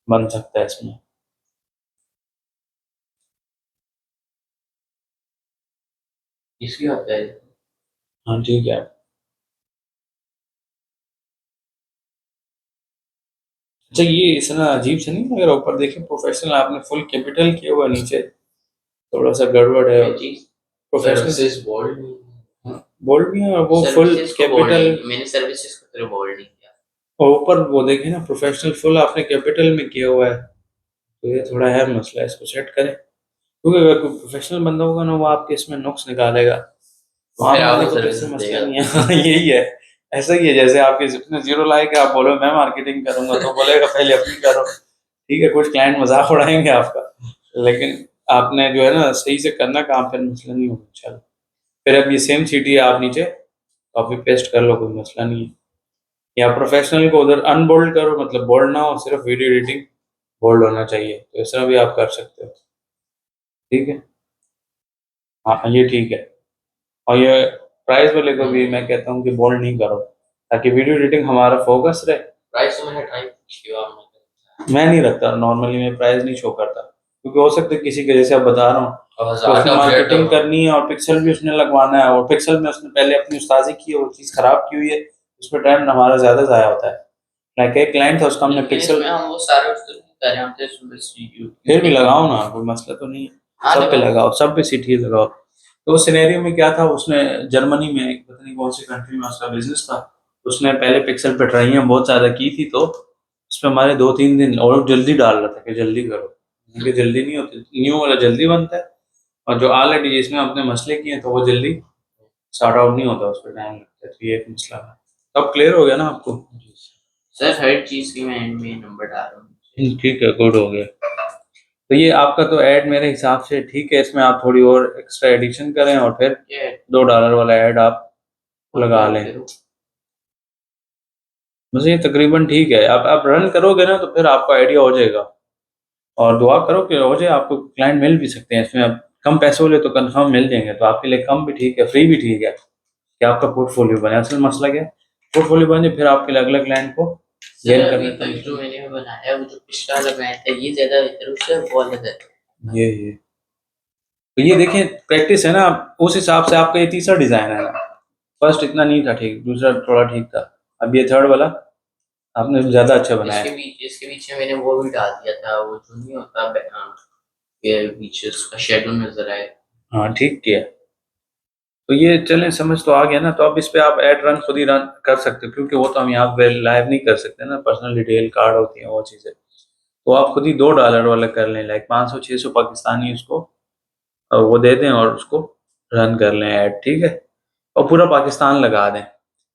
बन सकता है इसमें। इसकी बात है। हाँ ठीक है। अच्छा ये इतना अजीब से नहीं लग रहा? ऊपर देखिए प्रोफेशनल आपने फुल कैपिटल किया हुआ, नीचे थोड़ा सा गड़बड़ है। ये चीज प्रोफेशनल सर्विसेज बोल्ड नहीं है। बोल्ड भी है और वो फुल सर्विसेज को बोल्ड कैपिटल, नहीं, मैंने सर्विसेज को तेरे बोल्ड नहीं किया। और ऊपर वो देखे ना प्रोफेशनल फुल आपने कैपिटल में किया हुआ है, तो ये थोड़ा है मसला, इसको सेट करें। क्योंकि अगर कोई प्रोफेशनल बंदा होगा ना वो आपके इसमें नुक्स निकालेगा, तो आम फिर बंदे आपको को तो इससे सर्विसेज मसला देगा। नहीं है। हाँ, यही है। ऐसा ही है जैसे आपके जितने जीरो लाइक है, आप बोलो मैं मार्केटिंग करूंगा तो बोलेगा पहले अपनी करो। ठीक है, कुछ क्लाइंट मजाक उड़ाएंगे आपका, लेकिन आपने जो है ना सही से करना काम, फिर मसला नहीं होगा। चलो फिर अब ये सेम सीटी है, आप नीचे कॉपी पेस्ट कर लो, कोई मसला नहीं है। या प्रोफेशनल को उधर अनबोल्ड करो, मतलब बोल्ड ना हो, सिर्फ वीडियो एडिटिंग बोल्ड होना चाहिए, तो इस तरह भी आप कर सकते हो। ठीक है, हाँ ये ठीक है। और ये प्राइस वाले को भी मैं कहता हूँ कि बोल्ड नहीं करो, ताकि वीडियो एडिटिंग हमारा फोकस रहे। प्राइस तो मैंने ट्राई किया आपने। मैं नहीं रखता नॉर्मली, मैं प्राइस नहीं शो करता, क्योंकि हो सकता है किसी के, जैसे आप बता रहा हूँ और तो 1000 उसने का मार्केटिंग बजट करनी है और पिक्सल भी उसने लगवाना है, और पिक्सल में उसने पहले अपनी उस्तादी की है, वो चीज़ खराब की हुई है, उसमें टाइम हमारा ज़्यादा ज़ाया होता है। लाइक एक क्लाइंट था, उसका हमने लेकिन पिक्सल, इसमें हम वो सारे उसको नहीं कर रहे हैं, हम तो इसमें बस फिर भी लगाओ ना, कोई मसला तो नहीं है। हाँ सब पे लगाओ। लगाओ, सब पे सीटी लगाओ। तो उस सिनेरियो में क्या था, उसने जर्मनी में एक पता नहीं कौन सी कंट्री में उसका बिजनेस था, उसने पहले पिक्सल पे ट्राइयाँ बहुत ज़्यादा की थी, तो उसमें हमारे 2-3 दिन, और जल्दी डाल रहा था कि जल्दी करो, क्योंकि जल्दी नहीं होती, न्यू वाला जल्दी बनता है, और जो ऑलरेडी जिसमें अपने मसले किए हैं तो वो जल्दी सॉर्ट आउट नहीं होता, उस पर टाइम लगता है, तो ये एक मसला है। अब क्लियर हो गया ना आपको? सर हर चीज के मैं एंड में नंबर डाल रहा हूँ। ठीक है, गुड हो गया। तो ये आपका तो ऐड मेरे हिसाब से ठीक है, इसमें आप थोड़ी और एक्स्ट्रा एडिशन करें और फिर ये $2 वाला ऐड आप लगा लें। बस ये तकरीबन ठीक है, आप रन करोगे ना तो फिर आपको आइडिया हो जाएगा, और दुआ करो कि हो जाए, आपको क्लाइंट मिल भी सकते हैं इसमें। अब कम पैसे वाले तो कंफर्म मिल जाएंगे, तो आपके लिए कम भी ठीक है, फ्री भी ठीक है, कि आपका पोर्टफोलियो बने। असल मसला क्या है, पोर्टफोलियो बन जाए फिर आपके लिए अगला क्लाइंट को सर गेन अभी करने तक जो का। मैंने बनाया है वो जो पिछला वाला बनाया था ये ज्यादा बेहतर है, उससे बहुत ज्यादा है। ये तो ये देखें प्रैक्टिस है ना, उस हिसाब से आपका ये तीसरा डिजाइन है ना। फर्स्ट इतना नहीं था ठीक, दूसरा थोड़ा ठीक था, अब ये थर्ड वाला आपने ज्यादा अच्छा बनाया है। इसके पीछे मैंने वो भी डाल दिया था, वो जो नहीं होता के पीछे उसका शेडो नजर आए। हाँ ठीक किया। तो ये चलें, समझ तो आ गया ना, तो अब इस पे आप एड रन खुद ही रन कर सकते हो, क्योंकि वो तो हम यहाँ पे लाइव नहीं कर सकते ना, पर्सनल डिटेल कार्ड होती है वो चीज़ें, तो आप खुद ही $2 वाला कर लें, लाइक 500-600 पाकिस्तानी उसको वो दे दें और उसको रन कर लें ऐड, ठीक है, और पूरा पाकिस्तान लगा दें।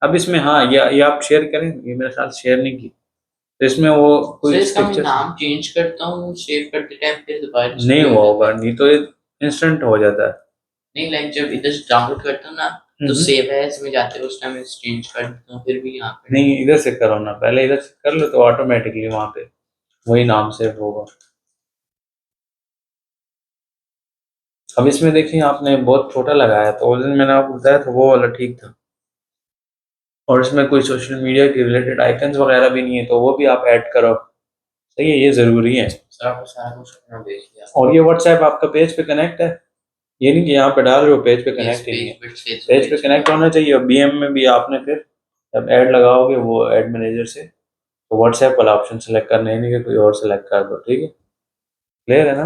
अब इसमें हाँ ये आप शेयर करें, ये मेरे साथ शेयर नहीं की, तो इसमें वो सर कोई इसका मैं पिक्चर नाम चेंज करता हूँ सेव करते टाइम फिर दोबारा नहीं डिस्प्ले हो हुआ जाता होगा, है। नहीं तो ये इंस्टेंट हो जाता है। नहीं लाइक जब इधर से डाउनलोड करता हूँ ना तो हम्म। सेव एज में जाते हैं, उस टाइम मैं चेंज कर देता हूँ, फिर भी यहाँ पे नहीं इधर से करो ना, पहले इधर से कर लो तो ऑटोमेटिकली वहां पे वही नाम सेव होगा। अब इसमें देखिए आपने बहुत छोटा लगाया, तो उस दिन मैंने आपको बताया था वो वाला ठीक था, और इसमें कोई सोशल मीडिया के रिलेटेड आइकन्स वगैरह भी नहीं है, तो वो भी आप ऐड करो। सही है, ये ज़रूरी है। सर आपको सारा कुछ अपना देख लिया। और ये व्हाट्सएप आपका पेज पे कनेक्ट है, ये नहीं कि यहाँ पे डाल रहे हो पेज पे Yes, कनेक्ट ही नहीं है, पेज पेज पे कनेक्ट होना चाहिए। और बीएम में भी आपने फिर जब ऐड लगाओगे वो ऐड मैनेजर से, तो व्हाट्सएप वाला ऑप्शन सेलेक्ट करना है, नहीं कि कोई और सेलेक्ट कर दो, ठीक है, क्लियर है ना?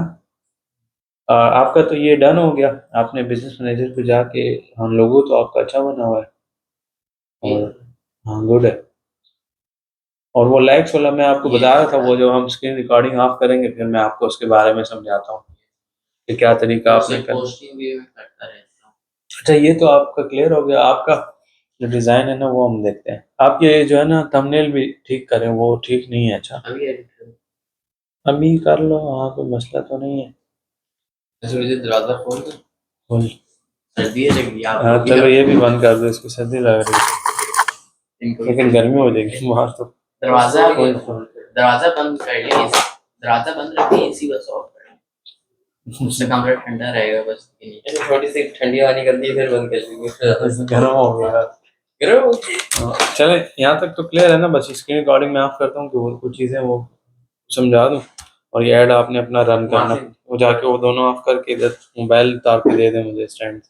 आपका तो ये डन हो गया, आपने बिजनेस मैनेजर पे जाके हम लोगो तो आपका अच्छा बना हुआ है, और हाँ गुड है। और वो लाइक्स वाला मैं आपको ये बता रहा था, बता वो जो हम स्क्रीन रिकॉर्डिंग ऑफ करेंगे फिर मैं आपको उसके बारे में समझाता हूँ कि क्या तरीका आपने करना। पोस्टिंग भी मैं करता रहता हूँ। अच्छा ये तो आपका क्लियर हो गया। आपका जो डिज़ाइन है ना वो हम देखते हैं। आप ये जो है ना थंबनेल भी ठीक करें, वो ठीक नहीं है। अच्छा अभी एडिट करूँ? अभी कर लो, हाँ कोई मसला तो नहीं है। वैसे मुझे दरवाजा खोल दो, बोल। सर्दी लग रही है आप हाँ लोग भी चलो रखो। ये भी बंद कर दो, इसको सर्दी लग रही है इनको भी लेकिन गर्मी हो जाएगी बाहर तो। दरवाजा खोल। दरवाजा बंद कर ले, दरवाजा बंद रखिए, एसी बस ऑफ कर ले, उससे कमरा ठंडा रहेगा बस। थोड़ी सी ठंडी हवा निकलती है फिर बंद कर देंगे। गर्म हो गया। गर्म हाँ, चले यहाँ तक तो क्लियर है ना। बस स्क्रीन रिकॉर्डिंग में ऑफ करता हूँ कि वो कुछ चीज़ें वो समझा दूँ। और ये ऐड आपने अपना रन करना, वो जाके वो दोनों ऑफ करके इधर मोबाइल उतार के दे दें मुझे स्टैंड।